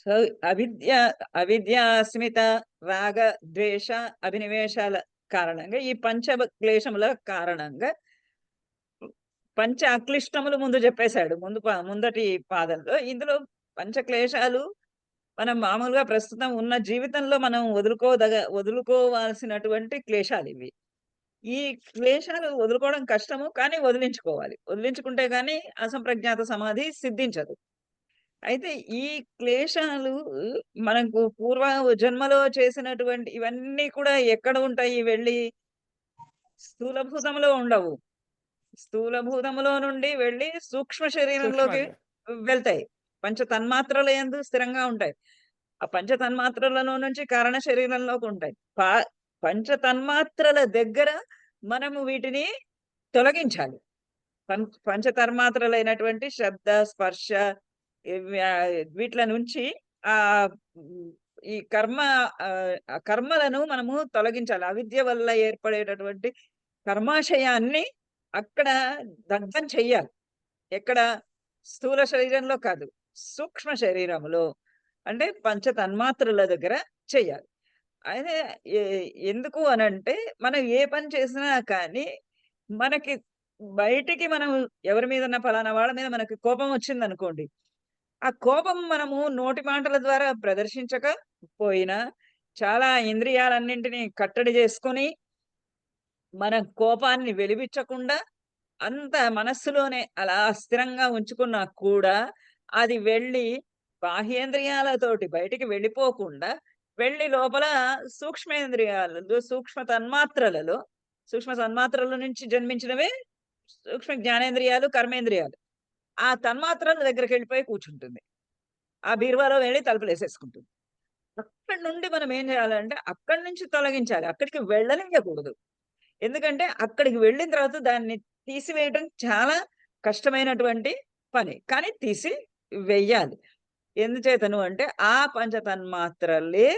So, అవిద్య అవిద్య, అస్మిత, రాగ, ద్వేష, అభినివేశాల కారణంగా ఈ క్లేశముల కారణంగా పంచ అక్లిష్టములు ముందు చెప్పేశాడు. ముందటి పాదంలో. ఇందులో పంచ క్లేశాలు మనం మామూలుగా ప్రస్తుతం ఉన్న జీవితంలో మనం వదులుకోవాల్సినటువంటి క్లేశాలివి. ఈ క్లేశాలు వదులుకోవడం కష్టము. కానీ వదిలించుకోవాలి. వదిలించుకుంటే గాని అసంప్రజ్ఞాత సమాధి సిద్ధించదు. అయితే ఈ క్లేశాలు మనకు పూర్వ జన్మలో చేసినటువంటి ఇవన్నీ కూడా ఎక్కడ ఉంటాయి వెళ్ళి? స్థూలభూతంలో ఉండవు. స్థూలభూతములో నుండి వెళ్ళి సూక్ష్మ శరీరంలోకి సూక్ష్మంగా. వెళ్తాయి. పంచ తన్మాత్రల యందు స్థిరంగా ఉంటాయి. ఆ పంచ తన్మాత్రలలో నుంచి కారణ శరీరంలోకి ఉంటాయి. పంచ తన్మాత్రల దగ్గర మనము వీటిని తొలగించాలి. పంచ తన్మాత్రలైనటువంటి శబ్ద, స్పర్శ ఇవి వీట్ల నుంచి హ్మ్, ఈ ఆ కర్మలను మనము తొలగించాలి. అవిద్య వల్ల ఏర్పడేటటువంటి కర్మాశయాన్ని అక్కడ దగ్ధం చెయ్యాలి. ఎక్కడ? స్థూల శరీరంలో కాదు. సూక్ష్మ శరీరములో. అంటే పంచ తన్మాత్రల దగ్గర చెయ్యాలి. అయితే ఎ ఎందుకు అనంటే, మనం ఏ పని చేసినా కానీ, మనకి బయటికి మనం ఎవరి మీదన్నా పలానా వాళ్ళ మీద మనకి కోపం వచ్చిందనుకోండి. ఆ కోపం మనము నోటి మాటల ద్వారా ప్రదర్శించకపోయినా, చాలా ఇంద్రియాలన్నింటినీ కట్టడి చేసుకొని, మన కోపాన్ని వెలిబిచ్చకుండా అంత మనస్సులోనే అలా స్థిరంగా ఉంచుకున్నా కూడా, అది వెళ్ళి బాహ్యేంద్రియాలతోటి బయటికి వెళ్ళిపోకుండా, వెళ్ళి లోపల సూక్ష్మేంద్రియాలలో, సూక్ష్మ తన్మాత్రల నుంచి జన్మించినవే సూక్ష్మ జ్ఞానేంద్రియాలు, కర్మేంద్రియాలు. ఆ తన్మాత్రల దగ్గరికెళ్ళిపోయి కూర్చుంటుంది. ఆ బీరువాలో వెళ్లి తలుపులేసేసుకుంటుంది. అక్కడి నుండి మనం ఏం చేయాలంటే, అక్కడి నుంచి తొలగించాలి. అక్కడికి వెళ్ళనియ్యకూడదు. ఎందుకంటే అక్కడికి వెళ్ళిన తర్వాత దాన్ని తీసివేయటం చాలా కష్టమైనటువంటి పని. కానీ తీసి వెయ్యాలి. ఎందుచేతను అంటే ఆ పంచతన్మాత్రలే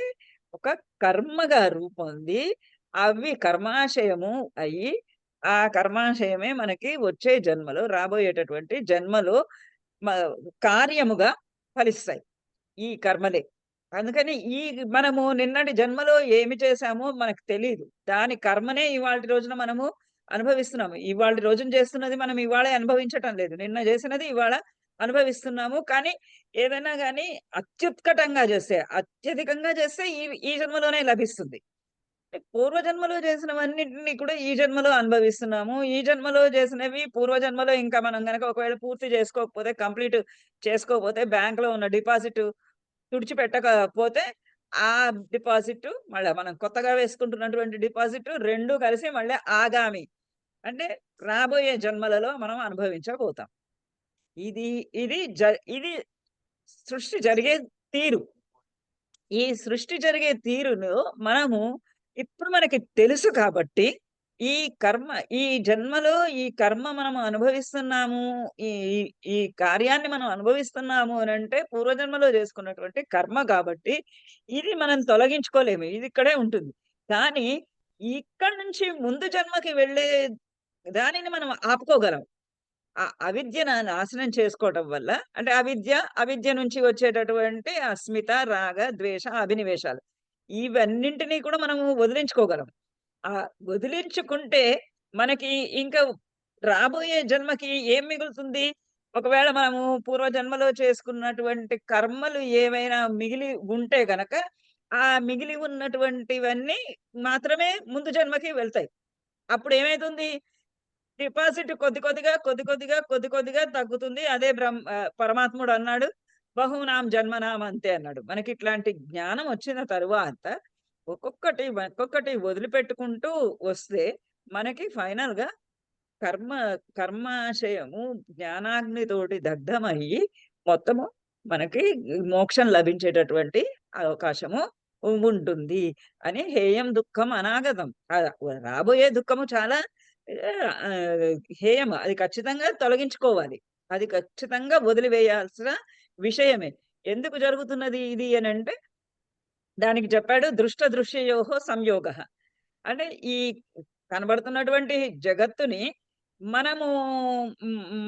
ఒక కర్మగా రూపొంది అవి కర్మాశయము అయ్యి, ఆ కర్మాశయమే మనకి వచ్చే జన్మలో రాబోయేటటువంటి జన్మలో మ కార్యముగా ఫలిస్తాయి. ఈ కర్మలే. అందుకని మనము నిన్నటి జన్మలో ఏమి చేశామో మనకు తెలీదు. దాని కర్మనే ఇవాల్టి రోజున మనము అనుభవిస్తున్నాము. ఇవాల్టి రోజున చేస్తున్నది మనం ఇవాళే అనుభవించటం లేదు. నిన్న చేసినది ఇవాళ అనుభవిస్తున్నాము. కానీ ఏదైనా గాని అత్యుత్కటంగా చేస్తే, అత్యధికంగా చేస్తే ఈ ఈ జన్మలోనే లభిస్తుంది. పూర్వజన్మలో చేసినవన్నిటిని కూడా ఈ జన్మలో అనుభవిస్తున్నాము. ఈ జన్మలో చేసినవి పూర్వజన్మలో ఇంకా మనం గనక ఒకవేళ పూర్తి చేసుకోకపోతే, కంప్లీట్ చేసుకోకపోతే బ్యాంక్‌లో ఉన్న డిపాజిట్ తుడిచిపెట్టకపోతే, ఆ డిపాజిట్ మళ్ళా మనం కొత్తగా వేసుకుంటున్నటువంటి డిపాజిట్ 2 కలిసి మళ్ళీ ఆగామి. అంటే రాబోయే జన్మలలో మనం అనుభవించబోతాం. ఇది ఇది జ ఇది సృష్టి జరిగే తీరు. ఈ సృష్టి జరిగే తీరులో మనము ఇప్పుడు మనకి తెలుసు కాబట్టి, ఈ కర్మ ఈ జన్మలో ఈ కర్మ మనం అనుభవిస్తున్నాము. ఈ ఈ ఈ కార్యాన్ని మనం అనుభవిస్తున్నాము అనంటే పూర్వజన్మలో చేసుకున్నటువంటి కర్మ కాబట్టి, ఇది మనం తొలగించుకోలేము. ఇది ఇక్కడే ఉంటుంది. కానీ ఇక్కడి నుంచి ముందు జన్మకి వెళ్ళే దానిని మనం ఆపుకోగలం. ఆ అవిద్యను నాశనం చేసుకోవటం వల్ల అంటే అవిద్య నుంచి వచ్చేటటువంటి అస్మిత, రాగ, ద్వేష, అభినివేశాలు. ఇవన్నింటిని కూడా మనము వదిలించుకోగలం. వదిలించుకుంటే మనకి ఇంకా రాబోయే జన్మకి ఏం మిగులుతుంది? ఒకవేళ మనము పూర్వజన్మలో చేసుకున్నటువంటి కర్మలు ఏవైనా మిగిలి ఉంటే గనక, ఆ మిగిలి ఉన్నటువంటివన్నీ మాత్రమే ముందు జన్మకి వెళ్తాయి. అప్పుడేమైతుంది? డిపాజిట్ కొద్ది కొద్దిగా తగ్గుతుంది. అదే పరమాత్ముడన్నాడు, "బహూనాం జన్మనాం అంతే" అన్నాడు. మనకిట్లాంటి జ్ఞానం వచ్చిన తరువాత ఒక్కొక్కటి వదిలిపెట్టుకుంటూ వస్తే మనకి ఫైనల్‌గా కర్మ కర్మాశయము జ్ఞానాగ్నితోటి దగ్ధమయ్యి మొత్తము మనకి మోక్షం లభించేటటువంటి అవకాశము ఉంటుంది అని హేయం దుఃఖం అనాగతం. రాబోయే దుఃఖము చాలా హేయం. అది ఖచ్చితంగా తొలగించుకోవాలి. అది ఖచ్చితంగా వదిలివేయాల్సిన విషయమే. ఎందుకు జరుగుతున్నది ఇది అనంటే దానికి చెప్పాడు దృశ్యయోహో సంయోగః. అంటే ఈ కనబడుతున్నటువంటి జగత్తుని మనము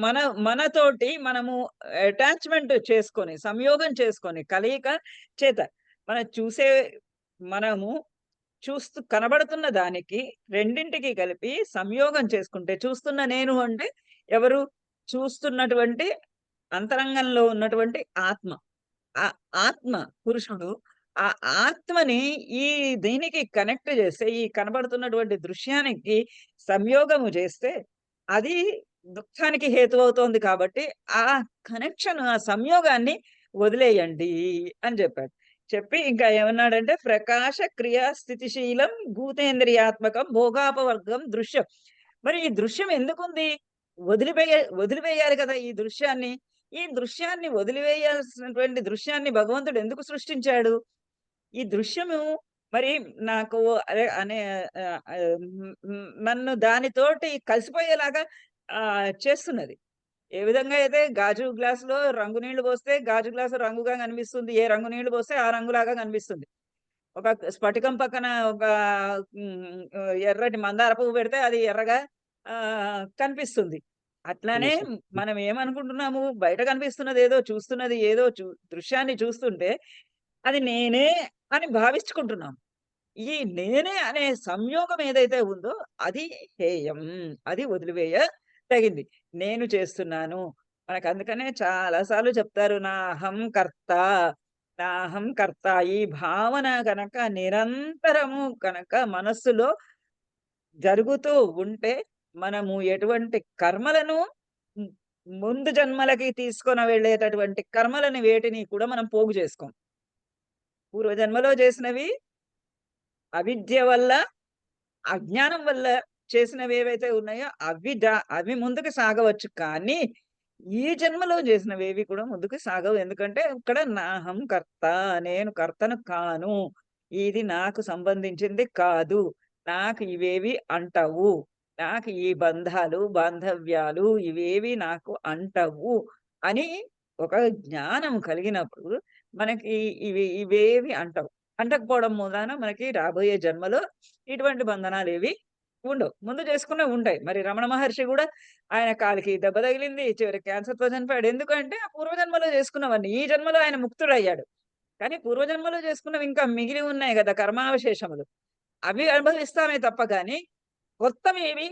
మన మనతోటి మనము అటాచ్‌మెంట్ చేసుకొని, సంయోగం చేసుకొని, కలయిక చేత మనం చూసే మనము కనబడుతున్న దానికి రెండింటికి కలిపి సంయోగం చేసుకుంటే, చూస్తున్న నేను అంటే ఎవరు? చూస్తున్నటువంటి అంతరంగంలో ఉన్నటువంటి ఆత్మ. ఆ ఆత్మ పురుషుడు. ఆ ఆత్మని ఈ దీనికి కనెక్ట్ చేస్తే, ఈ కనబడుతున్నటువంటి దృశ్యానికి సంయోగము చేస్తే, అది దుఃఖానికి హేతువవుతోంది కాబట్టి, ఆ కనెక్షన్, ఆ సంయోగాన్ని వదిలేయండి అని చెప్పాడు. చెప్పి ఇంకా ఏమన్నాడంటే, ప్రకాశ క్రియా స్థితిశీలం భూతేంద్రియాత్మకం భోగాపవర్గం దృశ్యం. మరి ఈ దృశ్యం ఎందుకుంది? వదిలివేయాలి కదా ఈ దృశ్యాన్ని. ఈ దృశ్యాన్ని వదిలివేయాల్సినటువంటి దృశ్యాన్ని భగవంతుడు ఎందుకు సృష్టించాడు? ఈ దృశ్యము మరి నాకు అరే అనే నన్ను దానితోటి కలిసిపోయేలాగా చేస్తున్నది. ఏ విధంగా అయితే గాజు గ్లాసులో రంగు నీళ్లు పోస్తే గాజు గ్లాసు రంగుగా కనిపిస్తుంది. ఏ రంగు నీళ్లు పోస్తే ఆ రంగులాగా కనిపిస్తుంది. ఒక స్ఫటికం పక్కన ఒక ఎర్రటి మందార పువ్వు పెడితే అది ఎర్రగా కనిపిస్తుంది. అట్లానే తెలుస్తుంది. మనం ఏమనుకుంటున్నాము, బయట కనిపిస్తున్నదేదో, చూస్తున్నది ఏదో దృశ్యాన్ని చూస్తుంటే, అది నేనే అని భావించుకుంటున్నాం. ఈ నేనే అనే సంయోగం ఏదైతే ఉందో అది హేయం. అది వదిలివేయదగింది. నేను చేస్తున్నాను. మనకందుకనే చాలా సార్లు చెప్తారు. నా అహం కర్త, నా అహం కర్త. ఈ భావన గనక నిరంతరము గనక మనస్సులో జరుగుతూ ఉంటే, మనము ఎటువంటి కర్మలను హ్మ్, ముందు జన్మలకి తీసుకొని వెళ్ళేటటువంటి కర్మలని వేటిని కూడా మనం పోగు చేసుకోం. పూర్వజన్మలో చేసినవి అవిద్య వల్ల, అజ్ఞానం వల్ల చేసినవేవైతే ఉన్నాయో అవి ముందుకు సాగవచ్చు. కానీ, ఈ జన్మలో చేసినవేవి కూడా ముందుకు సాగవు. ఎందుకంటే, ఇక్కడ నాహం కర్త, నేను కర్తను కాను. ఇది నాకు సంబంధించింది కాదు. నాకు ఇవేవి అంటవు. నాకు ఈ బంధాలు, బాంధవ్యాలు ఇవేవి నాకు అంటవు అని ఒక జ్ఞానం కలిగినప్పుడు మనకి ఇవేవి అంటవు. అంటకపోవడం మూలాన మనకి రాబోయే జన్మలో ఇటువంటి బంధనాలేవి ఉండవు. ముందు చేసుకున్నవి ఉంటాయి. మరి రమణ మహర్షి గూడా ఆయన కాలికి దెబ్బ తగిలింది. చివరికి క్యాన్సర్‌తో చనిపోయాడు. ఎందుకంటే ఆ పూర్వజన్మలో చేసుకున్నవన్నీ. ఈ జన్మలో ఆయన ముక్తుడయ్యాడు. కానీ పూర్వజన్మలో చేసుకున్నవి ఇంకా మిగిలి ఉన్నాయి గదా! కర్మావశేషములు. అవి అనుభవిస్తామే తప్ప గాని, కొత్తవేవి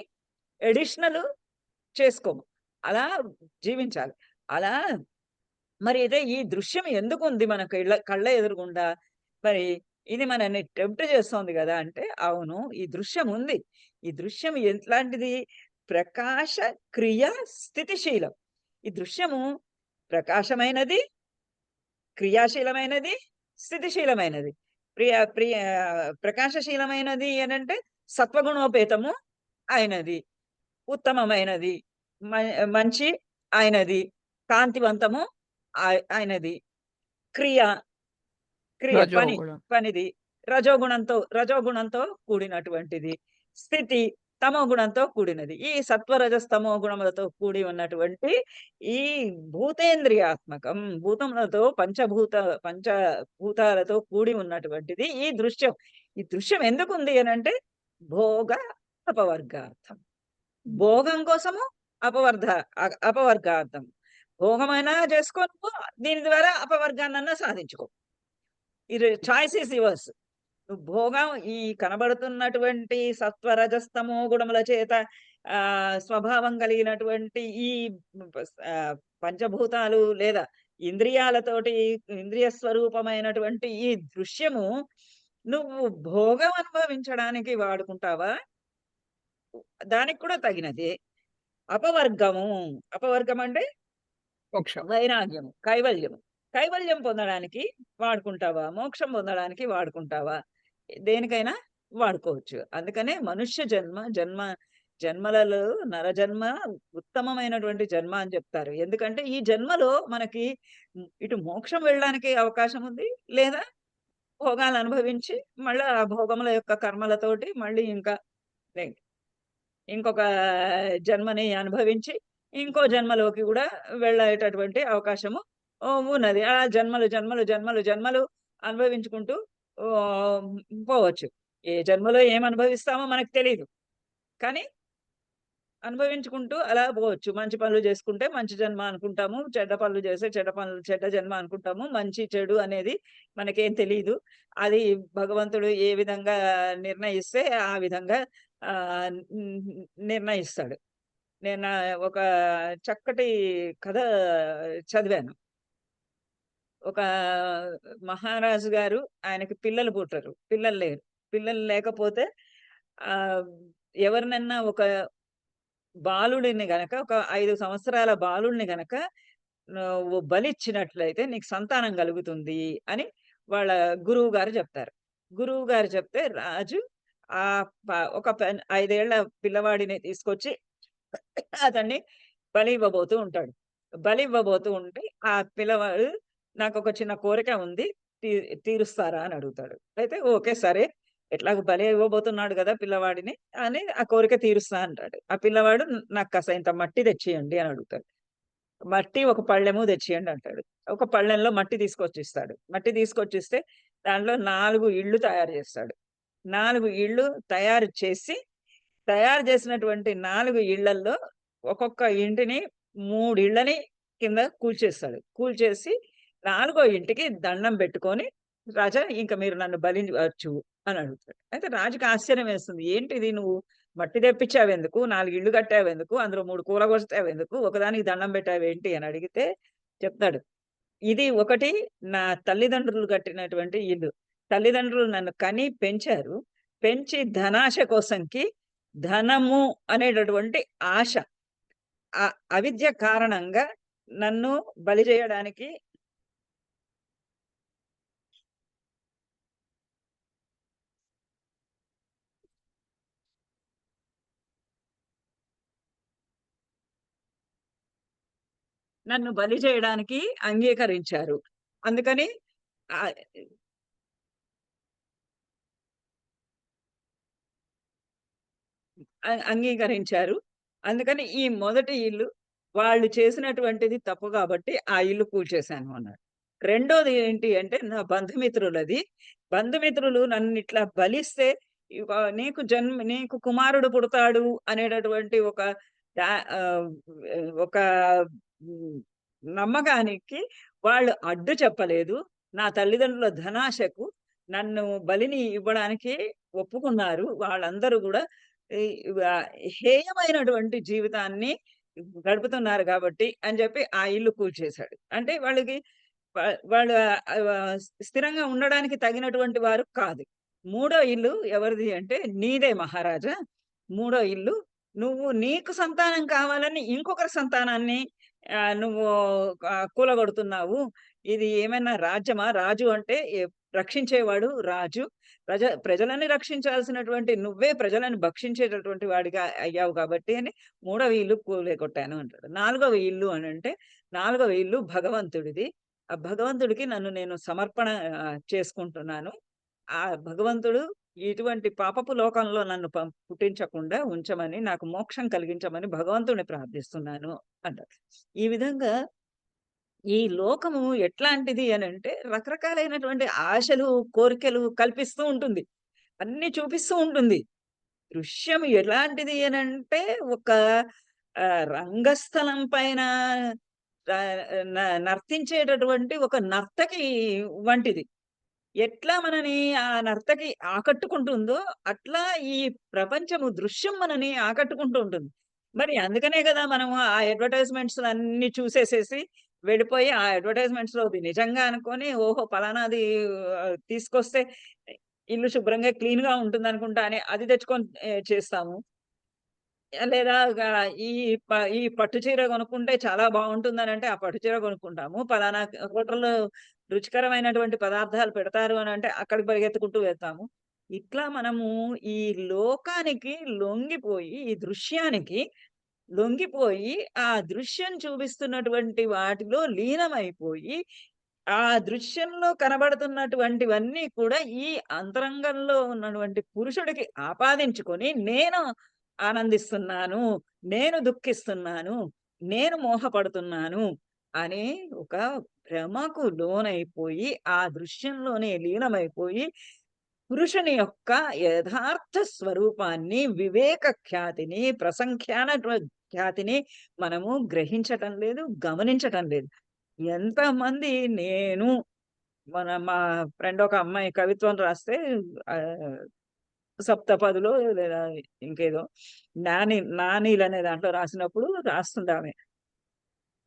అడిషనల్ చేసుకోము. అలా జీవించాలి. అలా మరి అయితే ఈ దృశ్యం ఎందుకుంది మన కళ్ళ ఎదురుగుండా? మరి ఇది మనల్ని టెంప్ట్ చేస్తోంది గదా! అంటే అవును. ఈ దృశ్యం ఉంది. ఈ దృశ్యం ఎట్లాంటిది? ప్రకాశ క్రియ స్థితిశీలం. ఈ దృశ్యము ప్రకాశమైనది, క్రియాశీలమైనది, స్థితిశీలమైనది. ప్రియ ప్రియ ప్రకాశశీలమైనది అనంటే సత్వగుణోపేతము అయినది. ఉత్తమమైనది. మ మంచి ఆయనది. కాంతివంతము ఆయనది. క్రియ, పని, రజోగుణం. పనిది. రజోగుణంతో కూడినటువంటిది. స్థితి తమో గుణంతో కూడినది. ఈ సత్వరజస్తమో గుణములతో కూడి ఉన్నటువంటి ఈ భూతేంద్రియాత్మకం భూతములతో పంచభూతాలతో కూడి ఉన్నటువంటిది ఈ దృశ్యం. ఈ దృశ్యం ఎందుకుంది అనంటే భోగ అపవర్గార్థం. భోగం కోసము అపవర్గార్థం. భోగమైనా చేసుకో నువ్వు. దీని ద్వారా అపవర్గాన్నన్నా సాధించుకో. Choice is yours. నువ్వు భోగం ఈ కనబడుతున్నటువంటి సత్వరజస్తమో గుణముల చేత స్వభావం కలిగినటువంటి ఈ పంచభూతాలు లేదా ఇంద్రియాలతోటి ఇంద్రియ స్వరూపమైనటువంటి ఈ దృశ్యము నువ్వు భోగం అనుభవించడానికి వాడుకుంటావా? దానికి కూడా తగినదే. అపవర్గము. అపవర్గం అంటే మోక్షం. వైరాగ్యము, కైవల్యము. కైవల్యం పొందడానికి వాడుకుంటావా? మోక్షం పొందడానికి వాడుకుంటావా? దేనికైనా వాడుకోవచ్చు. అందుకనే మనుష్య జన్మలలో నరజన్మ ఉత్తమమైనటువంటి జన్మ అని చెప్తారు. ఎందుకంటే ఈ జన్మలో మనకి ఇటు మోక్షం వెళ్ళడానికి అవకాశం ఉంది. లేదా భోగాలు అనుభవించి మళ్ళా ఆ భోగముల యొక్క కర్మలతోటి మళ్ళీ ఇంకా నె ఇంకొక జన్మని అనుభవించి, ఇంకో జన్మలోకి గూడా వెళ్ళేటటువంటి అవకాశము ఉన్నది. ఆ జన్మలు అనుభవించుకుంటూ ఓహ్, పోవచ్చు. ఏ జన్మలో ఏమనుభవిస్తామో మనకు తెలీదు. కానీ అనుభవించుకుంటూ అలా పోవచ్చు. మంచి పనులు చేసుకుంటే మంచి జన్మ అనుకుంటాము. చెడ్డ పనులు చేస్తే చెడ్డ పనులు చెడ్డ జన్మ అనుకుంటాము. మంచి, చెడు అనేది మనకేం తెలీదు. అది భగవంతుడు ఏ విధంగా నిర్ణయిస్తే ఆ విధంగా హ్మ్, నిర్ణయిస్తాడు. నేను ఒక చక్కటి కథ చదివాను. ఒక మహారాజు గారు ఆయనకి పిల్లలు పుట్టరు. పిల్లలు లేరు. పిల్లలు లేకపోతే ఆహ్, ఎవరినన్నా ఒక బాలుడిని గనక ఒక 5 సంవత్సరాల బాలుడిని గనక నువ్వు బలిచ్చినట్లయితే నీకు సంతానం కలుగుతుంది అని వాళ్ళ గురువుగారు చెప్తారు. గురువుగారు చెప్తే రాజు ఆహ్, ప ఒక 5 ఏళ్ల పిల్లవాడిని తీసుకొచ్చి అతన్ని బలి ఇవ్వబోతూ ఉంటాడు. బలి ఇవ్వబోతూ ఉంటే ఆ పిల్లవాడు నాకొక చిన్న కోరిక ఉంది. తీ తీరుస్తారా అని అడుగుతాడు. అయితే ఓకే. సరే. ఎట్లాగో బలి ఇవ్వబోతున్నాడు గదా! పిల్లవాడిని అని ఆ కోరిక తీరుస్తా అంటాడు. ఆ పిల్లవాడు నాకు కాసింత మట్టి తెచ్చియండి అని అడుగుతాడు. మట్టి ఒక పళ్ళెము తెచ్చియండి అంటాడు. ఒక పళ్ళెంలో మట్టి తీసుకొచ్చిస్తాడు. మట్టి తీసుకొచ్చిస్తే దాంట్లో 4 ఇళ్ళు తయారు చేస్తాడు. 4 ఇళ్ళు తయారు చేసి, తయారు చేసినటువంటి 4 ఇళ్ళల్లో ఒక్కొక్క ఇంటిని 3 ఇళ్ళని కింద కూల్చేస్తాడు. కూల్చేసి నాలుగో ఇంటికి దండం పెట్టుకొని, "రాజా ఇంక మీరు నన్ను బలివ్వచ్చు" అని అడుగుతాడు. అయితే రాజుకి ఆశ్చర్యం వేస్తుంది. "ఏంటిది నువ్వు మట్టి తెప్పించావెందుకు? 4 ఇళ్ళు కట్టావెందుకు? అందులో 3 కూలగొట్టావెందుకు? ఒకదానికి దండం పెట్టావేంటి?" అని అడిగితే చెప్తాడు. "ఇది ఒకటి నా తల్లిదండ్రులు కట్టినటువంటి ఇల్లు. తల్లిదండ్రులు నన్ను కని పెంచారు. పెంచి ధనాశ కోసంకి ధనము అనేటటువంటి ఆశ, అవిద్య కారణంగా నన్ను బలి చేయడానికి నన్ను బలి చేయడానికి అంగీకరించారు. అందుకని ఆహ్, అంగీకరించారు. అందుకని ఈ మొదటి ఇల్లు వాళ్ళు చేసినటువంటిది తప్పు కాబట్టి ఆ ఇల్లు కూల్చేశాను" అన్నాడు. రెండోది ఏంటి అంటే నా బంధుమిత్రులది. బంధుమిత్రులు నన్నిట్లా బలిస్తే ఇవ నీకు కుమారుడు పుడతాడు అనేటటువంటి దా ఆహ్, ఒక హ్మ్, నమ్మకానికి వాళ్ళు అడ్డు చెప్పలేదు. నా తల్లిదండ్రుల ధనాశకు నన్ను బలిని ఇవ్వడానికి ఒప్పుకున్నారు. వాళ్ళందరూ గూడా ఈ వ హేయమైనటువంటి జీవితాన్ని గడుపుతున్నారు గాబట్టి అని జెప్పి ఆ ఇల్లు కూల్చేశాడు. అంటే వాళ్ళకి వా వాళ్ళు స్థిరంగా ఉండడానికి తగినటువంటి వారు కాదు. మూడో ఇల్లు ఎవరిది అంటే, "నీదే మహారాజా! మూడో ఇల్లు. నువ్వు నీకు సంతానం కావాలని ఇంకొకరి సంతానాన్ని నువ్వు కూలగొడుతున్నావు. ఇది ఏమైనా రాజ్యమా? రాజు అంటే రక్షించేవాడు రాజు. ప్రజలని రక్షించాల్సినటువంటి నువ్వే ప్రజలను భక్షించేటటువంటి వాడిగా అయ్యావు కాబట్టి" అని మూడవ ఇల్లు కూలగొట్టాను అంటాడు. నాలుగవ ఇల్లు అనంటే, నాలుగవ ఇల్లు భగవంతుడిది. ఆ భగవంతుడికి నన్ను నేను సమర్పణ చేసుకుంటున్నాను. ఆ భగవంతుడు ఇటువంటి పాపపు లోకంలో నన్ను పుట్టించకుండా ఉంచమని, నాకు మోక్షం కలిగించమని భగవంతుడిని ప్రార్థిస్తున్నాను అంటారు. ఈ విధంగా ఈ లోకము ఎట్లాంటిది అనంటే రకరకాలైనటువంటి ఆశలు, కోరికలు కల్పిస్తూ ఉంటుంది. అన్నీ చూపిస్తూ ఉంటుంది. దృశ్యం ఎలాంటిది అనంటే ఒక రంగస్థలం పైన ఆహ్, న నర్తించేటటువంటి ఒక నర్తకి వంటిది. ఎట్లా మనని ఆ నర్తకి ఆకట్టుకుంటుందో, అట్లా ఈ ప్రపంచము దృశ్యం మనని ఆకట్టుకుంటూ ఉంటుంది. మరి అందుకనే గదా! మనము ఆ అడ్వర్‌టైజ్‌మెంట్స్ అన్నీ చూసేసేసి వెళ్ళిపోయి, ఆ అడ్వర్‌టైజ్‌మెంట్స్‌లోది నిజంగా అనుకోని, ఓహో! పలానాది తీసుకొస్తే ఇల్లు శుభ్రంగా క్లీన్‌గా ఉంటుందనుకుంటా అని అది తెచ్చుకొని చేస్తాము. లేదా ఈ ఈ పట్టు చీర కొనుక్కుంటే చాలా బావుంటుందనంటే, ఆ పట్టు చీర కొనుక్కుంటాము. పలానా హోటల్‌లో రుచికరమైనటువంటి పదార్థాలు పెడతారు అనంటే, అక్కడికి పరిగెత్తుకుంటూ వెళ్తాము. ఇట్లా మనము ఈ లోకానికి లొంగిపోయి, ఈ దృశ్యానికి లొంగిపోయి, ఆ దృశ్యం చూపిస్తున్నటువంటి వాటిలో లీనమైపోయి, ఆ దృశ్యంలో కనబడుతున్నటువంటివన్నీ కూడా ఈ అంతరంగంలో ఉన్నటువంటి పురుషుడికి ఆపాదించుకొని, నేను ఆనందిస్తున్నాను, నేను దుఃఖిస్తున్నాను, నేను మోహపడుతున్నాను అనే ఒక భ్రమకు లోనైపోయి, ఆ దృశ్యంలోనే లీనమైపోయి పురుషుని యొక్క యథార్థ స్వరూపాన్ని, వివేక ఖ్యాతిని, ప్రసంఖ్యాన ఖ్యాతిని మనము గ్రహించటం లేదు, గమనించటం లేదు. ఎంతమంది నేను మా ఫ్రెండ్ ఒక అమ్మాయి కవిత్వం రాస్తే సప్తపదులో లేదా ఇంకేదో నానీలు అనే దాంట్లో రాసినప్పుడు రాస్తుందామె.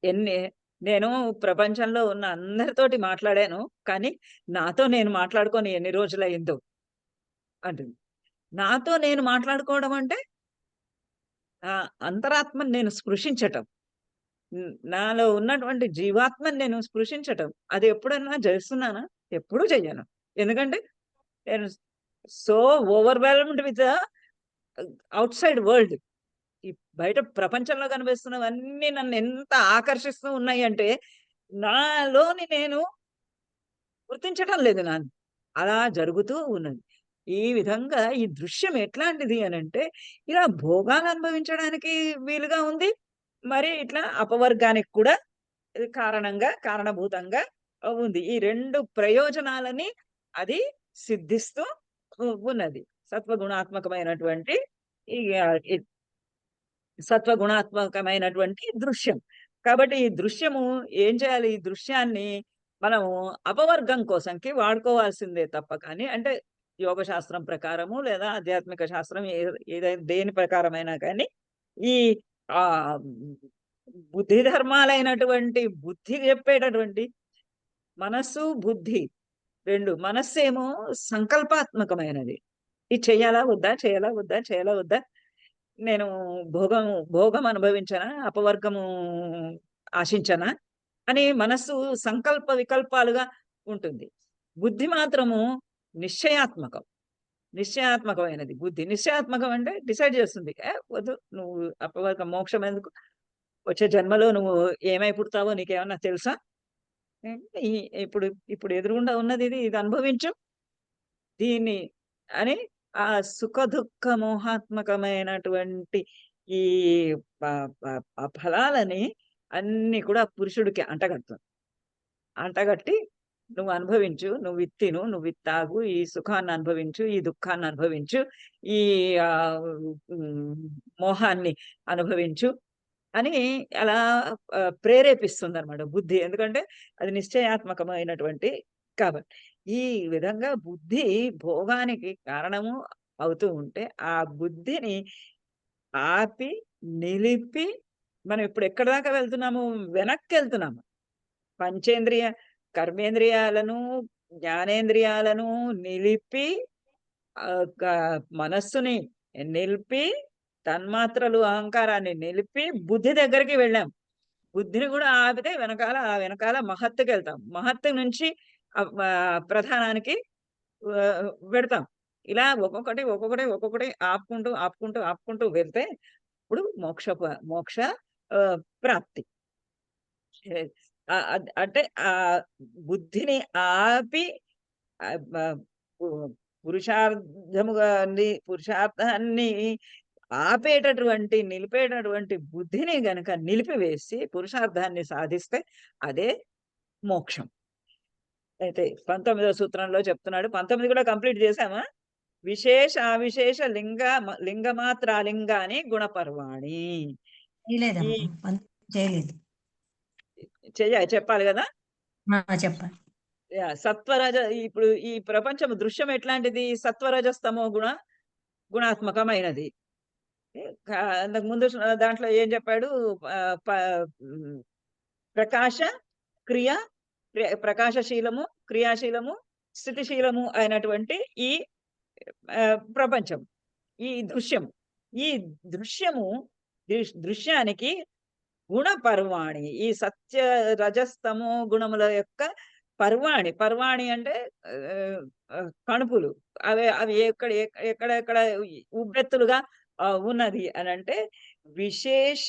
ఎన్ని నేను ప్రపంచంలో ఉన్న అందరితోటి మాట్లాడాను. కానీ నాతో నేను మాట్లాడుకొని ఎన్ని రోజులయిందో అంటుంది. నాతో నేను మాట్లాడుకోవడం అంటే అంతరాత్మని నేను స్పృశించటం. నాలో ఉన్నటువంటి జీవాత్మని నేను స్పృశించటం. అది ఎప్పుడన్నా చేస్తున్నానా? ఎప్పుడూ చెయ్యను. ఎందుకంటే నేను so overwhelmed with the outside world. ఈ బయట ప్రపంచంలో కనిపిస్తున్నవన్నీ నన్నెంత ఆకర్షిస్తూ ఉన్నాయంటే, నాలోని నేను గుర్తించటం లేదు నాను. అలా జరుగుతూ ఉన్నది. ఈ విధంగా ఈ దృశ్యం ఎట్లాంటిది అనంటే, ఇలా భోగాలు అనుభవించడానికి వీలుగా ఉంది. మరి ఇట్లా అపవర్గానికి కూడా ఇది కారణభూతంగా ఉంది. ఈ 2 ప్రయోజనాలని అది సిద్ధిస్తూ ఉన్నది. సత్వగుణాత్మకమైనటువంటి ఈ సత్వగుణాత్మకమైనటువంటి దృశ్యం. కాబట్టి ఈ దృశ్యము ఏం చేయాలి? ఈ దృశ్యాన్ని మనము అపవర్గం కోసంకి వాడుకోవాల్సిందే తప్ప కానీ అంటే యోగ శాస్త్రం ప్రకారము లేదా ఆధ్యాత్మిక శాస్త్రం ఏదైనా దేని ప్రకారమైనా కానీ ఈ ఆహ్, బుద్ధి ధర్మాలైనటువంటి బుద్ధి చెప్పేటటువంటి మనస్సు, బుద్ధి 2 మనస్సేమో సంకల్పాత్మకమైనది. ఇది చెయ్యాలా? వద్దా? చేయాలా? వద్దా? చేయాలా? వద్దా? నేను భోగం భోగం అనుభవించనా? అపవర్గము ఆశించనా? అని మనస్సు సంకల్ప వికల్పాలుగా ఉంటుంది. బుద్ధి మాత్రము నిశ్చయాత్మకం. నిశ్చయాత్మకమైనది బుద్ధి. నిశ్చయాత్మకం అంటే డిసైడ్ చేస్తుంది. వద్దు నువ్వు అపవర్గం మోక్షం ఎందుకు? వచ్చే జన్మలో నువ్వు ఏమై పుడతావో నీకేమన్నా తెలుసా? హ్మ్. ఇప్పుడు ఇప్పుడు ఎదురుగుండా ఉన్నది ఇది. ఇది అనుభవించు. దీన్ని అని ఆ సుఖ దుఃఖ మోహాత్మకమైనటువంటి ఈ ప ప ఆ ఫలాలని అన్నీ కూడా పురుషుడికి అంటగడుతుంది. అంటగట్టి నువ్వు అనుభవించు, నువ్విది తిను, నువ్విది తాగు, ఈ సుఖాన్ని అనుభవించు, ఈ దుఃఖాన్ని అనుభవించు, ఈ ఆహ్, హ్మ్, మోహాన్ని అనుభవించు అని అలా ప్రేరేపిస్తుందనమాట బుద్ధి. ఎందుకంటే అది నిశ్చయాత్మకమైనటువంటి కాబట్టి. ఈ విధంగా బుద్ధి భోగానికి కారణము అవుతూ ఉంటే, ఆ బుద్ధిని ఆపి, నిలిపి మనం ఇప్పుడు ఎక్కడి దాకా వెళ్తున్నాము? వెనక్కెళ్తున్నాము. పంచేంద్రియ కర్మేంద్రియాలను, జ్ఞానేంద్రియాలను నిలిపి క మనస్సుని నిలిపి, తన్మాత్రలు అహంకారాన్ని నిలిపి బుద్ధి దగ్గరికి వెళ్ళాం. బుద్ధిని గూడా ఆపితే ఆ వెనకాల మహత్తుకెళ్తాం. మహత్తు నుంచి ప్రధానానికి వెడతాం. ఇలా ఒక్కొక్కటి ఆపుకుంటూ వెళ్తే ఇప్పుడు మోక్ష ప్రాప్తి. ఎ అంటే బుద్ధిని ఆపి ఆహ్, బ పు పురుషార్థాన్ని నిలిపేటటువంటి బుద్ధిని గనక నిలిపివేసి పురుషార్థాన్ని సాధిస్తే అదే మోక్షం. అయితే 19వ సూత్రంలో చెప్తున్నాడు. 19 కూడా కంప్లీట్ చేసామా? విశేష, అవిశేష లింగమాత్రాలింగాని గుణపర్వాణి. ఈ చేయలేదమ్మా. చేయలేదు. చెప్పాలి గదా! చెప్పండి. సత్వరజ ఇప్పుడు ఈ ప్రపంచం దృశ్యం ఎట్లాంటిది? సత్వరజస్తమో గుణాత్మకమైనది. అంతకు ముందు దాంట్లో ఏం చెప్పాడు? ఆహ్, ప హ్మ్. ప్రకాశ, క్రియ, ప్రకాశశీలము, క్రియాశీలము, స్థితిశీలము అయినటువంటి ఈ ప్రపంచం. ఈ దృశ్యం. ఈ దృశ్యము దృశ్యానికి గుణపర్వాణి. ఈ సత్య రజస్తమో గుణముల యొక్క పర్వాణి అంటే కణుపులు. అవి ఎక్కడెక్కడ ఉబ్బెత్తులుగా ఉన్నది అనంటే విశేష,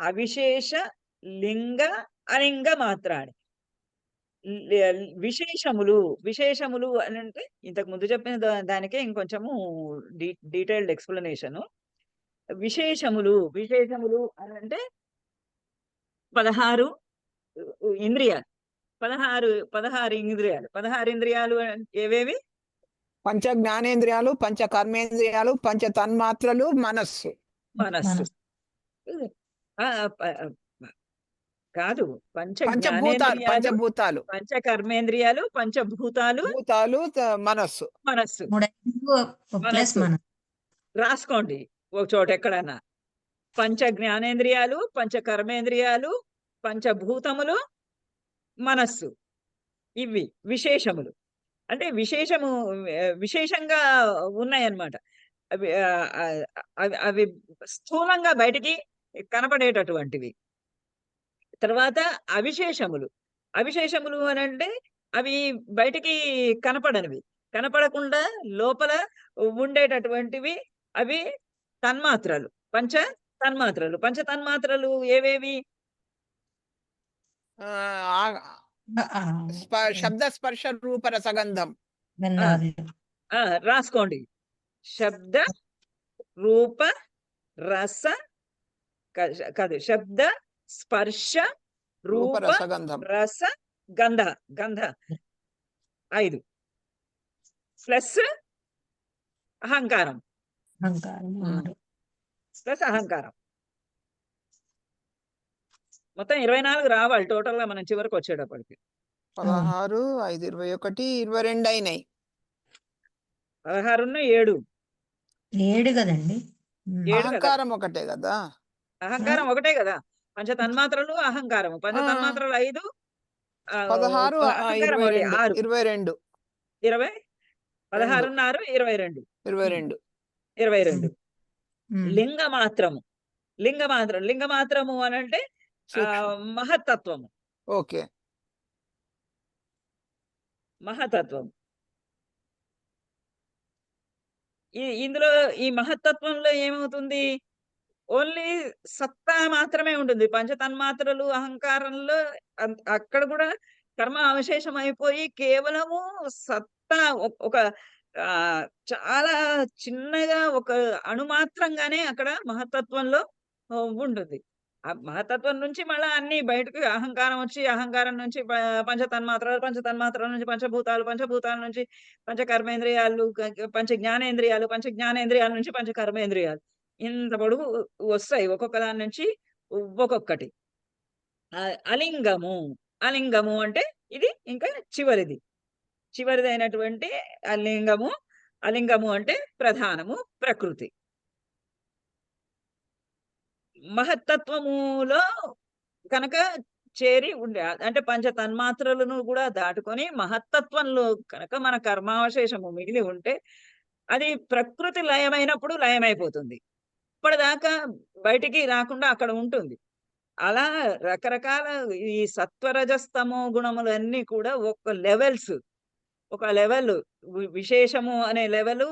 అవిశేష, లింగ, అలింగ మాత్రాని. విశేషములు అనంటే ఇంతకు ముందు చెప్పిన దానికే ఇంకొంచెము డీటెయిల్డ్ ఎక్స్‌ప్లనేషను. విశేషములు అనంటే 16 ఇంద్రియాలు. 16 ఇంద్రియాలు. 16 ఇంద్రియాలు ఏవేవి? పంచ జ్ఞానేంద్రియాలు, పంచ కర్మేంద్రియాలు, పంచ తన్మాత్రలు, మనస్సు. మనస్సు. ఆ, కాదు, పంచ జ్ఞానేంద్రియాలు, పంచభూతాలు, పంచ కర్మేంద్రియాలు, పంచభూతాలు, భూతాలు, మనస్సు. మనస్సు. ప్లస్ మన రాసుకోండి ఒక చోట ఎక్కడన్నా. పంచ జ్ఞానేంద్రియాలు, పంచ కర్మేంద్రియాలు, పంచభూతములు, మనస్సు. ఇవి విశేషములు. అంటే విశేషంగా ఉన్నాయన్నమాట. అవి అవి అవి స్థూలంగా బయటికి కనపడేటటువంటివి. తర్వాత అవిశేషములు. అవిశేషములు అనంటే అవి బయటికి కనపడనివి. కనపడకుండా లోపల ఉండేటటువంటివి అవి తన్మాత్రలు. పంచ తన్మాత్రలు. పంచ తన్మాత్రలు ఏవేవి? శబ్ద, స్పర్శ, రూప, రసగంధం. రాసుకోండి. శబ్ద, రూప, రస కాదు, శబ్ద, స్పర్శ, రూప, రసగంధం, రస, గంధ. గంధ 5 ప్లస్ అహంకారం. ప్లస్ అహంకారం మొత్తం 24 రావాలి టోటల్ గా మనం చివరికి వచ్చేటప్పటికి. 16, 5, 21, 22 అయినాయి. 16 7 కదండి. అహంకారం ఒకటే కదా. అహంకారం ఒకటే కదా. పంచ తన్మాత్రలు, అహంకారం. పంచ తన్మాత్రలు 5, 16, అహంకారం 6. 22. 20, 16 22. 22. లింగమాత్రము. లింగమాత్రము అనంటే మహత్తత్వము. ఓకే. మహత్తత్వం. ఇందులో ఈ మహత్తత్వంలో ఏమవుతుంది? ఓన్లీ సత్తా మాత్రమే ఉంటుంది. పంచతన్మాత్రలు, అహంకారంలో అక్కడ కూడా కర్మ అవశేషం అయిపోయి కేవలము సత్తా ఒక చాలా చిన్నగా ఒక అణుమాత్రంగానే అక్కడ మహత్తత్వంలో ఉంటుంది. ఆ మహత్తత్వం నుంచి మళ్ళా అన్ని బయటకు అహంకారం వచ్చి, అహంకారం నుంచి పంచతన్మాత్రలు, పంచతన్మాత్రల నుంచి పంచభూతాలు, పంచభూతాల నుంచి పంచకర్మేంద్రియాలు, పంచ జ్ఞానేంద్రియాల నుంచి పంచకర్మేంద్రియాలు. ఇంత పొడుగు వస్తాయి ఒక్కొక్క దాని నుంచి ఒక్కొక్కటి. అలింగము. అలింగము అంటే ఇది ఇంకా చివరిదైనటువంటి అలింగము. అలింగము అంటే ప్రధానము, ప్రకృతి. మహత్తత్వములో కనుక చేరి ఉండే అంటే పంచ తన్మాత్రలను కూడా దాటుకొని మహత్తత్వంలో కనుక మన కర్మావశేషము మిగిలి ఉంటే అది ప్రకృతి లయమైనప్పుడు లయమైపోతుంది. ఇప్పటిదాకా బయటికి రాకుండా అక్కడ ఉంటుంది. అలా రకరకాల ఈ సత్వరజస్తమో గుణములన్నీ కూడా ఒక లెవెల్ విశేషము అనే లెవెల్,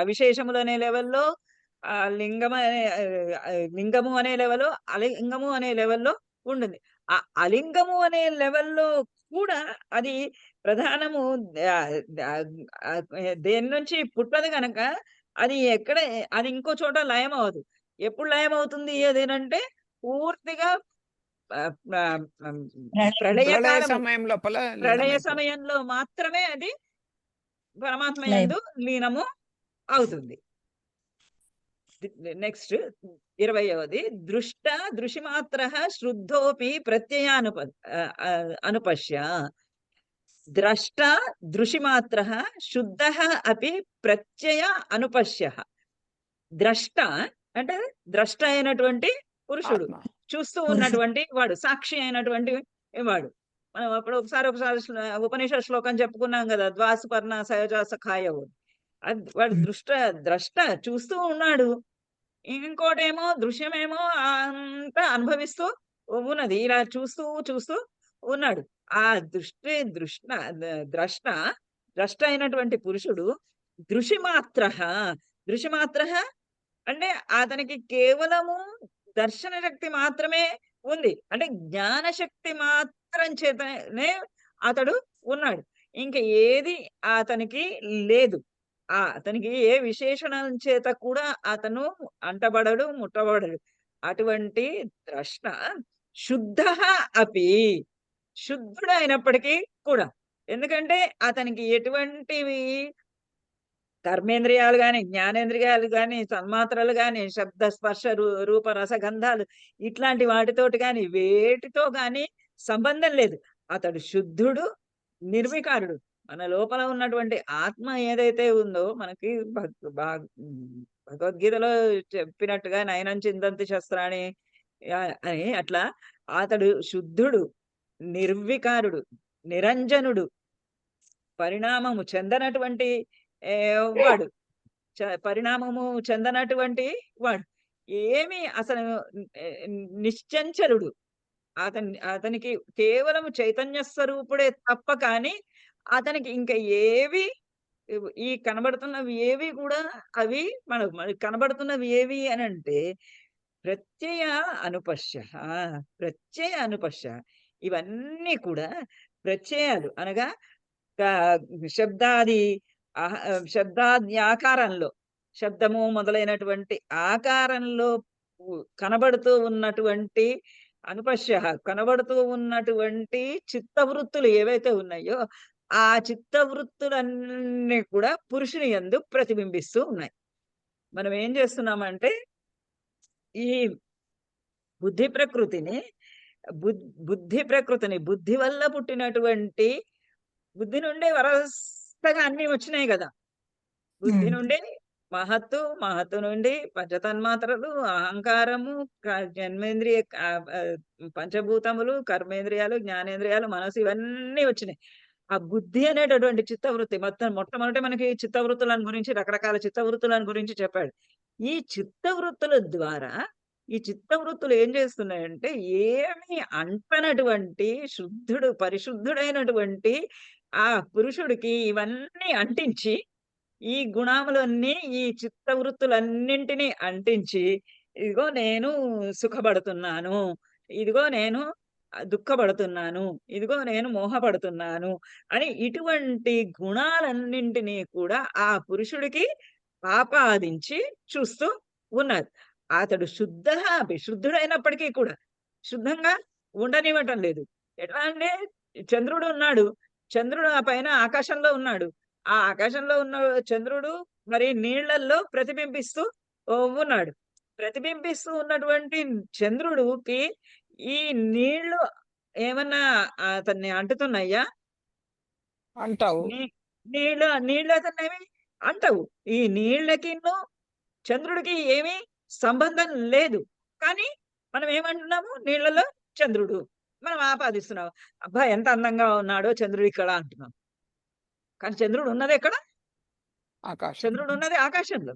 అవిశేషములు అనే లెవెల్లో, లింగము అనే లెవెల్, అలింగము అనే లెవెల్లో ఉంటుంది. ఆ అలింగము అనే లెవెల్లో కూడా అది ప్రధానము దేని నుంచి పుట్టదు గనక అది అది ఇంకో చోట లయం అవ్వదు. ఎప్పుడు లయం అవుతుంది అదేనంటే పూర్తిగా ప్రళయ సమయంలో మాత్రమే అది పరమాత్మ యందు లీనము అవుతుంది. నెక్స్ట్ 20వది దృశిమాత్ర శ్రుద్ధోపి అనుపశ్య. ద్రష్ట దృశిమాత్ర శుద్ధ అపి ప్రత్యయ అనుపశ్య. ద్రష్ట అంటే ద్రష్ట అయినటువంటి పురుషుడు, చూస్తూ ఉన్నటువంటి వాడు, సాక్షి అయినటువంటి వాడు. మనం అప్పుడు ఒకసారి ఉపనిషత్ శ్లోకం చెప్పుకున్నాం కదా, ద్వాసుపర్ణ సహజ సఖాయవు. వాడు ద్రష్ట చూస్తూ ఉన్నాడు. ఇంకోటేమో దృశ్యమేమో అంతా అనుభవిస్తూ ఉన్నది. ఇలా చూస్తూ ఉన్నాడు. ఆ ద్రష్ట అయినటువంటి పురుషుడు దృశిమాత్ర అంటే అతనికి కేవలము దర్శన శక్తి మాత్రమే ఉంది. అంటే జ్ఞాన శక్తి మాత్రం చేతనే అతడు ఉన్నాడు. ఇంక ఏది అతనికి లేదు. అతనికి ఏ విశేషణం చేత కూడా అతను అంటబడడు, ముట్టబడడు. అటువంటి ద్రష్ట శుద్ధ అపి, శుద్ధుడు అయినప్పటికీ కూడా. ఎందుకంటే అతనికి ఎటువంటివి కర్మేంద్రియాలు గాని, జ్ఞానేంద్రియాలు గాని, తన్మాత్రలు గాని, శబ్ద స్పర్శ రూప రసగంధాలు ఇట్లాంటి వాటితోటి గాని వేటితో గాని సంబంధం లేదు. అతడు శుద్ధుడు, నిర్వికారుడు. మన లోపల ఉన్నటువంటి ఆత్మ ఏదైతే ఉందో మనకి భగవద్గీతలో చెప్పినట్టుగా నయనం చిందంతి శస్త్రాన్ని అని అట్లా అతడు శుద్ధుడు, నిర్వికారుడు, నిరంజనుడు, పరిణామము చెందనటువంటి వాడు, పరిణామము చెందనటువంటి వాడు, ఏమి అసలు నిశ్చంచలుడు. అతనికి కేవలం చైతన్య స్వరూపుడే తప్ప కానీ అతనికి ఇంకా ఏవి ఈ కనబడుతున్నవి ఏవి కూడా అవి మనకి కనబడుతున్నవి ఏవి అని అంటే ప్రత్యయ అనుపశ్య, ప్రత్యయ అనుపశ్య. ఇవన్నీ కూడా ప్రత్యయాలు అనగా శబ్దాది ఆకారంలో, శబ్దము మొదలైనటువంటి ఆకారంలో కనబడుతూ ఉన్నటువంటి అనుపశ్య, కనబడుతూ ఉన్నటువంటి చిత్తవృత్తులు ఏవైతే ఉన్నాయో ఆ చిత్తవృత్తులన్నీ కూడా పురుషుని యందు ప్రతిబింబిస్తూ ఉన్నాయి. మనం ఏం చేస్తున్నామంటే ఈ బుద్ధి ప్రకృతిని బుద్ధి వల్ల పుట్టినటువంటి, బుద్ధి నుండి వరసగా అన్ని వచ్చినాయి కదా. బుద్ధి నుండి మహత్తు నుండి పంచతన్మాత్రలు, అహంకారము, జన్మేంద్రియ పంచభూతములు, కర్మేంద్రియాలు, జ్ఞానేంద్రియాలు, మనసు ఇవన్నీ వచ్చినాయి. ఆ బుద్ధి అనేటటువంటి చిత్తవృత్తి మొట్టమొదటి మనకి చిత్తవృత్తులను గురించి, రకరకాల చిత్తవృత్తులను గురించి చెప్పాడు. ఈ చిత్తవృత్తుల ద్వారా ఈ చిత్తవృత్తులు ఏం చేస్తున్నాయంటే ఏమి అంటనటువంటి పరిశుద్ధుడైనటువంటి ఆ పురుషుడికి ఇవన్నీ అంటించి, ఈ గుణములన్నీ ఈ చిత్తవృత్తులన్నింటినీ అంటించి, ఇదిగో నేను సుఖపడుతున్నాను, ఇదిగో నేను దుఃఖపడుతున్నాను, ఇదిగో నేను మోహపడుతున్నాను అని ఇటువంటి గుణాలన్నింటినీ కూడా ఆ పురుషుడికి ఆపాదించి చూస్తూ ఉన్నారు. అతడు విశుద్ధుడైనప్పటికీ కూడా శుద్ధంగా ఉండనివ్వటం లేదు. ఎట్లా అంటే చంద్రుడు ఉన్నాడు, చంద్రుడు ఆ పైన ఆకాశంలో ఉన్నాడు. ఆ ఆకాశంలో ఉన్న చంద్రుడు మరి నీళ్లల్లో ప్రతిబింబిస్తూ ఉన్నాడు. ప్రతిబింబిస్తూ ఉన్నటువంటి చంద్రుడికి ఈ నీళ్లు ఏమన్నా అతన్ని అంటుతున్నాయ్యా? అంటావు. నీళ్లు అతన్ని అంటావు. ఈ నీళ్లకి చంద్రుడికి ఏమీ సంబంధం లేదు. కానీ మనం ఏమంటున్నాము? నీళ్లలో చంద్రుడు మనం ఆపాదిస్తున్నాం. అబ్బా ఎంత అందంగా ఉన్నాడో చంద్రుడు ఇక్కడ అంటున్నాం. కానీ చంద్రుడు ఉన్నది ఎక్కడ? చంద్రుడు ఉన్నది ఆకాశంలో.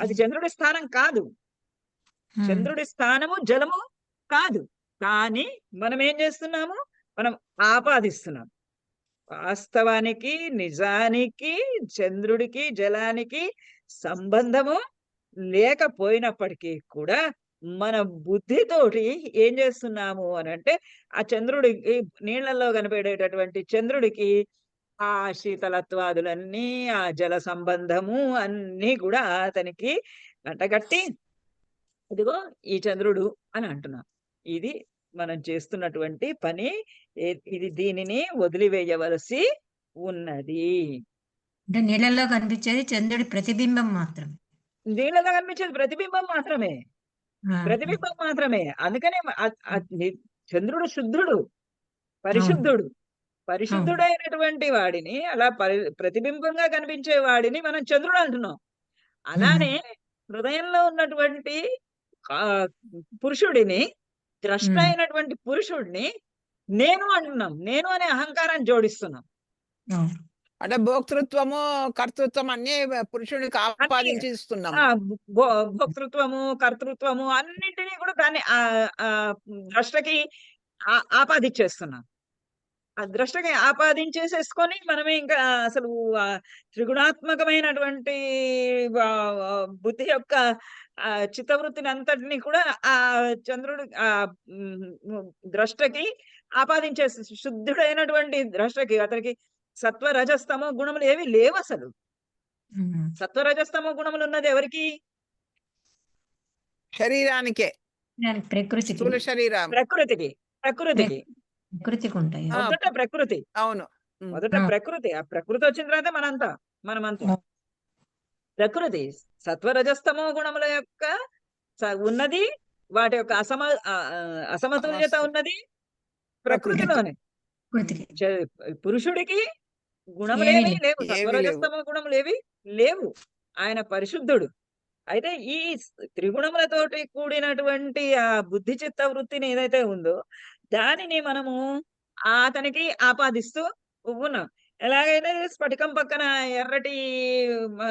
అది చంద్రుడి స్థానం కాదు. చంద్రుడి స్థానము జలము కాదు. కానీ మనం ఏం చేస్తున్నాము? మనం ఆపాదిస్తున్నాం. వాస్తవానికి నిజానికి చంద్రుడికి జలానికి సంబంధము లేకపోయినప్పటికీ కూడా మన బుద్ధితోటి ఏం చేస్తున్నాము అని అంటే ఆ చంద్రుడికి, నీళ్లలో కనపడేటటువంటి చంద్రుడికి ఆ శీతలత్వాదులన్నీ, ఆ జల సంబంధము అన్నీ కూడా అతనికి అంటగట్టి ఇదిగో ఈ చంద్రుడు అని అంటున్నాం. ఇది మనం చేస్తున్నటువంటి పని. దీనిని వదిలివేయవలసి ఉన్నది. అంటే నీళ్ళల్లో కనిపించేది చంద్రుడి ప్రతిబింబం మాత్రమే. నీళ్ళలో కనిపించేది ప్రతిబింబం మాత్రమే, ప్రతిబింబం మాత్రమే. అందుకనే చంద్రుడు శుద్ధుడు, పరిశుద్ధుడు. పరిశుద్ధుడైనటువంటి వాడిని, అలా ప్రతిబింబంగా కనిపించే వాడిని మనం చంద్రుడు అంటున్నాం. అలానే హృదయంలో ఉన్నటువంటి పురుషుడిని, ద్రష్ట అయినటువంటి పురుషుడిని నేను అంటున్నాం. నేను అనే అహంకారాన్ని జోడిస్తున్నాం. అంటే భోక్తృత్వము, కర్తృత్వం అన్ని పురుషుడికి ఆపాదించి ఇస్తున్నాం. భోక్తృత్వము, కర్తృత్వము అన్నింటినీ కూడా దాన్ని ద్రష్టకి ఆపాదించేస్తున్నాం. ఆ ద్రష్టకి ఆపాదించేసేసుకొని మనమే ఇంకా అసలు త్రిగుణాత్మకమైనటువంటి బుద్ధి యొక్క చిత్తవృత్తిని అంతటిని కూడా ఆ చంద్రుడు ద్రష్టకి ఆపాదించేసి, శుద్ధుడైనటువంటి ద్రష్టకి, అతనికి సత్వ రజస్తమో గుణములు ఏవి లేవు అసలు. సత్వ రజస్తమో గుణములు ఉన్నది ఎవరికి? శరీరానికే, ప్రకృతికి. శరీరం ప్రకృతికి ఉంటాయి. మొదట ప్రకృతి. అవును, మొదట ప్రకృతి. ఆ ప్రకృతి వచ్చిన తర్వాత మనమంతా ప్రకృతి సత్వరజస్తమో గుణముల యొక్క ఉన్నది, వాటి యొక్క అసమతుల్యత సమస్య ఉన్నది ప్రకృతికి ప్రకృతిలోనే. కృతికి పురుషుడికి ఏమీ గుణములేవి లేదు. లేవు, ఏమీ లేవు. సత్వరజస్తమ గుణములేవి లేవు. ఆయన పరిశుద్ధుడు. అయితే ఈ త్రిగుణములతోటి కూడినటువంటి ఆ బుద్ధి చిత్త వృత్తిని ఏదైతే ఉందో దానిని మనము అతనికి ఆపాదిస్తూ ఉన్నాం. ఎలాగైతే స్ఫటికం పక్కన ఎర్రటి ఆ,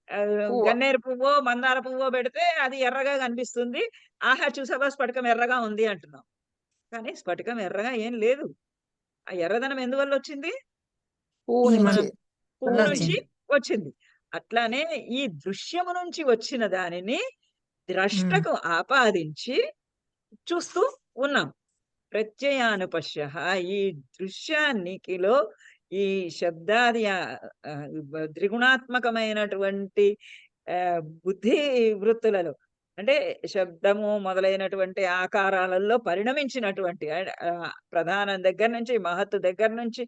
ఆ, పువ్వు గన్నేరు పువ్వో మందార పువ్వో పెడితే అది ఎర్రగా కనిపిస్తుంది. ఆహా చూసావా స్ఫటికం ఎర్రగా ఉంది అంటున్నాం. కానీ స్ఫటికం ఎర్రగా ఏం లేదు. ఆ ఎర్రదనం ఎందువల్ల వచ్చింది? పువ్వు ఈ మనం నుంచి పువ్వు వల్ల నుంచి వచ్చింది. వచ్చింది. అట్లానే ఈ దృశ్యము నుంచి వచ్చిన దానిని ఉమ్. ద్రష్టకు ఆపాదించి చూస్తూ ఉన్నాం. ప్రత్యయానుపశ్యః ఈ దృశ్యానికిలో ఈ శబ్దాది త్రిగుణాత్మకమైనటువంటి బుద్ధి వృత్తులలో అంటే శబ్దము మొదలైనటువంటి ఆకారాలలో పరిణమించినటువంటి ప్రధానం దగ్గర నుంచి మహత్తు దగ్గర నుంచి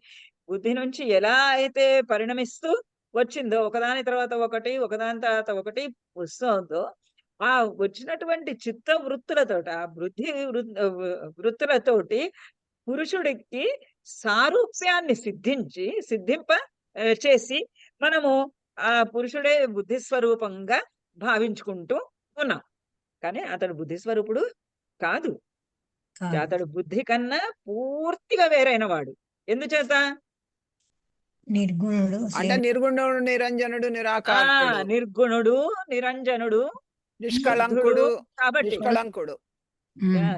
బుద్ధి నుంచి ఎలా అయితే పరిణమిస్తూ వచ్చిందో ఒకదాని తర్వాత ఒకటి ఒకదాని తర్వాత ఒకటి వస్తుందో ఆ వచ్చినటువంటి చిత్త వృత్తులతోటి ఆ బుద్ధి వృత్తులతోటి పురుషుడికి సారూప్యాన్ని సిద్ధింప చేసి మనము ఆ పురుషుడే బుద్ధి స్వరూపంగా భావించుకుంటూ ఉన్నాం. కానీ అతడు బుద్ధి స్వరూపుడు కాదు. కాదు. అతడు బుద్ధి కన్నా పూర్తిగా వేరైన వాడు. ఎందుచేత? నిర్గుణుడు అంటే నిర్గుణుడు, నిరంజనుడు, నిరాకారుడు, నిర్గుణుడు, నిరంజనుడు, బుద్ధుడు నిష్కళంకుడు, కాబట్టి నిష్కళంకుడు,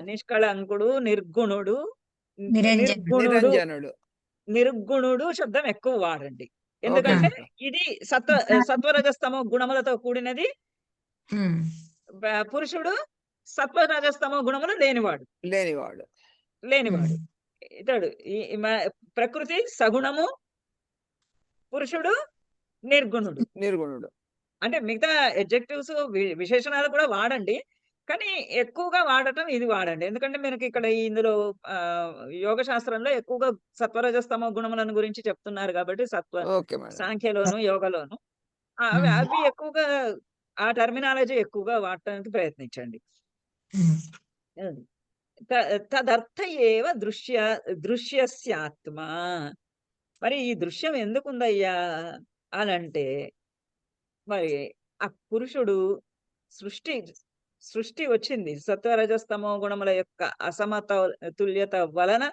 నిష్కళంకుడు, నిర్గుణుడు, నిరంజనుడు. నిరంజనుడు. నిర్గుణుడు శబ్దం ఎక్కువ వాడండి. ఎందుకంటే ఓకే. ఇది సత్వరజస్తమో గుణములతో కూడినది. పురుషుడు సత్వరజస్తమో గుణములు లేనివాడు. లేనివాడు. ఇతడు ప్రకృతి సగుణము, పురుషుడు నిర్గుణుడు. అంటే మిగతా ఎడ్జెక్టివ్స్ విశేషణాలు కూడా వాడండి, కానీ ఎక్కువగా వాడటం ఇది వాడండి. ఎందుకంటే మనకి ఇక్కడ ఇందులో యోగ శాస్త్రంలో ఎక్కువగా సత్వరజస్తమో గుణములను గురించి చెప్తున్నారు కాబట్టి ఓకే మేడం. సాంఖ్యలోను యోగలోను అవి ఎక్కువగా ఆ టర్మినాలజీ ఎక్కువగా వాడటానికి ప్రయత్నించండి. తదర్థ ఏవ దృశ్యస్యాత్మ. మరి ఈ దృశ్యం ఎందుకుందయ్యా అనంటే మరి ఆ పురుషుడు సృష్టి వచ్చింది సత్వరజస్తమో గుణముల యొక్క అసమతుల్యత వలన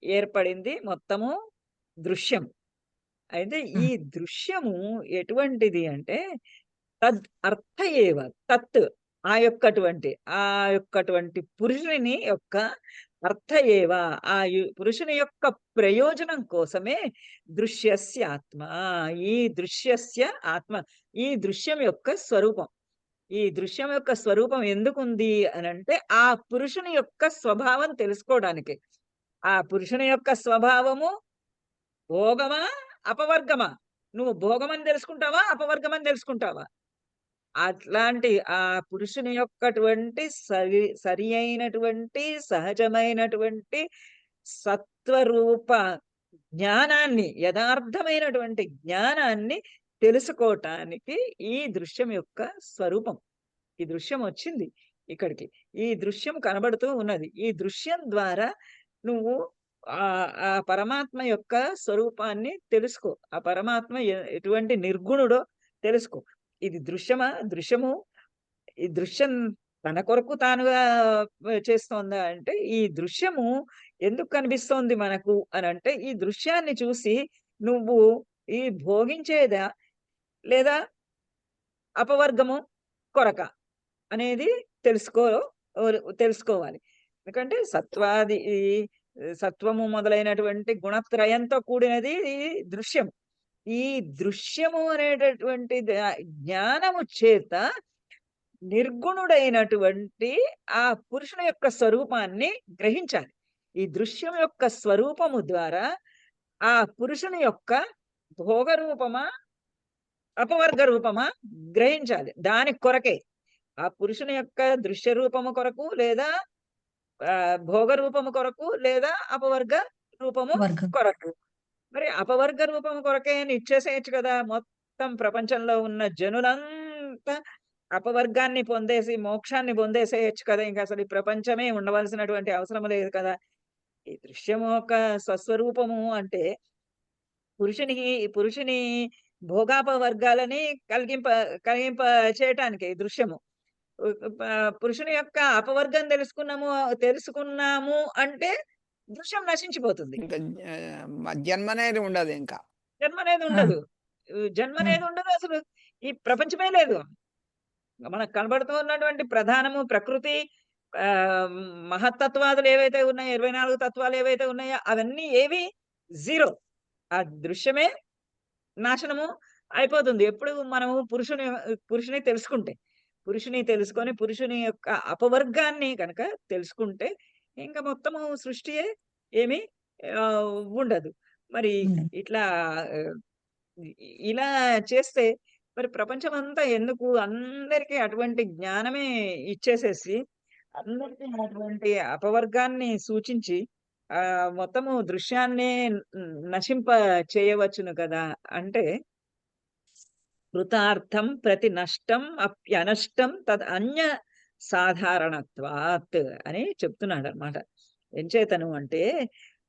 ఏర్పడింది మొత్తము దృశ్యం. అయితే ఈ దృశ్యము ఎటువంటిది అంటే తద్ అర్థ ఏవ తత్ ఆ యొక్కటువంటి పురుషుని యొక్క అర్థ ఏవ పురుషుని యొక్క ప్రయోజనం కోసమే దృశ్యస్య ఆత్మ. ఈ దృశ్యస్య ఆత్మ ఈ దృశ్యం యొక్క స్వరూపం. ఈ దృశ్యం యొక్క స్వరూపం ఎందుకుంది అనంటే ఆ పురుషుని యొక్క స్వభావం తెలుసుకోవడానికి. ఆ పురుషుని యొక్క స్వభావము భోగమా అపవర్గమా? నువ్వు భోగమని తెలుసుకుంటావా అపవర్గమని తెలుసుకుంటావా? అట్లాంటి ఆ పురుషుని యొక్కటువంటి సరి అయినటువంటి సహజమైనటువంటి సత్వరూప జ్ఞానాన్ని యథార్థమైనటువంటి జ్ఞానాన్ని తెలుసుకోవటానికి ఈ దృశ్యం యొక్క స్వరూపం. ఈ దృశ్యం వచ్చింది ఇక్కడికి. ఈ దృశ్యం కనబడుతూ ఉన్నది. ఈ దృశ్యం ద్వారా నువ్వు ఆ పరమాత్మ యొక్క స్వరూపాన్ని తెలుసుకో. ఆ పరమాత్మ ఎటువంటి నిర్గుణుడో తెలుసుకో. ఇది దృశ్యము ఈ దృశ్యం తన కొరకు తానుగా చేస్తోందా అంటే ఈ దృశ్యము ఎందుకు కనిపిస్తోంది మనకు అని అంటే ఈ దృశ్యాన్ని చూసి నువ్వు ఈ భోగించేదా లేదా అపవర్గము కొరక అనేది తెలుసుకోవాలి. ఎందుకంటే సత్వము మొదలైనటువంటి గుణత్రయంతో కూడినది ఈ దృశ్యం. ఈ దృశ్యము అనేటటువంటి జ్ఞానము చేత నిర్గుణుడైనటువంటి ఆ పురుషుని యొక్క స్వరూపాన్ని గ్రహించాలి. ఈ దృశ్యం యొక్క స్వరూపము ద్వారా ఆ పురుషుని యొక్క భోగ రూపమా అపవర్గ రూపమా గ్రహించాలి. దాని కొరకే ఆ పురుషుని యొక్క దృశ్య రూపము కొరకు లేదా భోగ రూపము కొరకు లేదా అపవర్గ రూపము కొరకు. మరి అపవర్గ రూపము కొరకే ఇచ్చేసేయచ్చు కదా. మొత్తం ప్రపంచంలో ఉన్న జనులంతా అపవర్గాన్ని పొందేసి మోక్షాన్ని పొందేసేయచ్చు కదా! ఇంక అసలు ఈ ప్రపంచమే ఉండవలసినటువంటి అవసరం లేదు కదా! ఈ దృశ్యము యొక్క స్వస్వరూపము అంటే పురుషుని భోగాపవర్గాలని కలిగింప చేయటానికే ఈ దృశ్యము. ఉ ప పురుషుని యొక్క అపవర్గం తెలుసుకున్నాము అంటే దృశ్యం నశించిపోతుంది. ఇంకా జన్మ అనేది ఉండదు ఇంకా. జన్మనేది ఆ, ఉండదు. ఉమ్, జన్మనేది ఉండదు. అసలు ఈ ప్రపంచమే లేదు. మనకు కనబడుతూ ఉన్నటువంటి ప్రధానము ప్రకృతి, ఆహ్, మహత్తత్వాదులు ఏవైతే ఉన్నాయో 24 తత్వాలు ఏవైతే ఉన్నాయో అవన్నీ ఏవి జీరో. ఆ దృశ్యమే నాశనము అయిపోతుంది. ఎప్పుడు మనము పురుషుని తెలుసుకుంటే. పురుషుని తెలుసుకొని, పురుషుని యొక్క అపవర్గాన్ని గనక తెలుసుకుంటే, ఇంక మొత్తము సృష్టియే ఏమి ఉండదు. మరి ఉండదు. ఇట్లా ఆహ్, ఇలా చేస్తే మరి ప్రపంచమంతా ఎందుకు అందరికీ అటువంటి జ్ఞానమే ఇచ్చేసేసి, అందరికీ అటువంటి అపవర్గాన్ని సూచించి, మొత్తము దృశ్యాన్నే నశింప చేయవచ్చును కదా! అంటే కృతార్థం ప్రతి నష్టం అప్యనష్టం తదన్య సాధారణత్వాత్ అని చెప్తున్నాడన్నమాట. ఎంచేతను అంటే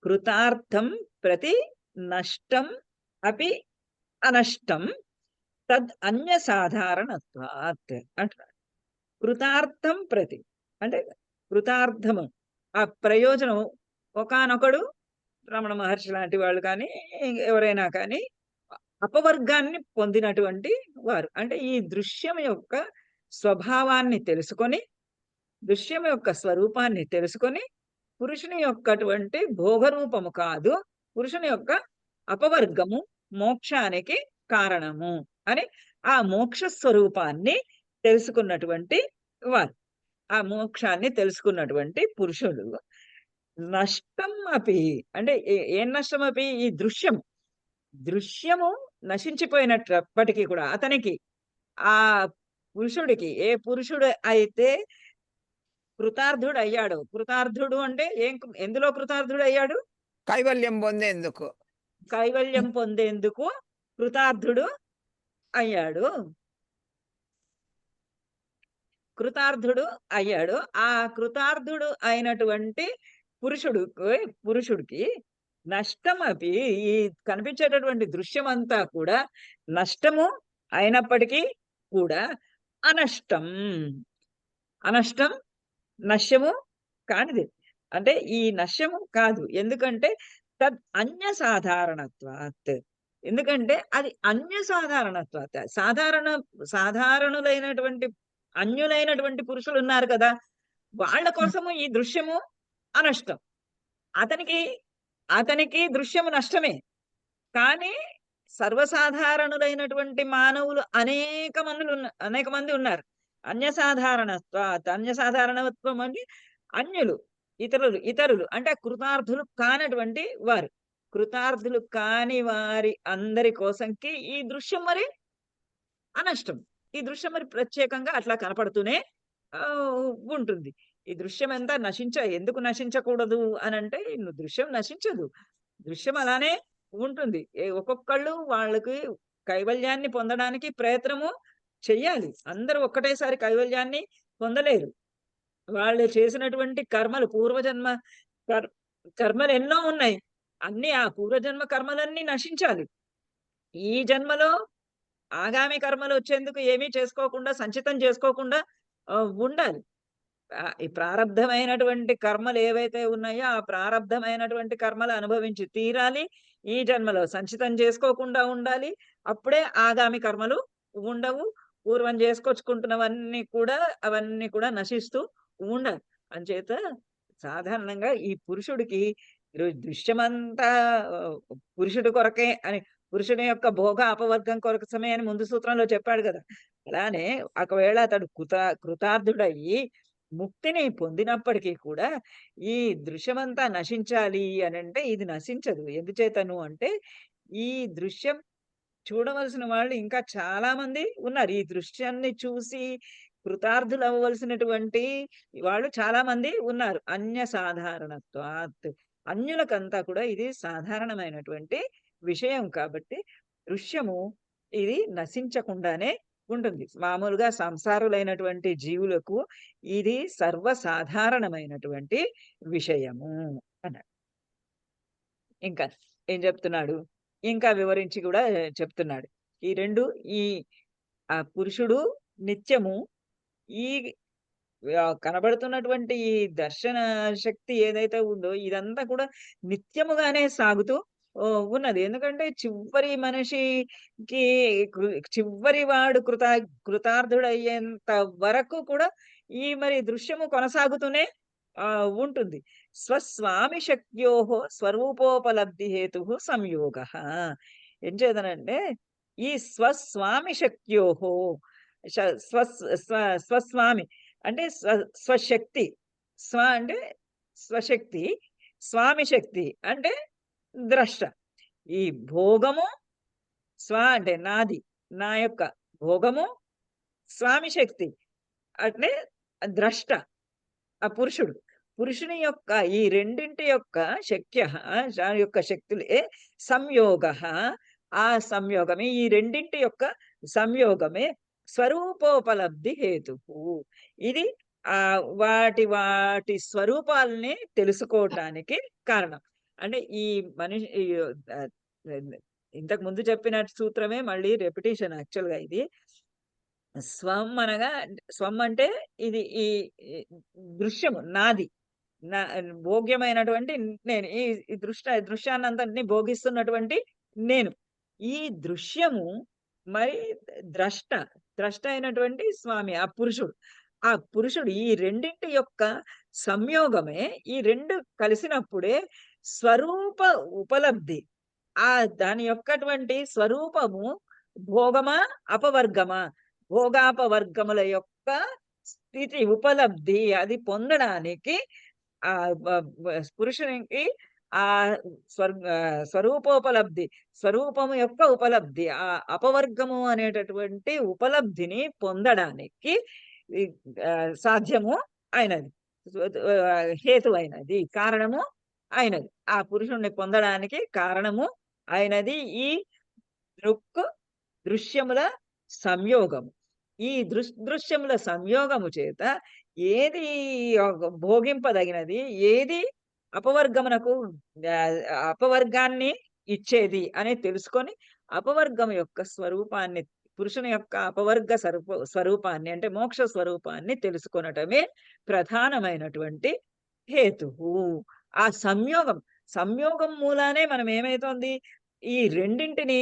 కృతార్థం ప్రతి నష్టం అపి అనష్టం తద్ అన్య సాధారణత్వాత్ అంటున్నాడు. కృతార్థం ప్రతి అంటే కృతార్థము ఆ ప్రయోజనం ఒకానొకడు రమణ మహర్షి లాంటి వాళ్ళు కానీ ఎవరైనా కానీ అపవర్గాన్ని పొందినటువంటి వారు. అంటే ఈ దృశ్యం యొక్క స్వభావాన్ని తెలుసుకొని, దృశ్యం యొక్క స్వరూపాన్ని తెలుసుకొని, పురుషుని యొక్కటువంటి భోగరూపము కాదు, పురుషుని యొక్క అపవర్గము మోక్షానికి కారణము అని ఆ మోక్ష స్వరూపాన్ని తెలుసుకున్నటువంటి వారు. ఆ మోక్షాన్ని తెలుసుకున్నటువంటి పురుషులు. నష్టం అపి అంటే ఏం నష్టం అపి ఈ దృశ్యము నశించిపోయినప్పటికీ కూడా అతనికి ఆ పురుషుడికి ఏ పురుషుడు అయితే కృతార్థుడయ్యాడో, కృతార్థుడు అంటే ఎందులో కృతార్థుడయ్యాడు? కైవల్యం పొందేందుకు. కైవల్యం పొందేందుకు కృతార్థుడు అయ్యాడు. కృతార్థుడు అయ్యాడు. ఆ కృతార్థుడు అయినటువంటి పురుషుడికి నష్టమపి ఈ కనిపించేటటువంటి దృశ్యమంతా కూడా నష్టము అయినప్పటికీ కూడా అనష్టం. అనష్టం నశ్యము కానిది. అంటే ఈ నశ్యము కాదు. ఎందుకంటే తద్ అన్య సాధారణత్వాత్. ఎందుకంటే అది అన్య సాధారణత్వాత్. సాధారణులైనటువంటి అన్యులైనటువంటి పురుషులున్నారు కదా! వాళ్ళ కోసము ఈ దృశ్యము అనష్టం. అతనికి అతనికి దృశ్యము నష్టమే. కానీ సర్వసాధారణులైనటువంటి మానవులు అనేక మంది ఉన్నారు. అన్యసాధారణత్వం అంటే అన్యులు, ఇతరులు అంటే కృతార్థులు కానటువంటి వారు. కృతార్థులు కాని వారి అందరి కోసంకి ఈ దృశ్యం మరి అనష్టం. ఈ దృశ్యం మరి ప్రత్యేకంగా అట్లా కనపడుతూనే ఉంటుంది. ఈ దృశ్యం ఎందుకు నశించకూడదు అనంటే దృశ్యం నశించదు. దృశ్యం అలానే ఉంటుంది. ఒక్కొక్కళ్ళు వాళ్ళకి కైవల్యాన్ని పొందడానికి ప్రయత్నము చెయ్యాలి. అందరూ ఒక్కటేసారి కైవల్యాన్ని పొందలేరు. వాళ్ళు చేసినటువంటి పూర్వజన్మ కర్మలు ఎన్నో ఉన్నాయి. ఆ పూర్వజన్మ కర్మలన్నీ నశించాలి. ఈ జన్మలో ఆగామి కర్మలు వచ్చేందుకు ఏమీ చేసుకోకుండా, సంచితం చేసుకోకుండా ఉండాలి. ఈ ప్రారబ్ధమైనటువంటి కర్మలు ఏవైతే ఉన్నాయో, ఆ ప్రారబ్ధమైనటువంటి కర్మలు అనుభవించి తీరాలి. ఈ జన్మలో సంచితం చేసుకోకుండా ఉండాలి. అప్పుడే ఆగామి కర్మలు ఉండవు. పూర్వం చేసుకొచ్చుకుంటున్నవన్నీ కూడా అవన్నీ కూడా నశిస్తూ ఉండాలి. అంచేత సాధారణంగా ఈ పురుషుడికి దృశ్యమంతా పురుషుడి కొరకే అని పురుషుని యొక్క భోగ అపవర్గం కోసమే అని ముందు సూత్రంలో చెప్పాడు కదా! అలానే ఒకవేళ అతడు కృతార్థుడయ్యి ముక్తిని పొందినప్పటికీ కూడా ఈ దృశ్యమంతా నశించాలి అనంటే ఇది నశించదు. ఎందుచేతను అంటే ఈ దృశ్యం చూడవలసిన వాళ్ళు ఇంకా చాలా మంది ఉన్నారు. ఈ దృశ్యాన్ని చూసి కృతార్థులవ్వవలసినటువంటి వాళ్ళు చాలా మంది ఉన్నారు. అన్య సాధారణత్వాత్. అన్యులకంతా కూడా ఇది సాధారణమైనటువంటి విషయం కాబట్టి దృశ్యము ఇది నశించకుండానే ఉంటుంది. మామూలుగా సంసారులైనటువంటి జీవులకు ఇది సర్వసాధారణమైనటువంటి విషయము అన్నాడు. ఇంకా ఏం చెప్తున్నాడు? ఇంకా వివరించి కూడా చెప్తున్నాడు. ఈ 2 ఈ పురుషుడు నిత్యము ఈ కనబడుతున్నటువంటి ఈ దర్శన శక్తి ఏదైతే ఉందో ఇదంతా కూడా నిత్యముగానే సాగుతూ ఉన్నది. ఎందుకంటే చివరి మనిషికి చివరి వాడు కృతార్థుడయ్యేంత వరకు కూడా ఈ మరి దృశ్యము కొనసాగుతూనే ఉంటుంది. స్వస్వామి శక్త్యోహో స్వరూపోపలబ్ధి హేతుః సంయోగః. ఏం చేదనంటే ఈ స్వస్వామి శక్త్యోహో స్వస్వామి అంటే స్వశక్తి. స్వ అంటే స్వశక్తి, స్వామి శక్తి అంటే ద్రష్ట. ఈ భోగము స్వ అంటే నాది, నా యొక్క భోగము, స్వామి శక్తి అంటే ద్రష్ట ఆ పురుషుడు. పురుషుని యొక్క ఈ రెండింటి యొక్క దాని యొక్క శక్తులే సంయోగః. ఆ సంయోగమే ఈ రెండింటి యొక్క సంయోగమే స్వరూపోపలబ్ధి హేతువు. ఇది వాటి స్వరూపాలని తెలుసుకోవటానికి కారణం. అంటే ఈ మనిషి ఇంతకు ముందు చెప్పిన సూత్రమే మళ్ళీ రెపిటేషన్ యాక్చువల్‌గా ఇది. స్వం అనగా స్వం అంటే ఇది ఈ దృశ్యము నాది. నా భోగ్యమైనటువంటి నేను. ఈ దృశ్యాన్నంతటిని భోగిస్తున్నటువంటి నేను. ఈ దృశ్యము మరి ద్రష్ట అయినటువంటి స్వామి ఆ పురుషుడు. ఆ పురుషుడు ఈ రెండింటి యొక్క సంయోగమే ఈ 2 కలిసినప్పుడే స్వరూప ఉపలబ్ధి. దాని యొక్కటువంటి స్వరూపము భోగమా అపవర్గమా? భోగాపవర్గముల యొక్క స్థితి ఉపలబ్ధి అది పొందడానికి ఆ పురుషునికి ఆ స్వరూపోపలబ్ధి, స్వరూపము యొక్క ఉపలబ్ధి, ఆ అపవర్గము అనేటటువంటి ఉపలబ్ధిని పొందడానికి సాధ్యము అయినది, హేతువైనది, కారణము అయినది. ఆ పురుషుణ్ణి పొందడానికి కారణము అయినది ఈ దృశ్యముల సంయోగము. ఈ దృశ్యముల సంయోగము చేత ఏది భోగింపదగినది, ఏది అపవర్గమునకు అపవర్గాన్ని ఇచ్చేది అనేది తెలుసుకొని అపవర్గం యొక్క స్వరూపాన్ని, పురుషుని యొక్క అపవర్గ స్వరూపాన్ని అంటే మోక్ష స్వరూపాన్ని తెలుసుకొనటమే ప్రధానమైనటువంటి హేతువు. ఆ సంయోగం మూలానే మనం ఏమైతోంది ఈ రెండింటిని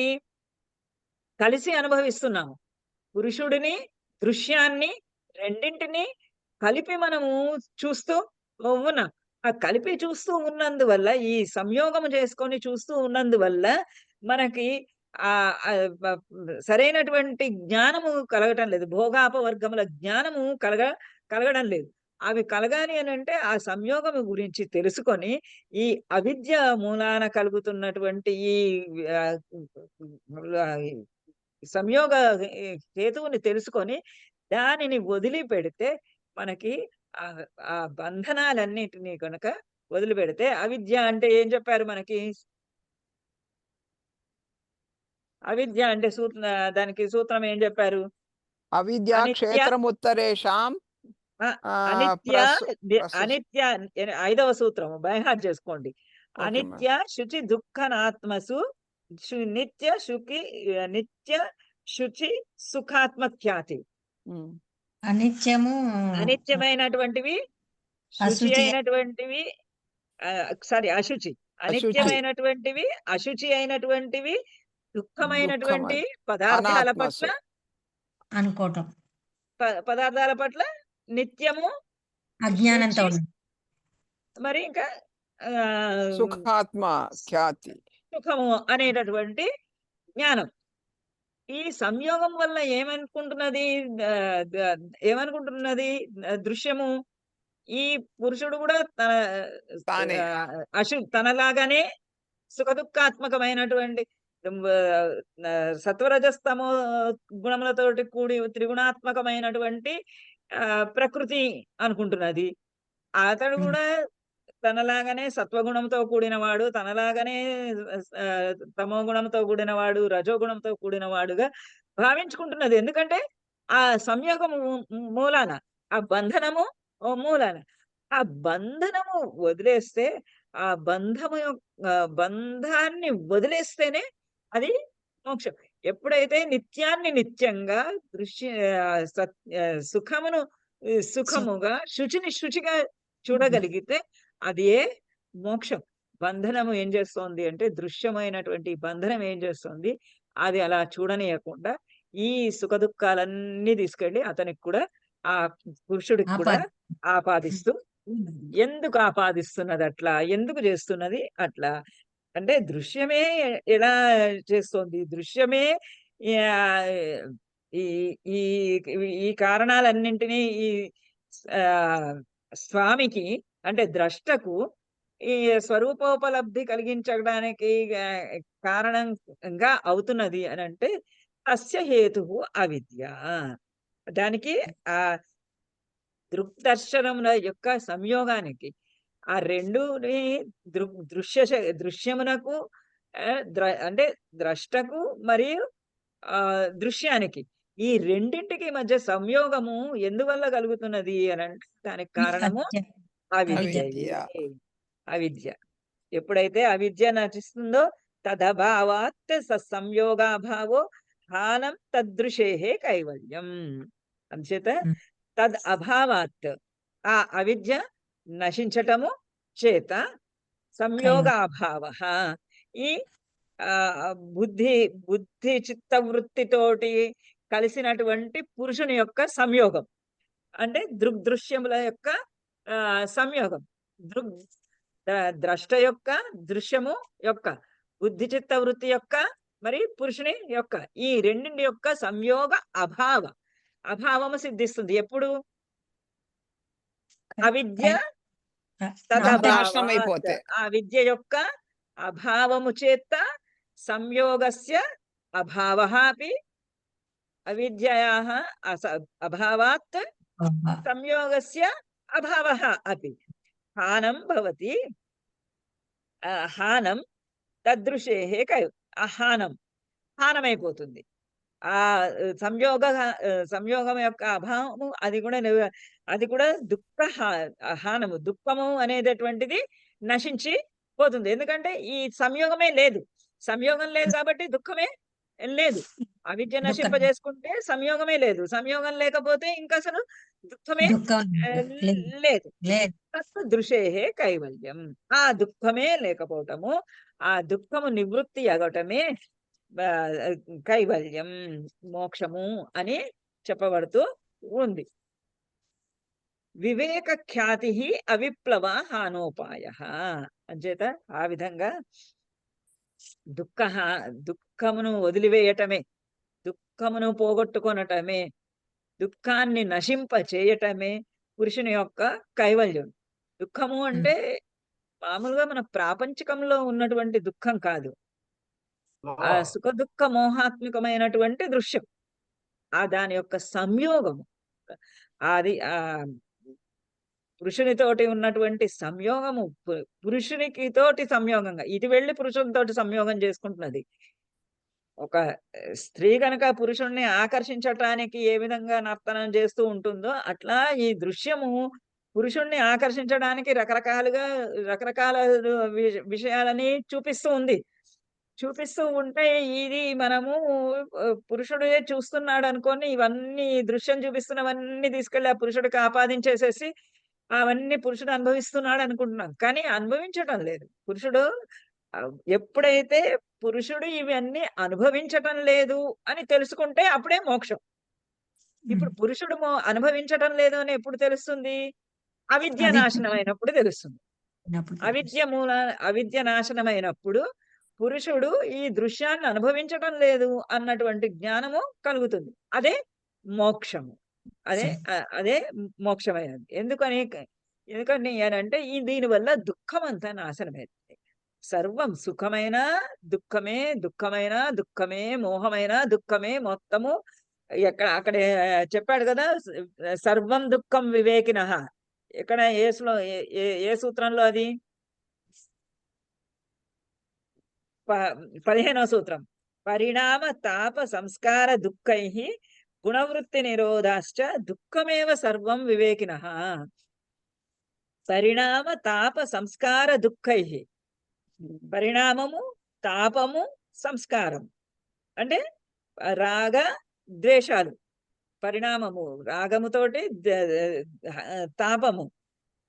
కలిసి అనుభవిస్తున్నాము. పురుషుడిని, దృశ్యాన్ని రెండింటిని కలిపి మనము చూస్తూ ఉన్నాం. ఆ కలిపి చూస్తూ ఉన్నందువల్ల, ఈ సంయోగం చేసుకొని చూస్తూ ఉన్నందువల్ల మనకి సరైనటువంటి జ్ఞానము కలగటం లేదు. భోగాపవర్గముల జ్ఞానము కలగడం లేదు. అవి కలగాలి అనంటే ఆ సంయోగము గురించి తెలుసుకొని ఈ అవిద్య మూలాన కలుగుతున్నటువంటి ఈ సంయోగ హేతువుని తెలుసుకొని దానిని వదిలిపెడితే మనకి ఆ బంధనాలన్నిటినీ కనుక వదిలిపెడితే, అవిద్య అంటే ఏం చెప్పారు మనకి? అవిద్య అంటే దానికి సూత్రం ఏం చెప్పారు? అవిద్యా క్షేత్రముత్తరేషాం అనిత్య అనిత్య 5వ సూత్రము బై హార్ట్ చేసుకోండి. అనిత్య శుచి దుఃఖనాత్మసు నిత్య శుచి సుఖాత్మఖ్యాతి. అనిత్యమైనటువంటివి, శుచి అయినటువంటివి, అశుచి. అనిత్యమైనటువంటివి, అశుచి అయినటువంటివి, దుఃఖమైనటువంటి పదార్థాల పట్ల అనుకోవటం, పదార్థాల పట్ల నిత్యము అజ్ఞానంతో మరి ఇంకా సుఖాత్మ ఖ్యాతి, సుఖము అనేటటువంటి జ్ఞానం. ఈ సంయోగం వల్ల ఏమనుకుంటున్నది దృశ్యము? ఈ పురుషుడు కూడా తనలాగానే సుఖదుఃఖాత్మకమైనటువంటి సత్వరజస్తమో గుణములతోటి కూడి త్రిగుణాత్మకమైనటువంటి ప్రకృతి అనుకుంటున్నది. అతడు కూడా తనలాగానే సత్వగుణంతో కూడినవాడు, తనలాగానే తమో గుణంతో కూడినవాడు, రజోగుణంతో కూడినవాడుగా భావించుకుంటున్నది. ఎందుకంటే ఆ సంయోగము మూలాన, ఆ బంధనము మూలాన. ఆ బంధనము వదిలేస్తే, ఆ బంధాన్ని వదిలేస్తేనే అది మోక్షం. ఎప్పుడైతే నిత్యాన్ని నిత్యంగా దృశ్య సుఖమును సుఖముగా, శుచిని శుచిగా చూడగలిగితే అది ఏ మోక్షం. బంధనము ఏం చేస్తోంది అంటే, దృశ్యమైనటువంటి బంధనం ఏం చేస్తోంది, అది అలా చూడనీయకుండా ఈ సుఖ దుఃఖాలన్నీ తీసుకెళ్ళి అతనికి కూడా, ఆ పురుషుడికి కూడా ఆపాదిస్తూ ఉన్నది. ఎందుకు ఆపాదిస్తున్నది అట్లా? ఎందుకు చేస్తున్నది అట్లా? అంటే దృశ్యమే ఎలా చేస్తోంది? దృశ్యమే ఆహ్, ఈ ఈ ఈ కారణాలన్నింటినీ ఈ స్వామికి, అంటే ద్రష్టకు ఈ స్వరూపోపలబ్ధి కలిగించడానికి కారణంగా అవుతున్నది అనంటే, తస్య హేతువు అవిద్య. దానికి ఆ దృగ్దర్శనముల యొక్క సంయోగానికి, ఆ రెండుని దృశ్యమునకు అంటే ద్రష్టకు మరియు దృశ్యానికి, ఈ రెండింటికి మధ్య సంయోగము ఎందువల్ల కలుగుతున్నది అనంటే, దానికి కారణము అవిద్యయే. అవిద్య. ఎప్పుడైతే అవిద్య నశిస్తుందో, తదభావాత్ సంయోగాభావో హానం తదృశేహే కైవల్యం. అంచేత తద్ అభావాత్, ఆ అవిద్య నశించటము చేత, సంయోగాభావ, ఈ బుద్ధి చిత్త వృత్తితోటి కలిసినటువంటి పురుషుని యొక్క సంయోగం, అంటే దృగ్దృశ్యముల యొక్క సంయోగం, ద్రష్ట యొక్క, దృశ్యము యొక్క, బుద్ధి చిత్త వృత్తి యొక్క, మరి పురుషుని యొక్క, ఈ రెండింటి యొక్క సంయోగ అభావము సిద్ధిస్తుంది ఎప్పుడు? అవిద్య నాశనం అయిపోతే. ఆ విద్య యొక్క అభావము చేత సంయోగస్య అభావః అపి, అవిద్యాయాః అభావాత్ సంయోగస్య అభావః అపి హానం భవతి. హానం తదృశేహే హానమైపోతుంది. ఆ సంయోగం యొక్క అభావము, అది కూడా హానము, దుఃఖము అనేటటువంటిది నశించి పోతుంది. ఎందుకంటే ఈ సంయోగమే లేదు. సంయోగం లేదు కాబట్టి దుఃఖమే లేదు. అవిద్య నశింపజేసుకుంటే సంయోగమే లేదు. సంయోగం లేకపోతే ఇంకా అసలు దుఃఖమే లేదు. దృశేహే కైవల్యం. ఆ దుఃఖమే లేకపోవటము, ఆ దుఃఖము నివృత్తి అగటమే కైవల్యం, మోక్షము అని చెప్పబడుతూ ఉంది. వివేక ఖ్యాతి అవిప్లవ హానోపాయ. అంచేత ఆ విధంగా దుఃఖమును వదిలివేయటమే, దుఃఖమును పోగొట్టుకొనటమే, దుఃఖాన్ని నశింప చేయటమే పురుషుని యొక్క కైవల్యం. దుఃఖము అంటే మామూలుగా మన ప్రాపంచికంలో ఉన్నటువంటి దుఃఖం కాదు, ఆ సుఖ దుఃఖ మోహాత్మకమైనటువంటి దృశ్యం, ఆ దాని యొక్క సంయోగము, అది పురుషునితోటి ఉన్నటువంటి సంయోగము, పురుషునికి తోటి సంయోగంగా ఇది వెళ్ళి పురుషునితోటి సంయోగం చేసుకుంటున్నది. ఒక స్త్రీ కనుక పురుషుణ్ణి ఆకర్షించటానికి ఏ విధంగా నర్తనం చేస్తూ ఉంటుందో, అట్లా ఈ దృశ్యము పురుషుణ్ణి ఆకర్షించడానికి రకరకాల విషయాలని చూపిస్తూ ఉంది. చూపిస్తూ ఉంటే ఇది మనము పురుషుడే చూస్తున్నాడు అనుకోని ఇవన్నీ దృశ్యం చూపిస్తున్నవన్నీ తీసుకెళ్ళి ఆ పురుషుడికి ఆపాదించేసేసి అవన్నీ పురుషుడు అనుభవిస్తున్నాడు అనుకుంటున్నాం. కానీ అనుభవించటం లేదు. పురుషుడు ఎప్పుడైతే పురుషుడు ఇవన్నీ అనుభవించటం లేదు అని తెలుసుకుంటే అప్పుడే మోక్షం. ఇప్పుడు పురుషుడు అనుభవించటం లేదు అని ఎప్పుడు తెలుస్తుంది? అవిద్య నాశనమైనప్పుడు తెలుస్తుంది. అవిద్య నాశనమైనప్పుడు పురుషుడు ఈ దృశ్యాన్ని అనుభవించటం లేదు అన్నటువంటి జ్ఞానము కలుగుతుంది. అదే మోక్షము. అదే మోక్షమైనది. ఎందుకని అంటే దీనివల్ల దుఃఖం అంతా నాశనమైంది. సర్వం సుఖమైన దుఃఖమే, దుఃఖమైన దుఃఖమే, మోహమైన దుఃఖమే, మొత్తము అక్కడే చెప్పాడు కదా, సర్వం దుఃఖం వివేకినః. ఎక్కడ ఏసులో ఏ సూత్రంలో అది 15వ సూత్రం. పరిణామ తాప సంస్కార దుఃఖైః గుణవృత్తి నిరోధాశ్చ దుఃఖమేవ సర్వం వివేకినః. పరిణామ తాప సంస్కార దుఃఖైః. పరిణామము, తాపము, సంస్కారం అంటే రాగ ద్వేషాలు. పరిణామము రాగముతోటి తాపము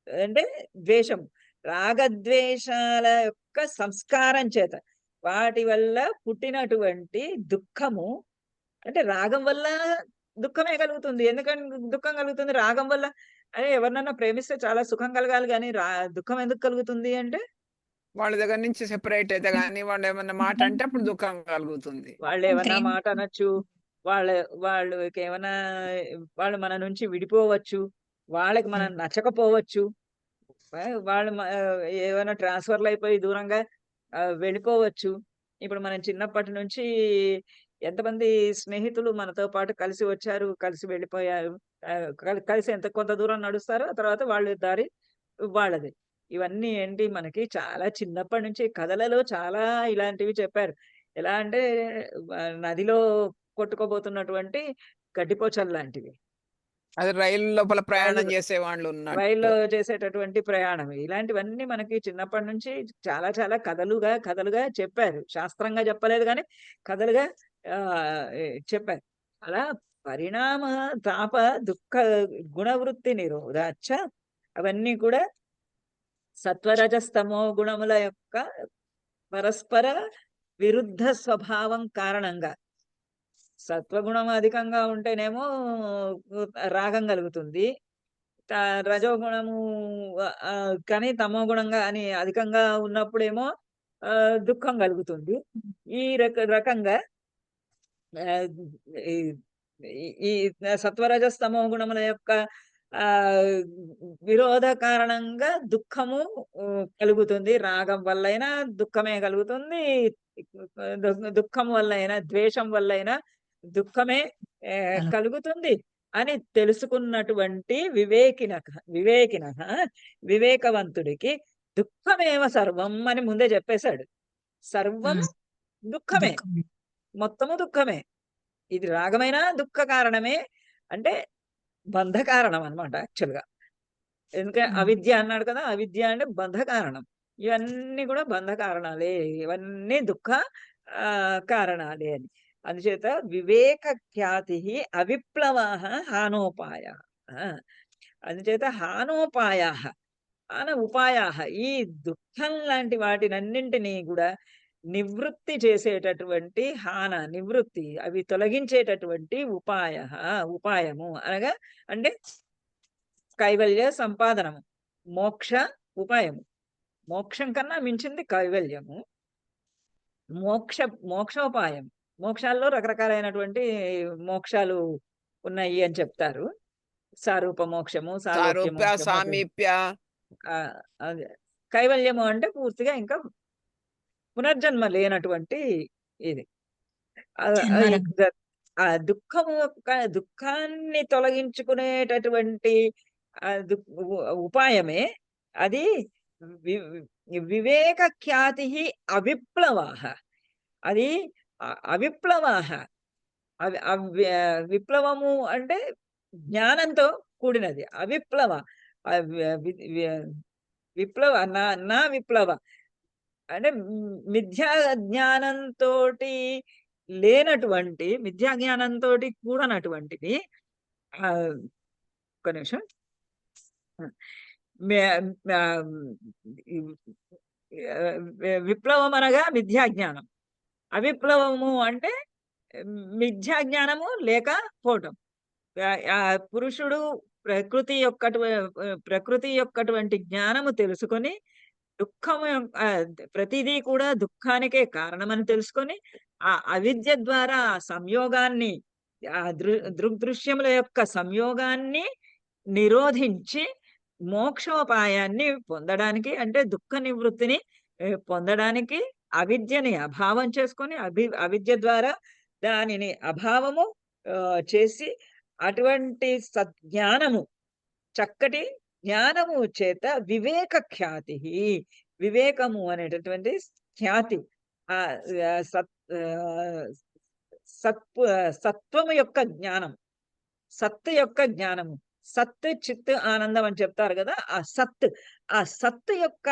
అంటే ద్వేషము. రాగద్వేషాల యొక్క సంస్కారం చేత వాటి వల్ల పుట్టినటువంటి దుఃఖము అంటే రాగం వల్ల దుఃఖమే కలుగుతుంది. ఎందుకంటే దుఃఖం కలుగుతుంది రాగం వల్ల. అదే ఎవరినన్నా ప్రేమిస్తే చాలా సుఖం కలగాలి కానీ దుఃఖం ఎందుకు కలుగుతుంది అంటే వాళ్ళ దగ్గర నుంచి సెపరేట్ అయితే గానీ వాళ్ళు ఏమన్నా మాట అంటే అప్పుడు దుఃఖం కలుగుతుంది. వాళ్ళు ఏమన్నా మాట అనొచ్చు, వాళ్ళకి ఏమన్నా వాళ్ళు మన నుంచి విడిపోవచ్చు, వాళ్ళకి మనం నచ్చకపోవచ్చు, వాళ్ళు ఏమైనా ట్రాన్స్ఫర్లు అయిపోయి దూరంగా వెళ్ళిపోవచ్చు. ఇప్పుడు మనం చిన్నప్పటి నుంచి ఎంతమంది స్నేహితులు మనతో పాటు కలిసి వచ్చారు, కలిసి వెళ్ళిపోయారు. కలిసి కొంత దూరం నడుస్తారు, ఆ తర్వాత వాళ్ళ దారి వాళ్ళది. ఇవన్నీ ఏంటి మనకి చాలా చిన్నప్పటి నుంచి కథలలో చాలా ఇలాంటివి చెప్పారు. ఎలా అంటే నదిలో కొట్టుకోబోతున్నటువంటి గడ్డిపోచలు లాంటివి. అది రైలు లోపల ప్రయాణం చేసే వాళ్ళు ఉన్నారు. రైల్లో చేసేటటువంటి ప్రయాణం. ఇలాంటివన్నీ మనకి చిన్నప్పటి నుంచి చాలా చాలా కథలుగా చెప్పారు. శాస్త్రంగా చెప్పలేదు గానీ కథలుగా చెప్పారు. అలా పరిణామ తాప దుఃఖ గుణవృత్తి నిరోధాచ్చ అవన్నీ కూడా సత్వరజస్తమో గుణముల యొక్క పరస్పర విరుద్ధ స్వభావం కారణంగా. సత్వగుణం అధికంగా ఉంటేనేమో రాగం కలుగుతుంది. రజోగుణము కానీ తమో గుణంగా అని అధికంగా ఉన్నప్పుడేమో దుఃఖం కలుగుతుంది. ఈ రకంగా ఈ సత్వరజస్తమో గుణముల యొక్క విరోధ కారణంగా దుఃఖము కలుగుతుంది. రాగం వల్లైనా దుఃఖమే కలుగుతుంది, దుఃఖం వల్లైనా ద్వేషం వల్లైనా దుఃఖమే కలుగుతుంది అని తెలుసుకున్నటువంటి వివేకవంతుడికి దుఃఖమేవ సర్వం అని ముందే చెప్పేశాడు. సర్వం దుఃఖమే, మొత్తము దుఃఖమే. ఇది రాగమైన దుఃఖ కారణమే, అంటే బంధ కారణం అనమాట యాక్చువల్గా. ఎందుకంటే అవిద్య అన్నాడు కదా, అవిద్య అంటే బంధ కారణం. ఇవన్నీ కూడా బంధ కారణాలే, ఇవన్నీ దుఃఖ కారణాలే అని. అందుచేత వివేక ఖ్యాతి అవిప్లవాః హానోపాయ. అందుచేత హానోపాయాః ఉపాయాః ఈ దుఃఖం లాంటి వాటినన్నింటినీ కూడా నివృత్తి చేసేటటువంటి నివృత్తి అవి తొలగించేటటువంటి ఉపాయము అనగా అంటే కైవల్య సంపాదనము, మోక్ష ఉపాయము. మోక్షం కన్నా మించింది కైవల్యము. మోక్షోపాయం. మోక్షాల్లో రకరకాలైనటువంటి మోక్షాలు ఉన్నాయి అని చెప్తారు. సారూప మోక్షము, సారూప్య, సామీప్య. కైవల్యము అంటే పూర్తిగా ఇంకా పునర్జన్మ లేనటువంటి ఇది. ఆ దుఃఖాన్ని తొలగించుకునేటటువంటి ఉపాయమే అది వివేక ఖ్యాతి అవిప్లవాః. అది అవిప్లవాః. విప్లవము అంటే జ్ఞానంతో కూడినది. అవిప్లవ విప్లవ నా విప్లవ అంటే మిథ్యా జ్ఞానంతోటి లేనటువంటి, మిథ్యా జ్ఞానంతో కూడనటువంటిది. ఒక నిమిషం. విప్లవం అనగా మిథ్యా జ్ఞానం, అవిప్లవము అంటే మిథ్యా జ్ఞానము లేకపోవటం. పురుషుడు ప్రకృతి యొక్కటువంటి జ్ఞానము తెలుసుకొని దుఃఖము ప్రతిదీ కూడా దుఃఖానికే కారణమని తెలుసుకొని ఆ అవిద్య ద్వారా ఆ సంయోగాన్ని, ఆ దృగ్దృశ్యముల యొక్క సంయోగాన్ని నిరోధించి మోక్షోపాయాన్ని పొందడానికి, అంటే దుఃఖ నివృత్తిని పొందడానికి అవిద్యని అభావం చేసుకొని అవిద్య ద్వారా దానిని అభావము చేసి అటువంటి సజ్ఞానము, చక్కటి జ్ఞానము చేత వివేక ఖ్యాతి, వివేకము అనేటటువంటి ఖ్యాతి, ఆ ఆ, సత్ ఆ, సత్వము యొక్క జ్ఞానం, సత్ యొక్క జ్ఞానము, సత్ చిత్ ఆనందం అని చెప్తారు కదా, ఆ సత్ యొక్క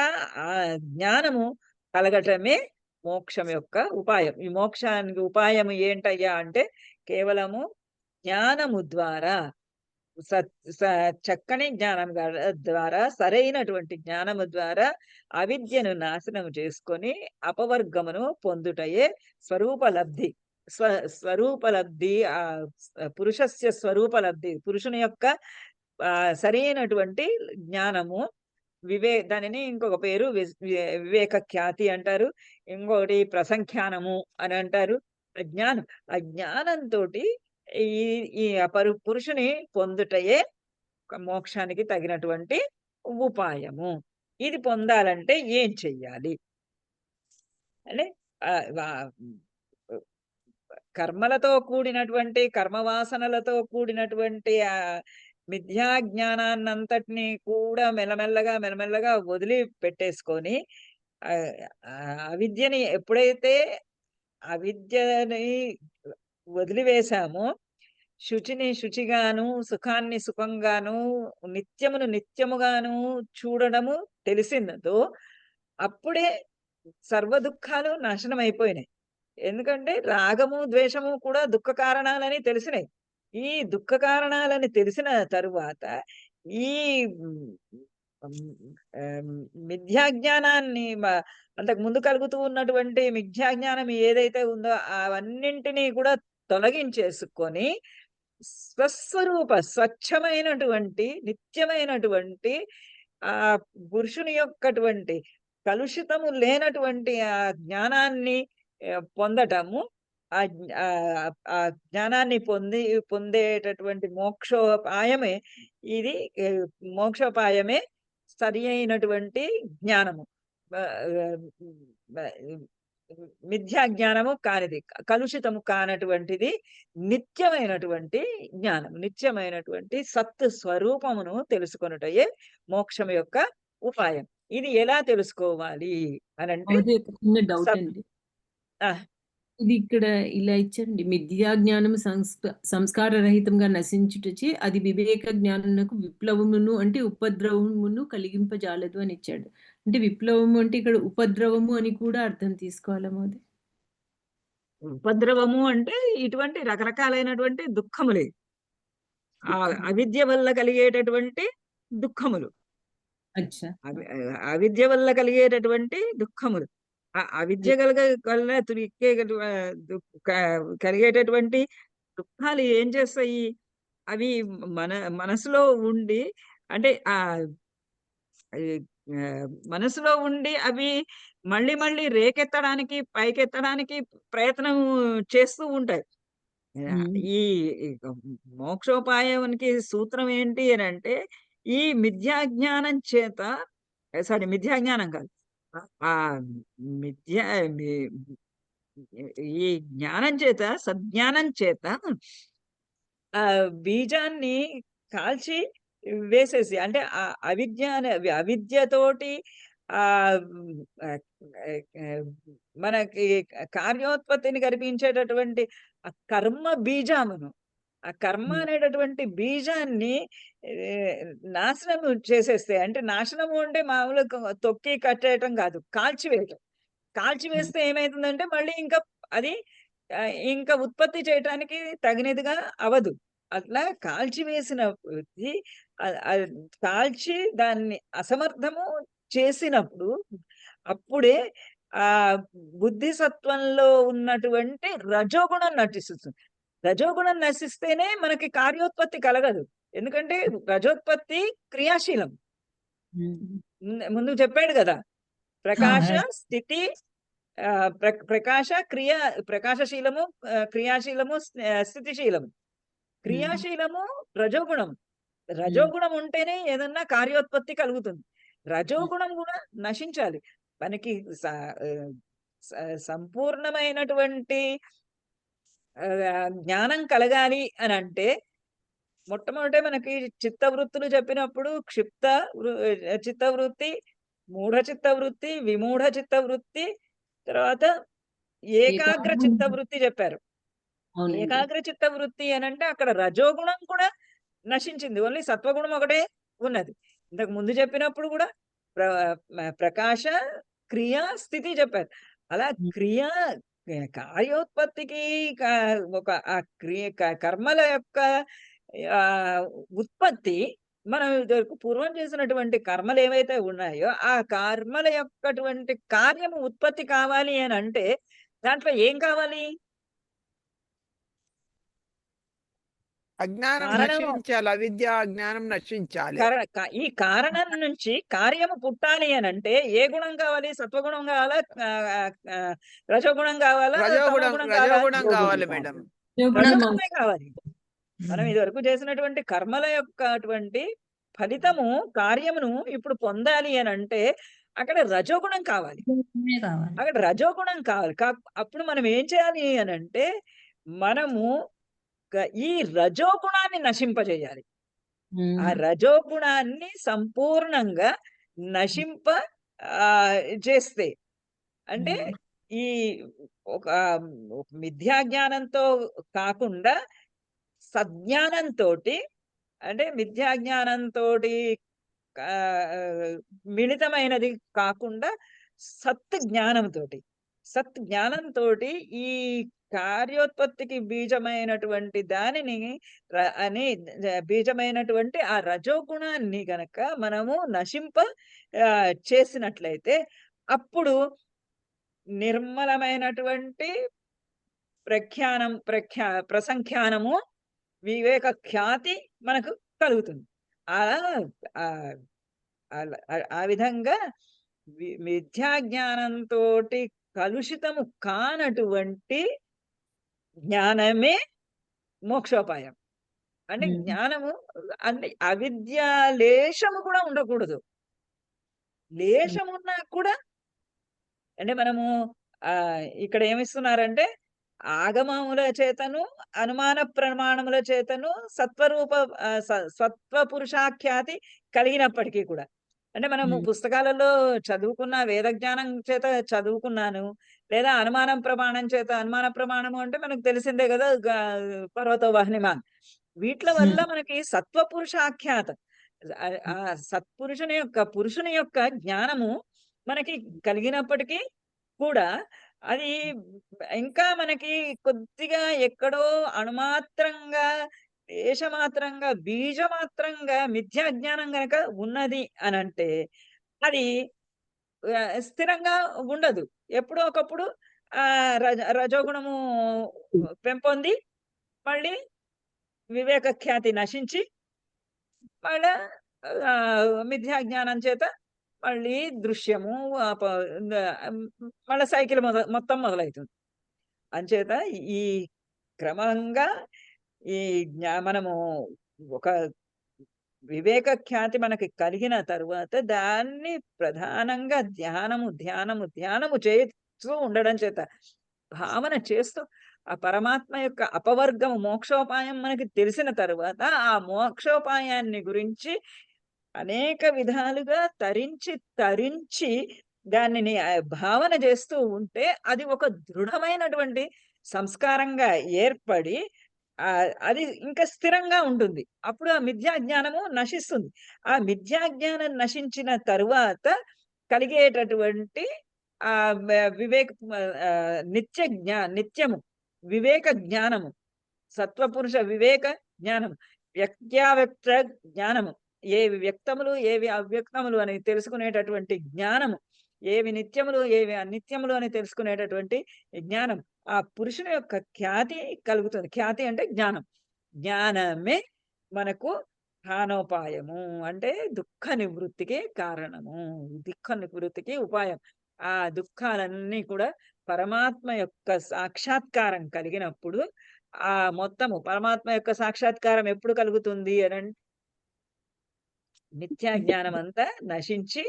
ఆ జ్ఞానము కలగటమే మోక్షం యొక్క ఉపాయం. ఈ మోక్షానికి ఉపాయం ఏంటయ్యా అంటే కేవలము జ్ఞానము ద్వారా, చక్కని జ్ఞానం ద్వారా, సరైనటువంటి జ్ఞానము ద్వారా అవిద్యను నాశనం చేసుకొని అపవర్గమును పొందుటయే స్వరూపలబ్ధి. స్వరూపలబ్ధి, పురుషస్య స్వరూపలబ్ధి, పురుషుని యొక్క సరైనటువంటి జ్ఞానము. దానిని ఇంకొక పేరు వివేక ఖ్యాతి అంటారు, ఇంకొకటి ప్రసంఖ్యానము అని అంటారు. ఆ జ్ఞానంతో ఈ ఈ పురుషుని పొందుటయే మోక్షానికి తగినటువంటి ఉపాయము. ఇది పొందాలంటే ఏం చెయ్యాలి అంటే కర్మలతో కూడినటువంటి, కర్మవాసనలతో కూడినటువంటి ఆ మిథ్యా జ్ఞానాన్నంతటినీ కూడా మెల్లమెల్లగా వదిలి పెట్టేసుకొని, అవిద్యని ఎప్పుడైతే అవిద్యని వదిలివేశామో, శుచిని శుచిగాను, సుఖాన్ని సుఖంగాను, నిత్యమును నిత్యముగాను చూడడము తెలిసిందో అప్పుడే సర్వ దుఃఖాలు నాశనం అయిపోయినాయి. ఎందుకంటే రాగము ద్వేషము కూడా దుఃఖ కారణాలని తెలిసినాయి. ఈ దుఃఖ కారణాలని తెలిసిన తరువాత ఈ మిథ్యా జ్ఞానాన్ని, అంతకు ముందు కలుగుతూ ఉన్నటువంటి మిథ్యా జ్ఞానం ఏదైతే ఉందో అవన్నింటినీ కూడా తొలగించేసుకొని స్వచ్ఛమైనటువంటి నిత్యమైనటువంటి ఆ పురుషుని యొక్కటువంటి కలుషితము లేనటువంటి ఆ జ్ఞానాన్ని పొందటము, ఆ జ్ఞానాన్ని పొందేటటువంటి మోక్షోపాయమే ఇది. మోక్షోపాయమే సరి అయినటువంటి జ్ఞానము, మిథ్యా జ్ఞానము కానిది, కలుషితము కానటువంటిది నిత్యమైనటువంటి జ్ఞానం, నిత్యమైనటువంటి సత్ స్వరూపమును తెలుసుకొనుటయే మోక్షం యొక్క ఉపాయం. ఇది ఎలా తెలుసుకోవాలి అని అంటే, చిన్న డౌట్ అండి. ఇది ఇక్కడ ఇలా ఇచ్చండి, మిథ్యా జ్ఞానం సంస్కార రహితంగా నశించుటచే అది వివేక జ్ఞానమునకు విప్లవమును అంటే ఉపద్రవమును కలిగింపజాలదు అని ఇచ్చాడు. అంటే విప్లవము అంటే ఇక్కడ ఉపద్రవము అని కూడా అర్థం తీసుకోవాలమో? అది ఉపద్రవము అంటే ఇటువంటి రకరకాలైనటువంటి దుఃఖములే, అవిద్య వల్ల కలిగేటటువంటి దుఃఖములు, అవిద్య వల్ల కలిగేటటువంటి దుఃఖములు. అవిద్య వల్ల కలిగేటటువంటి దుఃఖాలు ఏం చేస్తాయి? అవి మనసులో ఉండి, అంటే మనసులో ఉండి అవి మళ్ళీ రేకెత్తడానికి, పైకెత్తడానికి ప్రయత్నం చేస్తూ ఉంటాయి. ఈ మోక్షోపాయానికి సూత్రం ఏంటి అని అంటే, ఈ మిథ్యాజ్ఞానం చేత, మిథ్యాజ్ఞానం కాదు, ఈ జ్ఞానం చేత, సద్జ్ఞానం చేత బీజాన్ని కాల్చి వేసేసి, అంటే అవిద్యతోటి మనకి కార్యోత్పత్తిని కల్పించేటటువంటి ఆ కర్మ బీజామును, ఆ కర్మ అనేటటువంటి బీజాన్ని నాశనం చేసేస్తే, అంటే నాశనము అంటే మామూలుగా తొక్కి కట్టేయటం కాదు, కాల్చివేయటం. కాల్చివేస్తే ఏమైతుందంటే మళ్ళీ ఇంకా అది ఇంకా ఉత్పత్తి చేయటానికి తగినదిగా అవదు. అట్లా కాల్చివేసిన కాల్చి దాన్ని అసమర్థము చేసినప్పుడు అప్పుడే ఆ బుద్ధి సత్వంలో ఉన్నటువంటి రజోగుణం నశిస్తుంది. రజోగుణం నశిస్తేనే మనకి కార్యోత్పత్తి కలగదు. ఎందుకంటే రజోత్పత్తి క్రియాశీలం. ముందు చెప్పాడు కదా, ప్రకాశ స్థితి, ప్రకాశశీలము, క్రియాశీలము, స్థితిశీలము. క్రియాశీలము రజోగుణం. రజోగుణం ఉంటేనే ఏదన్నా కార్యోత్పత్తి కలుగుతుంది. రజోగుణం కూడా నశించాలి. మనకి సంపూర్ణమైనటువంటి జ్ఞానం కలగాలి అని అంటే మొట్టమొదటే మనకి చిత్తవృత్తులు చెప్పినప్పుడు చిత్తవృత్తి, మూఢ చిత్తవృత్తి, విమూఢ చిత్తవృత్తి, తర్వాత ఏకాగ్ర చిత్తవృత్తి చెప్పారు. అవునండి. ఏకాగ్ర చిత్తవృత్తి అనంటే అక్కడ రజోగుణం కూడా నశించింది. ఓన్లీ సత్వగుణం ఒకటే ఉన్నది. ఇంతకు ముందు చెప్పినప్పుడు కూడా ప్రకాశ, క్రియ, స్థితి చెప్పారు. అలా క్రియ కార్యోత్పత్తికి ఒక ఆ కర్మల యొక్క ఉత్పత్తి మనం ఇదివరకు పూర్వం చేసినటువంటి కర్మలు ఏవైతే ఉన్నాయో ఆ కర్మల యొక్కటువంటి కార్యము ఉత్పత్తి కావాలి అని అంటే దాంట్లో ఏం కావాలి? అజ్ఞానం కారణం. నశించాలి, అవిద్య అజ్ఞానం నశించాలి. ఈ కారణం నుంచి కార్యము పుట్టాలి అని అంటే ఏ గుణం కావాలి? సత్వగుణం కావాలా? రజోగుణం కావాలా? తమోగుణం కావాలా? రజోగుణం కావాలి మేడం. రజోగుణమే కావాలి. మనం ఇదివరకు చేసినటువంటి కర్మల యొక్క అటువంటి ఫలితము కార్యమును ఇప్పుడు పొందాలి అని అంటే అక్కడ రజోగుణం కావాలి. కావాలి. అక్కడ రజోగుణం కావాలి. అప్పుడు మనం ఏం చేయాలి అని అంటే మనము ఈ రజోగుణాన్ని నశింపజేయాలి. ఆ రజోగుణాన్ని సంపూర్ణంగా నశింప చేస్తే అంటే ఈ ఒక మిథ్యా జ్ఞానంతో కాకుండా సజ్ఞానంతోటి, అంటే మిథ్యా జ్ఞానంతోటి మిళితమైనది కాకుండా సత్ జ్ఞానంతోటి ఈ కార్యోత్పత్తికి బీజమైనటువంటి దానిని బీజమైనటువంటి ఆ రజోగుణాన్ని గనక మనము నశింప చేసినట్లయితే అప్పుడు నిర్మలమైనటువంటి ప్రసంఖ్యానము, వివేక ఖ్యాతి మనకు కలుగుతుంది. అలా ఆ విధంగా మిథ్యా జ్ఞానంతోటి కలుషితము కానటువంటి జ్ఞానమే మోక్షోపాయం. అంటే జ్ఞానము అంటే అవిద్య లేశము కూడా ఉండకూడదు. లేశమున్నా కూడా అంటే మనము ఇక్కడ ఏమిస్తున్నారంటే ఆగమముల చేతను, అనుమాన ప్రమాణముల చేతను సత్వ పురుషాఖ్యాతి కలిగినప్పటికీ కూడా అంటే మనము పుస్తకాలలో చదువుకున్న వేద జ్ఞానం చేత చదువుకున్నాను, లేదా అనుమానం ప్రమాణం చేత, అనుమాన ప్రమాణము అంటే మనకు తెలిసిందే కదా, పర్వతో వహ్నిమాన్, వీటి వల్ల మనకి సత్వ పురుషాఖ్యాతం, ఆ పురుషుని యొక్క జ్ఞానము మనకి కలిగినప్పటికీ కూడా అది ఇంకా మనకి కొద్దిగా ఎక్కడో అణుమాత్రంగా, దేశమాత్రంగా, బీజమాత్రంగా మిథ్యా జ్ఞానం గనక ఉన్నది అనంటే అది స్థిరంగా ఉండదు. ఎప్పుడో ఒకప్పుడు రజోగుణము పెంపొంది మళ్ళీ వివేక ఖ్యాతి నశించి మళ్ళా మిథ్యా జ్ఞానం చేత మళ్ళీ దృశ్యము మళ్ళా సైకిల్ మొత్తం మొదలవుతుంది. అంచేత ఈ క్రమంగా ఈ మనము ఒక వివేక ఖ్యాతి మనకి కలిగిన తరువాత దాన్ని ప్రధానంగా ధ్యానము చేస్తూ ఉండడం చేత, భావన చేస్తూ ఆ పరమాత్మ యొక్క అపవర్గము మోక్షోపాయం మనకి తెలిసిన తరువాత ఆ మోక్షోపాయాన్ని గురించి అనేక విధాలుగా తరించి దానిని భావన చేస్తూ ఉంటే అది ఒక దృఢమైనటువంటి సంస్కారంగా ఏర్పడి అది ఇంకా స్థిరంగా ఉంటుంది. అప్పుడు ఆ మిథ్యా జ్ఞానము నశిస్తుంది. ఆ మిథ్యా జ్ఞానం నశించిన తరువాత కలిగేటటువంటి ఆ నిత్యము వివేక జ్ఞానము, సత్వపురుష వివేక జ్ఞానము, వ్యక్త్యావ్యక్త జ్ఞానము, ఏవి వ్యక్తములు ఏవి అవ్యక్తములు అని తెలుసుకునేటటువంటి జ్ఞానము, ఏవి నిత్యములు ఏవి అనిత్యములు అని తెలుసుకునేటటువంటి జ్ఞానం, ఆ పురుషుని యొక్క ఖ్యాతి కలుగుతుంది. ఖ్యాతి అంటే జ్ఞానం. జ్ఞానమే మనకు స్థానోపాయము, అంటే దుఃఖ నివృత్తికి కారణము, దుఃఖ నివృత్తికి ఉపాయం. ఆ దుఃఖాలన్నీ కూడా పరమాత్మ యొక్క సాక్షాత్కారం కలిగినప్పుడు, ఆ మొత్తము పరమాత్మ యొక్క సాక్షాత్కారం ఎప్పుడు కలుగుతుంది అని మిథ్యా జ్ఞానం అంతా నశించి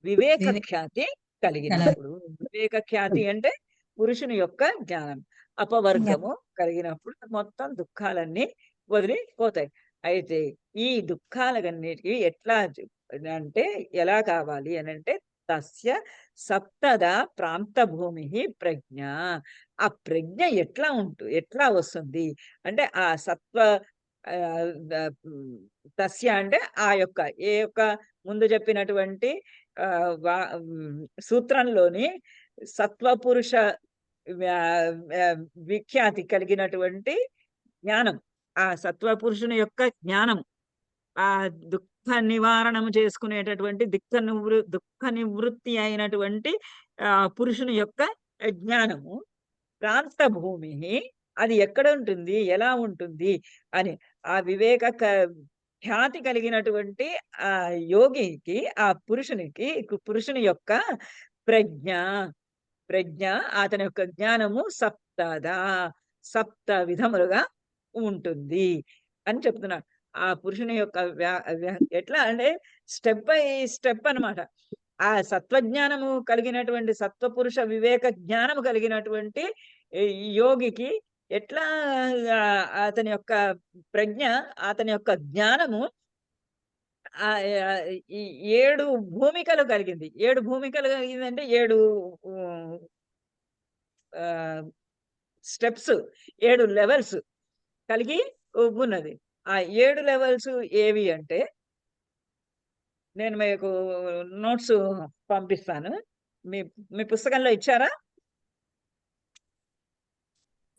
వివేక ఖ్యాతి కలిగినప్పుడు. వివేక ఖ్యాతి అంటే పురుషుని యొక్క జ్ఞానం, అపవర్గము కలిగినప్పుడు మొత్తం దుఃఖాలన్నీ వదిలిపోతాయి. అయితే ఈ దుఃఖాలకన్నిటికి ఎట్లా అంటే ఎలా కావాలి అని అంటే తస్య సప్తదా ప్రాంత భూమి ప్రజ్ఞ. ఆ ప్రజ్ఞ ఎట్లా వస్తుంది అంటే ఆ సత్వ తస్య అంటే ఆ యొక్క ఏ యొక్క ముందు చెప్పినటువంటి సూత్రంలోని సత్వపురుష విఖ్యాతి కలిగినటువంటి జ్ఞానం, ఆ సత్వపురుషుని యొక్క జ్ఞానం, ఆ దుఃఖ నివారణము చేసుకునేటటువంటి దుఃఖ నివృత్తి అయినటువంటి పురుషుని యొక్క జ్ఞానము ప్రాంత భూమి అది ఎక్కడ ఉంటుంది, ఎలా ఉంటుంది అని ఆ ఖ్యాతి కలిగినటువంటి ఆ యోగికి, ఆ పురుషుని యొక్క ప్రజ్ఞ అతని యొక్క జ్ఞానము సప్త విధములుగా ఉంటుంది అని చెప్తున్నాడు. ఆ పురుషుని యొక్క ఎట్లా అంటే స్టెప్ బై స్టెప్ అన్నమాట. ఆ సత్వజ్ఞానము కలిగినటువంటి సత్వపురుష వివేక జ్ఞానము కలిగినటువంటి యోగికి ఎట్లా అతని యొక్క ప్రజ్ఞ, అతని యొక్క జ్ఞానము ఈ 7 భూమికలు కలిగింది. 7 భూమికలు కలిగిందంటే 7 స్టెప్స్, 7 లెవెల్స్ కలిగి ఉన్నది. ఆ 7 లెవెల్స్ ఏవి అంటే నేను మీకు నోట్స్ పంపిస్తాను. మీ మీ పుస్తకంలో ఇచ్చారా?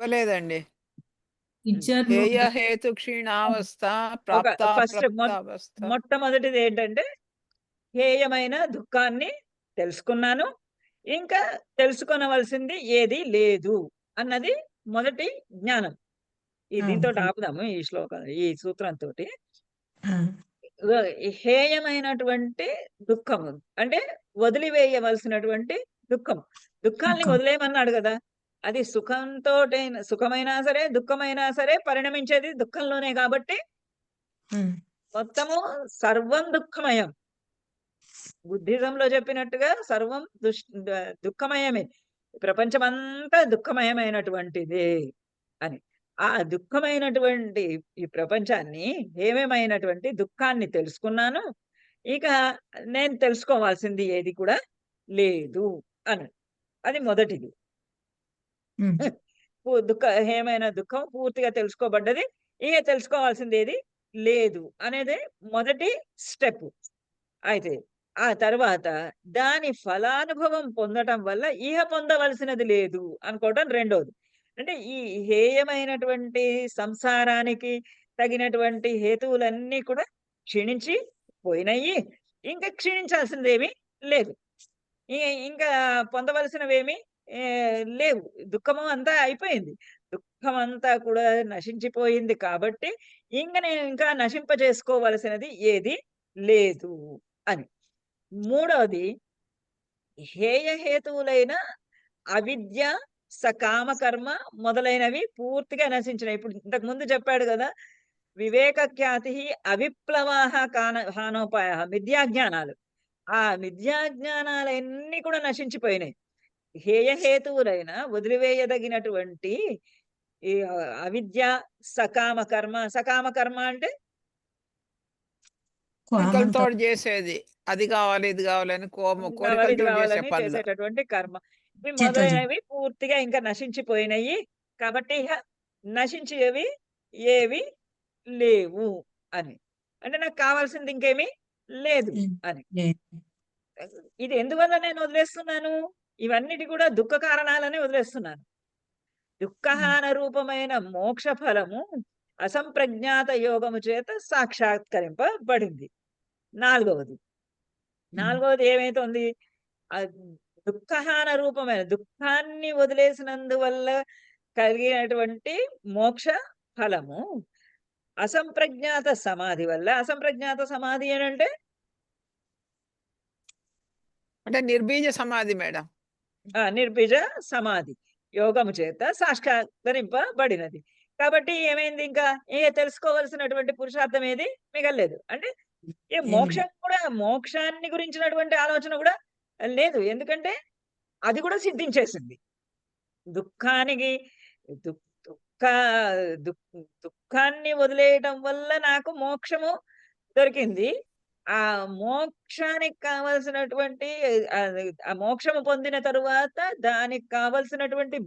లేదండి. ఇచ్చారు. హేయ హేతు క్షీణావస్థ ప్రాప్త ఫస్ట్ ప్రాప్తావస్థ. మొట్టమొదటిది ఏంటంటే హేయమైన దుఃఖాన్ని తెలుసుకున్నాను, ఇంకా తెలుసుకొనవలసింది ఏది లేదు అన్నది మొదటి జ్ఞానం. దీంతో ఆపుదాము ఈ ఈ సూత్రంతో. హేయమైనటువంటి దుఃఖము అంటే వదిలివేయవలసినటువంటి దుఃఖాన్ని వదిలేయమన్నాడు కదా. అది సుఖమైనా సరే దుఃఖమైనా సరే పరిణమించేది దుఃఖంలోనే కాబట్టి మొత్తము సర్వం దుఃఖమయం. బుద్ధిజంలో చెప్పినట్టుగా సర్వం దుఃఖమయమే, ప్రపంచమంతా దుఃఖమయమైనటువంటిదే అని. ఆ దుఃఖమైనటువంటి ఈ ప్రపంచాన్ని, ఏమేమైనటువంటి దుఃఖాన్ని తెలుసుకున్నాను, ఇక నేను తెలుసుకోవాల్సింది ఏది కూడా లేదు అని. అది మొదటిది. ఏమైన దుఃఖం పూర్తిగా తెలుసుకోబడ్డది, ఇక తెలుసుకోవాల్సింది ఏది లేదు అనేది మొదటి స్టెప్. అయితే ఆ తర్వాత దాని ఫలానుభవం పొందటం వల్ల ఇహ పొందవలసినది లేదు అనుకోవటం రెండోది. అంటే ఈ హేయమైనటువంటి సంసారానికి తగినటువంటి హేతువులన్నీ కూడా క్షీణించి పోయినాయి, ఇంకా క్షీణించాల్సిందేమీ లేదు, ఇంకా పొందవలసినవేమీ లేవు. దుఃఖము అంతా అయిపోయింది, దుఃఖం అంతా కూడా నశించిపోయింది కాబట్టి నేను ఇంకా నశింపజేసుకోవలసినది ఏది లేదు అని. మూడవది హేయహేతువులైన అవిద్య, సకామకర్మ మొదలైనవి పూర్తిగా నశించినాయి. ఇప్పుడు ఇంతకు ముందు చెప్పాడు కదా, వివేక ఖ్యాతి అవిప్లవాహ హానోపాయ, మిథ్యాజ్ఞానాలు. ఆ మిథ్యాజ్ఞానాలన్నీ కూడా నశించిపోయినాయి. హేయహేతువులైన వదిలివేయదగినటువంటి ఈ అవిద్య, సకామకర్మ అంటే కోరికలతో చేసేది, అది కావాలి ఇది కావాలని కోరికలతో చేసే పనులు, చేసేటటువంటి కర్మ, ఇవి మొదలైనవి పూర్తిగా ఇంకా నశించిపోయినాయి కాబట్టి ఇక నశించేవి ఏవి లేవు అని. అంటే నాకు కావాల్సింది ఇంకేమీ లేదు అని. ఇది ఎందువల్ల నేను వదిలేస్తున్నాను? ఇవన్నిటి కూడా దుఃఖ కారణాలని వదిలేస్తున్నాను. దుఃఖహాన రూపమైన మోక్ష ఫలము అసంప్రజ్ఞాత యోగము చేత సాక్షాత్కరింపబడింది. నాలుగవది ఏమైతుంది? దుఃఖహాన రూపమైన దుఃఖాన్ని వదిలేసినందువల్ల కలిగినటువంటి మోక్ష ఫలము అసంప్రజ్ఞాత సమాధి వల్ల. అసంప్రజ్ఞాత సమాధి అంటే నిర్బీజ సమాధి మేడం. నిర్బీజ సమాధి యోగము చేత సాక్షాత్కరింపబడినది కాబట్టి ఏమైంది? ఇంకా తెలుసుకోవలసినటువంటి పురుషార్థం ఏది మిగలేదు. అంటే మోక్షం కూడా, మోక్షాన్ని గురించినటువంటి ఆలోచన కూడా లేదు, ఎందుకంటే అది కూడా సిద్ధించేసింది. దుఃఖానికి దుఃఖాన్ని వదిలేయటం వల్ల నాకు మోక్షము దొరికింది. ఆ మోక్షానికి కావలసినటువంటి ఆ మోక్షము పొందిన తరువాత దానికి కావలసినటువంటి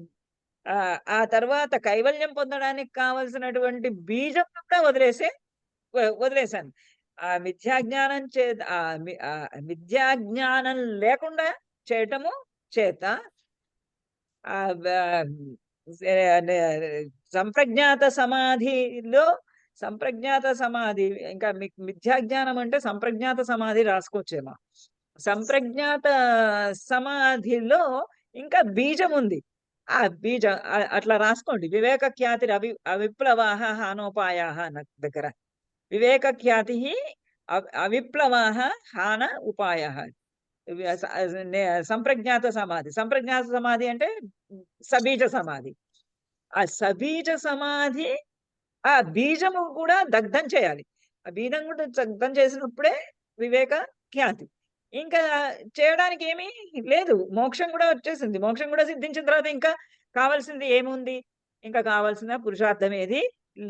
ఆ తర్వాత కైవల్యం పొందడానికి కావలసినటువంటి బీజం కూడా వదిలేశాను. ఆ మిథ్యాజ్ఞానం మిథ్యాజ్ఞానం లేకుండా చేయటము చేత ఆ సంప్రజ్ఞాత సమాధి ఇంకా మిథ్యాజ్ఞానం అంటే సంప్రజ్ఞాత సమాధి రాసుకోవచ్చేమో. సంప్రజ్ఞాత సమాధిలో ఇంకా బీజం ఉంది. ఆ బీజం అట్లా రాసుకోండి. వివేక ఖ్యాతి అవిప్లవాహ హానోపాయాహ అన్న దగ్గర వివేక ఖ్యాతి అవిప్లవాహ హాన ఉపాయాహ. సంప్రజ్ఞాత సమాధి అంటే సబీజ సమాధి. ఆ సబీజ సమాధి ఆ బీజము కూడా దగ్ధం చేయాలి. ఆ బీజం కూడా దగ్ధం చేసినప్పుడే వివేక ఖ్యాతి. ఇంకా చేయడానికి ఏమీ లేదు. మోక్షం కూడా వచ్చేసింది. మోక్షం కూడా సిద్ధించిన తర్వాత ఇంకా కావాల్సింది ఏముంది? ఇంకా కావాల్సిన పురుషార్థం ఏది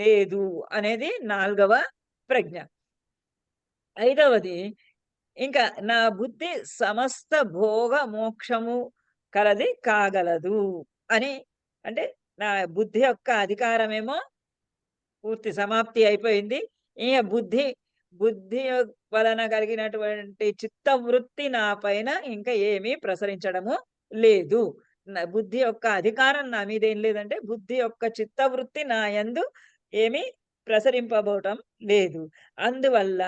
లేదు అనేది 4వ ప్రజ్ఞ. 5వది ఇంకా నా బుద్ధి సమస్త భోగ మోక్షము కలది కాగలదు అని. అంటే నా బుద్ధి యొక్క అధికారమేమో పూర్తి సమాప్తి అయిపోయింది. ఈ బుద్ధి వలన కలిగినటువంటి చిత్తవృత్తి నా పైన ఇంకా ఏమీ ప్రసరించడము లేదు. బుద్ధి యొక్క అధికారం నా మీద ఏం లేదంటే బుద్ధి యొక్క చిత్తవృత్తి నా యందు ఏమీ ప్రసరింపబోవటం లేదు. అందువల్ల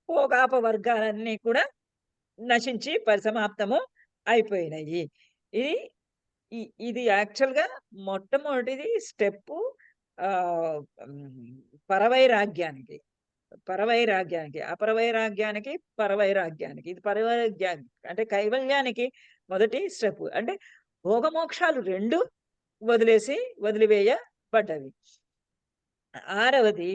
భోగాప వర్గాలన్నీ కూడా నశించి పరిసమాప్తము అయిపోయినాయి. ఇది యాక్చువల్గా మొట్టమొదటిది స్టెప్పు పరవైరాగ్యానికి, అపరవైరాగ్యానికి, పరవైరాగ్యానికి. ఇది పరవైరాగ్యానికి అంటే కైవల్యానికి మొదటి స్టెప్. అంటే భోగమోక్షాలు 2 వదిలివేయబడ్డవి. 6వది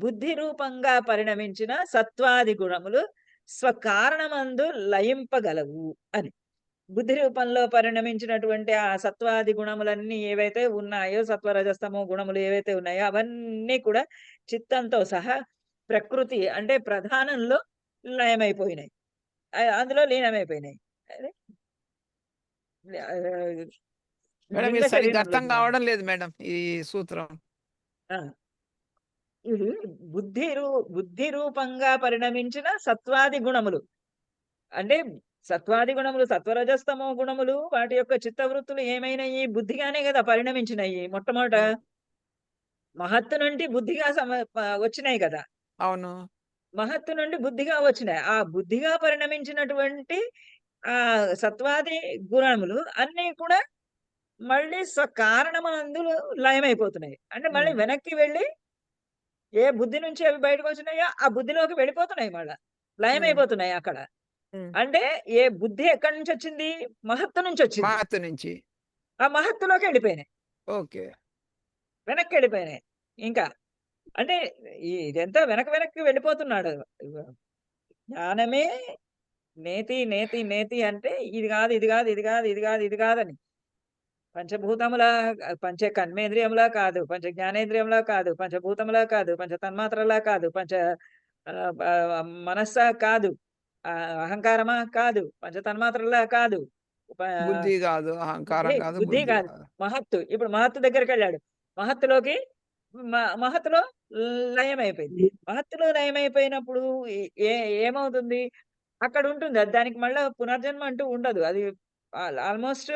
బుద్ధి రూపంగా పరిణమించిన సత్వాది గుణములు స్వకారణమందు లయింపగలవు అని. బుద్ధి రూపంలో పరిణమించినటువంటి ఆ సత్వాది గుణములన్నీ ఏవైతే ఉన్నాయో, సత్వరజస్తమో గుణములు ఏవైతే ఉన్నాయో అవన్నీ కూడా చిత్తంతో సహా ప్రకృతి అంటే ప్రధానంలో లయమైపోయినాయి, అందులో లీనమైపోయినాయి. మేడం ఇది సరిగ్గా అర్థం కావడం లేదు మేడం ఈ సూత్రం. ఇది బుద్ధి రూపంగా పరిణమించిన సత్వాది గుణములు అంటే సత్వాది గుణములు, సత్వరజస్తమో గుణములు వాటి యొక్క చిత్తవృత్తులు ఏమైనాయి? బుద్ధిగానే కదా పరిణమించినాయి. మొట్టమొదట మహత్తు నుండి బుద్ధిగా వచ్చినాయి కదా. అవును, మహత్తు నుండి బుద్ధిగా వచ్చినాయి. ఆ బుద్ధిగా పరిణమించినటువంటి ఆ సత్వాది గుణములు అన్నీ కూడా మళ్ళీ స్వకారణమనందు లయమైపోతున్నాయి. అంటే మళ్ళీ వెనక్కి వెళ్ళి ఏ బుద్ధి నుంచి అవి బయటకు వచ్చినాయో ఆ బుద్ధిలోకి వెళ్ళిపోతున్నాయి, మళ్ళా లయమైపోతున్నాయి అక్కడ. అంటే ఏ బుద్ధి ఎక్కడి నుంచి వచ్చింది? మహత్తు నుంచి వచ్చింది. మహత్తు నుంచి ఆ మహత్తులోకి వెళ్ళిపోయినాయి, ఓకే, వెనక్కి వెళ్ళిపోయినాయి. ఇంకా అంటే ఇదంతా వెనక్కి వెళ్ళిపోతున్నాడు. జ్ఞానమే నేతి నేతి నేతి అంటే ఇది కాదు, ఇది కాదు, ఇది కాదు, ఇది కాదు, ఇది కాదని. పంచభూతముల పంచ కర్మేంద్రియములా కాదు, పంచ జ్ఞానేంద్రియంలా కాదు, పంచభూతములా కాదు, పంచ తన్మాత్రలా కాదు, పంచ మనస్సా కాదు, అహంకారమా కాదు, పంచ తన్మాత్రలా కాదు, బుద్ధి కాదు, అహంకారం కాదు, బుద్ధి కాదు, మహత్తు. ఇప్పుడు మహత్తు దగ్గరికి వెళ్ళాడు. మహత్తులోకి మహత్తులో లయమైపోయింది. మహత్తులో లయమైపోయినప్పుడు ఏమవుతుంది? అక్కడ ఉంటుంది దానికి మళ్ళా పునర్జన్మ అంటూ ఉండదు. అది ఆల్మోస్ట్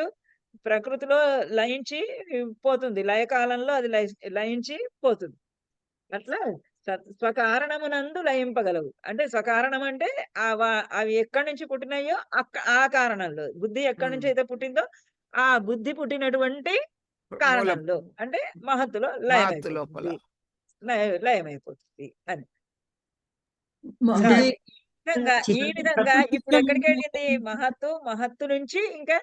ప్రకృతిలో లయించి పోతుంది. లయకాలంలో అది లయించి పోతుంది. అట్లా స్వకారణమునందు లయింపగలవు. అంటే స్వకారణం అంటే అవి ఎక్కడి నుంచి పుట్టినాయో ఆ కారణంలో, బుద్ధి ఎక్కడి నుంచి అయితే పుట్టిందో ఆ బుద్ధి పుట్టినటువంటి కారణంలో అంటే మహత్తులో లయమైపోతుంది అని. ఈ విధంగా ఇప్పుడు ఎక్కడికి వెళ్ళింది? మహత్తు నుంచి ఇంకా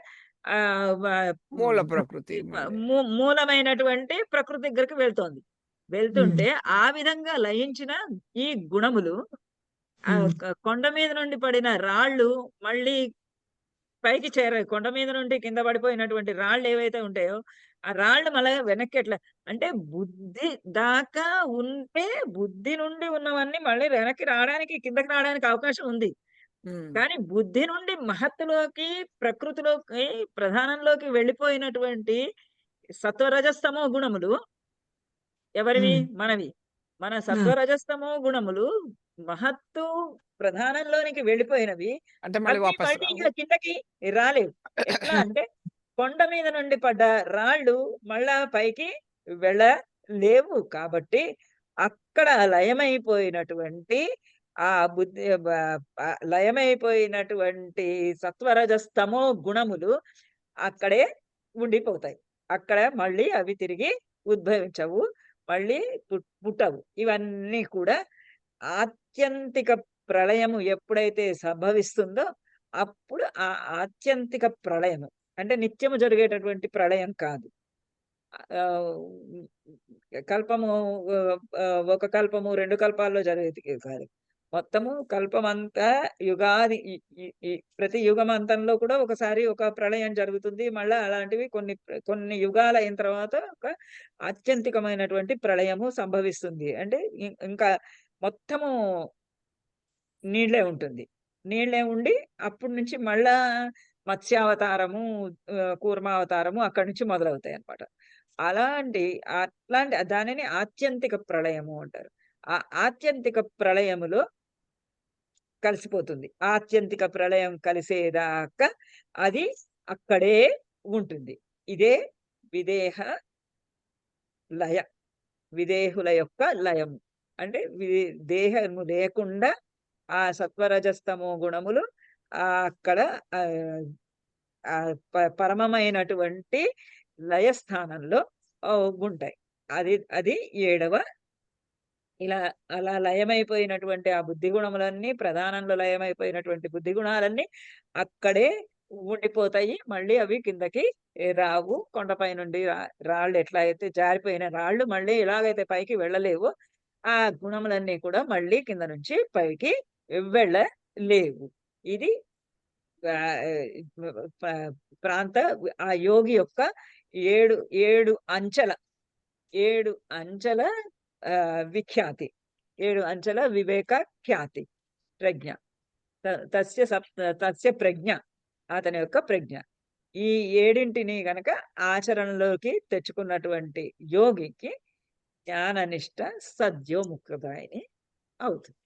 మూల ప్రకృతి, మూలమైనటువంటి ప్రకృతి దగ్గరికి వెళ్తుంటే ఆ విధంగా లయించిన ఈ గుణములు కొండ మీద నుండి పడిన రాళ్ళు మళ్ళీ పైకి కొండ మీద నుండి కింద పడిపోయినటువంటి రాళ్ళు ఏవైతే ఉంటాయో ఆ రాళ్ళు మళ్ళా వెనక్కి ఎట్లా అంటే బుద్ధి దాకా ఉంటే బుద్ధి నుండి ఉన్నవన్నీ మళ్ళీ వెనక్కి రావడానికి కిందకి రావడానికి అవకాశం ఉంది. ఉమ్. కానీ బుద్ధి నుండి మహత్తులోకి ప్రకృతిలోకి ప్రధానంలోకి వెళ్ళిపోయినటువంటి సత్వరజస్తమో గుణములు ఎవరివి? మనవి. మన సత్వరజస్తమో గుణములు మహత్తు ప్రధానంలోనికి వెళ్ళిపోయినవి. అంటే మళ్ళీ అవి వాపస్ మళ్ళీ రావు. ఇక కిందకి రాలేవు. ఎట్లా అంటే కొండ మీద నుండి పడ్డ రాళ్ళు మళ్ళా పైకి వెళ్ళలేవు. కాబట్టి అక్కడ లయమైపోయినటువంటి ఆ బుద్ధి లయమైపోయినటువంటి సత్వరజస్తమో గుణములు అక్కడే ఉండిపోతాయి. అక్కడ మళ్ళీ అవి తిరిగి ఉద్భవించవు. మళ్ళీ పుట్టవు. ఇవన్నీ కూడా ఆత్యంతిక ప్రళయము ఎప్పుడైతే సంభవిస్తుందో అప్పుడు ఆ ఆత్యంతిక ప్రళయము అంటే నిత్యము జరిగేటటువంటి ప్రళయం కాదు. కల్పము ఒక కల్పము 2 కల్పాల్లో జరిగేది కాదు. మొత్తము కల్పమంతా యుగాది ప్రతి యుగమంతంలో కూడా ఒకసారి ఒక ప్రళయం జరుగుతుంది. మళ్ళా అలాంటివి కొన్ని యుగాలు అయిన తర్వాత ఒక ఆత్యంతికమైనటువంటి ప్రళయము సంభవిస్తుంది. అంటే ఇంకా మొత్తము నీళ్ళే ఉంటుంది. నీళ్ళే ఉండి అప్పటి నుంచి మళ్ళా మత్స్యావతారము, కూర్మావతారము అక్కడి నుంచి మొదలవుతాయన్నమాట. అట్లాంటి దానిని ఆత్యంతిక ప్రళయము అంటారు. ఆ ఆత్యంతిక ప్రళయములో కలిసిపోతుంది. ఆత్యంతిక ప్రళయం కలిసేదాకా అది అక్కడే ఉంటుంది. ఇదే విదేహ లయ. విదేహుల యొక్క లయము. అంటే దేహము లేకుండా ఆ సత్వరజస్తమో గుణములు అక్కడ పరమమైనటువంటి లయస్థానంలో ఉంటాయి. అది 7వ. అలా లయమైపోయినటువంటి ఆ బుద్ధి గుణములన్నీ ప్రధానంలో లయమైపోయినటువంటి బుద్ధి గుణాలన్నీ అక్కడే ఉండిపోతాయి. మళ్ళీ అవి కిందకి రావు. కొండపై నుండి రాళ్ళు ఎట్లా అయితే జారిపోయిన రాళ్ళు మళ్ళీ ఎలాగైతే పైకి వెళ్ళలేవో ఆ గుణములన్నీ కూడా మళ్ళీ కింద నుంచి పైకి వెళ్ళలేవు. ఇది ప్రాంత ఆ యోగి యొక్క 7 అంచెల విఖ్యాతి, 7 అంచెల వివేక ఖ్యాతి ప్రజ్ఞ. తస్య ప్రజ్ఞ, అతని యొక్క ప్రజ్ఞ. ఈ 7ంటిని గనక ఆచరణలోకి తెచ్చుకున్నటువంటి యోగికి జ్ఞాననిష్ట సద్యోముక్తదాయిని అవుతుంది.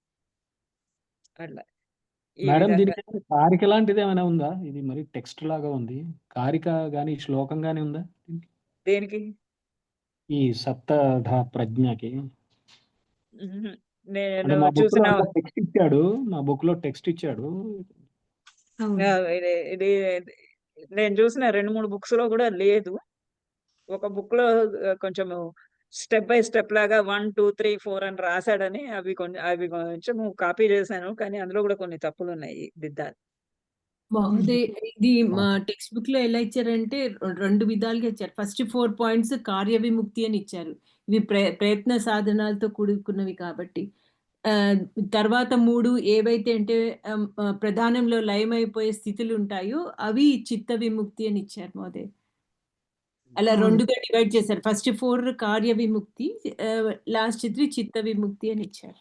అట్లా ఈ మేడం విధంగా దీనికి కారిక లాంటిది ఏమైనా ఉందా? ఇది మరి టెక్స్ట్ లాగా ఉంది. కారిక గాని శ్లోకం గాని ఉందా? దేనికి? ఈ సప్తధ ప్రజ్ఞకి. మ్మ్. అంటే నేను మా బుక్ లో చూసిన టెక్స్ట్ ఇచ్చాడు. మా బుక్ లో టెక్స్ట్ ఇచ్చాడు. అవును. ఇది నేను చూసిన 2-3 బుక్స్ లో కూడా లేదు. ఒక బుక్ లో కొంచెం స్టెప్ బై స్టెప్ లాగా 1, 2, 3, 4 అని రాశాడని అవి కొంచెం కాపీ చేశాను. కానీ అందులో కూడా కొన్ని తప్పులు ఉన్నాయి, దిద్దాలి. మహోదయ్, ఇది మా టెక్స్ట్ బుక్ లో ఎలా ఇచ్చారంటే 2 విధాలుగా ఇచ్చారు. ఫస్ట్ 4 పాయింట్స్ కార్య విముక్తి అని ఇచ్చారు. ఇవి ప్రయత్న సాధనాలతో కూడుకున్నవి కాబట్టి. తర్వాత 3 ఏవైతే అంటే ప్రధానంలో లయమైపోయే స్థితులు ఉంటాయో అవి చిత్త విముక్తి అని ఇచ్చారు మహోదయ్. అలా అవును. 2గా డివైడ్ చేశారు. ఫస్ట్ 4 కార్య విముక్తి, లాస్ట్ 3 చిత్త విముక్తి అని ఇచ్చారు.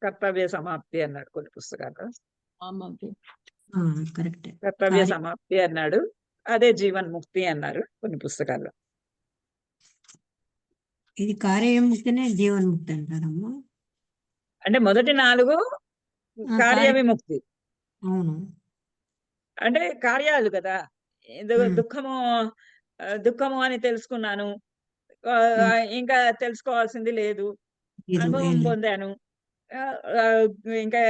కర్తవ్య సమాప్తి అన్నాడు కొన్ని పుస్తకాలు. కరెక్ట్. కర్తవ్య సమాప్తి అన్నాడు. అదే జీవన్ ముక్తి అన్నారు కొన్ని పుస్తకాల్లో. ఇది కార్యముక్తినే జీవన్ముక్తి అంటారమ్మా. అంటే మొదటి 4 కార్య విముక్తి. అవును. అంటే కార్యాలు కదా. ఉమ్. దుఃఖము అని తెలుసుకున్నాను. ఇంకా తెలుసుకోవాల్సింది లేదు. ఇది అనుభవం ఏం లేదు. పొందాను. ఇంకా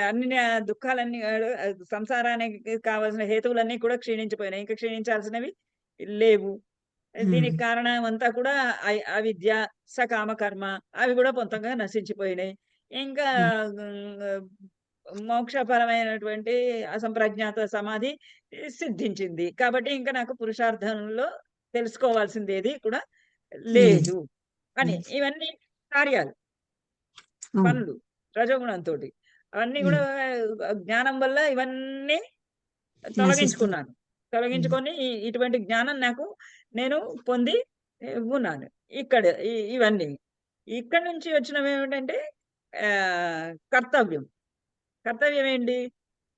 అన్ని దుఃఖాలన్నీ సంసారానికి కావాల్సిన హేతువులన్నీ కూడా క్షీణించిపోయినాయి. ఇంకా క్షీణించాల్సినవి లేవు. దీనికి కారణం అంతా కూడా అవిద్య, సకామ కర్మ అవి కూడా పొంతంగా నశించిపోయినాయి. ఇంకా మోక్షపరమైనటువంటి అసంప్రజ్ఞాత సమాధి సిద్ధించింది. కాబట్టి ఇంకా నాకు పురుషార్థంలో తెలుసుకోవాల్సింది ఏది కూడా లేదు అని ఇవన్నీ కార్యాలు, పనులు రజోగుణంతో అవన్నీ కూడా జ్ఞానం వల్ల ఇవన్నీ తొలగించుకున్నాను. తొలగించుకొని ఇటువంటి జ్ఞానం నాకు నేను పొంది ఉన్నాను. ఇక్కడ ఇవన్నీ. ఇక్కడి నుంచి వచ్చినవి ఏమిటంటే కర్తవ్యం. కర్తవ్యం ఏంటి?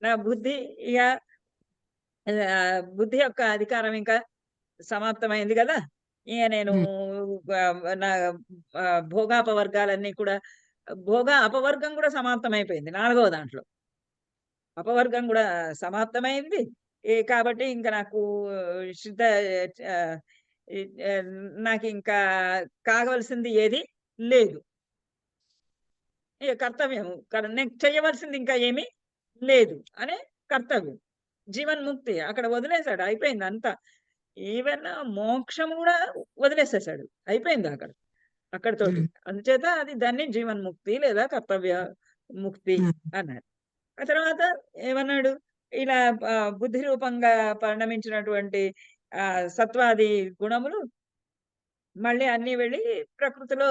నా బుద్ధి ఇక బుద్ధి యొక్క అధికారం ఇంకా సమాప్తమైంది గదా! ఇక నేను నా భోగాపవర్గాలన్నీ కూడా అపవర్గం కూడా సమాప్తమైపోయింది 4వ దాంట్లో. అపవర్గం కూడా సమాప్తమైంది. కాబట్టి ఇంక నాకు శుద్ధ ఆహ్, ఈ నాకింకా కావలసింది ఏది లేదు. ఇక కర్తవ్యం నేను చేయవలసింది ఇంకా ఏమీ లేదు అనే కర్తవ్యం. జీవన్ముక్తి అక్కడ వదిలేసాడు. అయిపోయింది అంతా. ఈవెన్ మోక్షం కూడా వదిలేసేసాడు. అయిపోయింది అక్కడితోటి. అందుచేత దాన్ని జీవన్ముక్తి లేదా కర్తవ్య ముక్తి అన్నాడు. ఆ తర్వాత ఏమన్నాడు? ఇలా బుద్ధి రూపంగా పరిణమించినటువంటి సత్వాది గుణములు మళ్ళీ అన్నీ వెళ్ళి ప్రకృతిలో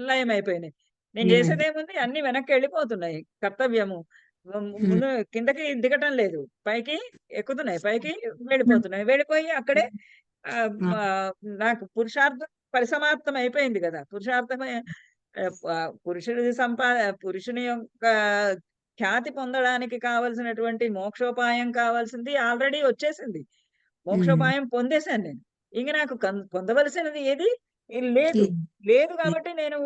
లయమైపోయినాయి. నేను చేసేదేముంది? అన్నీ వెనక్కి వెళ్ళిపోతున్నాయి. కర్తవ్యము ముందు కిందకి దిగటం లేదు. పైకి ఎక్కుతున్నాయి. పైకి వెళ్ళిపోతున్నాయి. వెళ్ళిపోయి అక్కడే నాకు పురుషార్థం పరిసమాప్తం అయిపోయింది కదా! పురుషార్థమే పురుషుని యొక్క ఖ్యాతి పొందడానికి కావాల్సినటువంటి మోక్షోపాయం కావాల్సింది ఆల్రెడీ వచ్చేసింది. మోక్షోపాయం పొందేశాను నేను. ఇంక నాకు పొందవలసినది ఏది లేదు. లేదు కాబట్టి నేను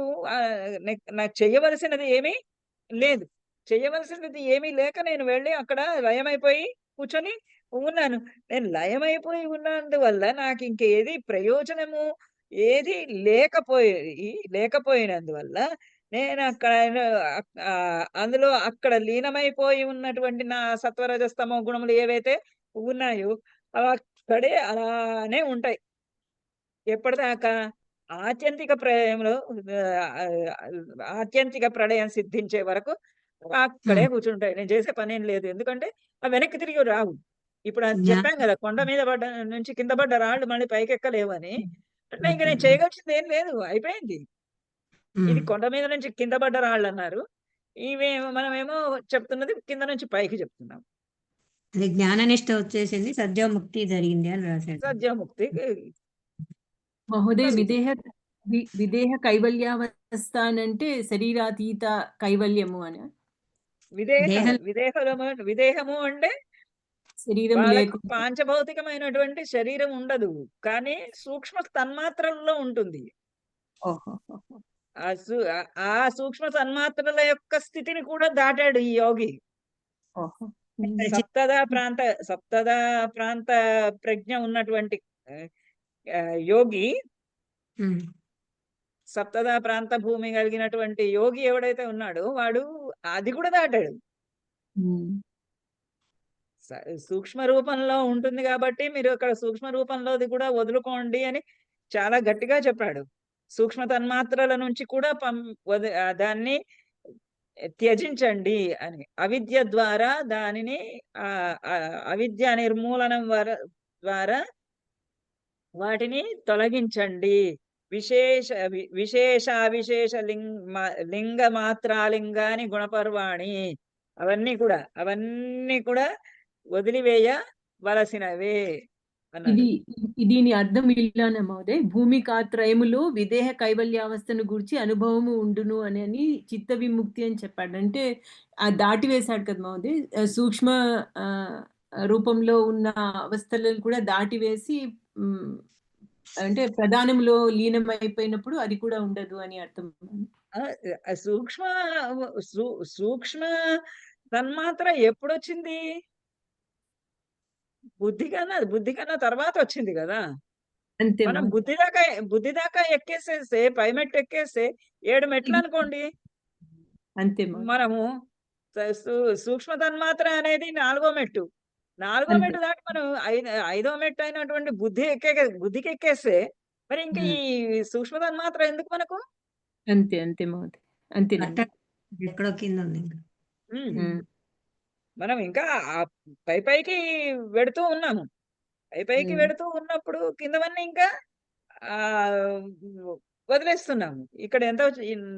నాకు చెయ్యవలసినది ఏమీ లేదు. చెయ్యవలసినది ఏమీ లేక నేను వెళ్ళి అక్కడ లయమైపోయి కూర్చొని ఉన్నాను. నేను లయమైపోయి ఉన్నందువల్ల నాకింకేది ప్రయోజనము ఏది లేకపోయినందువల్ల నేనక్కడ అందులో అక్కడ లీనమైపోయి ఉన్నటువంటి నా సత్వరజస్తమో గుణములు ఏవైతే ఉన్నాయో అవక్కడే అలానే ఉంటాయి. ఎప్పటిదాకా? ఆత్యంతిక ప్రళయం సిద్ధించే వరకు అక్కడే కూర్చుంటాయి. నేను చేసే పనేం లేదు. ఎందుకంటే అవి వెనక్కి తిరిగి రావు. ఇప్పుడు అది చెప్పాం కదా! కొండ మీద నుంచి కింద పడ్డ రాళ్ళు మళ్ళీ పైకెక్కలేవని. అంటే ఇంక నేను చేయవలసింది ఏం లేదు. అయిపోయింది. ఇది కొండ మీద నుంచి కింద పడ్డ రాళ్ళన్నారు. మనమేమో చెప్తున్నది కింద నుంచి పైకి చెప్తున్నాం. అది జ్ఞాననిష్ట వచ్చేసింది. సద్యోముక్తి జరిగింది అని రాశాడు. సద్యోముక్తి మహోదయ కలిగింది. విదేహ కైవల్యావస్థ అనంటే శరీరాతీత కైవల్యము అని. విదేహము అంటే శరీరం వాళ్ళకి లేకుండా పాంచభౌతికమైనటువంటి శరీరం ఉండదు. కానీ సూక్ష్మ తన్మాత్రల్లో ఉంటుంది. ఆ సూక్ష్మ తన్మాత్రల యొక్క స్థితిని కూడా దాటాడు ఈ యోగి. సప్తదా ప్రాంత ప్రజ్ఞ ఉన్నటువంటి యోగి, సప్తదా ప్రాంత భూమి కలిగినటువంటి యోగి ఎవడైతే ఉన్నాడో వాడు అది కూడా దాటాడు. సూక్ష్మ రూపంలో ఉంటుంది కాబట్టి మీరు అక్కడ సూక్ష్మ రూపంలోది కూడా వదులుకోండి అని చాలా గట్టిగా చెప్పాడు. సూక్ష్మ తన్మాత్రల నుంచి కూడా దాన్ని త్యజించండి అని. అవిద్య ద్వారా దానిని అవిద్య నిర్మూలనం ద్వారా వాటిని తొలగించండి. విశేష అవిశేష లింగ మాత్రాలింగాని గుణపర్వాణి అవన్నీ కూడా వదిలివేయవలసినవే అన్నాడు. దీని అర్థం ఇలానే మహోదయ్, భూమికాత్రయములో విదేహ కైవల్యావస్థను గురించి అనుభవము ఉండును అని చిత్త విముక్తి అని చెప్పాడు. అంటే దాటి వేశాడు కదా మహోదయ్. సూక్ష్మ రూపంలో ఉన్న అవస్థలను కూడా దాటివేసి అంటే ప్రధానంలో లీనమైపోయినప్పుడు అది కూడా ఉండదు అని అర్థం. సూక్ష్మ తన్మాత్ర ఎప్పుడొచ్చింది? బుద్ధి కన్నా తర్వాత వచ్చింది కదా! అంతే. మనం బుద్ధి దాకా ఎక్కేసేస్తే పై మెట్టు ఎక్కేస్తే 7 మెట్లు అనుకోండి. అంతే. మనము సూక్ష్మ తన్మాత్ర అనేది 4వ మెట్టు. 4వ మెట్టు దాటి మనం 5వ మెట్టు అయినటువంటి బుద్ధికి ఎక్కేస్తే మరి ఇంకా ఈ సూక్ష్మ తన్మాత్ర ఎందుకు మనకు? అంతే మహోదయ్. అంతే. ఎక్కడో కింద ఉంది. మనం ఇంకా పైకి వెడుతూ ఉన్నాము. పైకి వెడుతూ ఉన్నప్పుడు కిందవన్నీ ఇంకా వదిలేస్తున్నాము. ఇక్కడ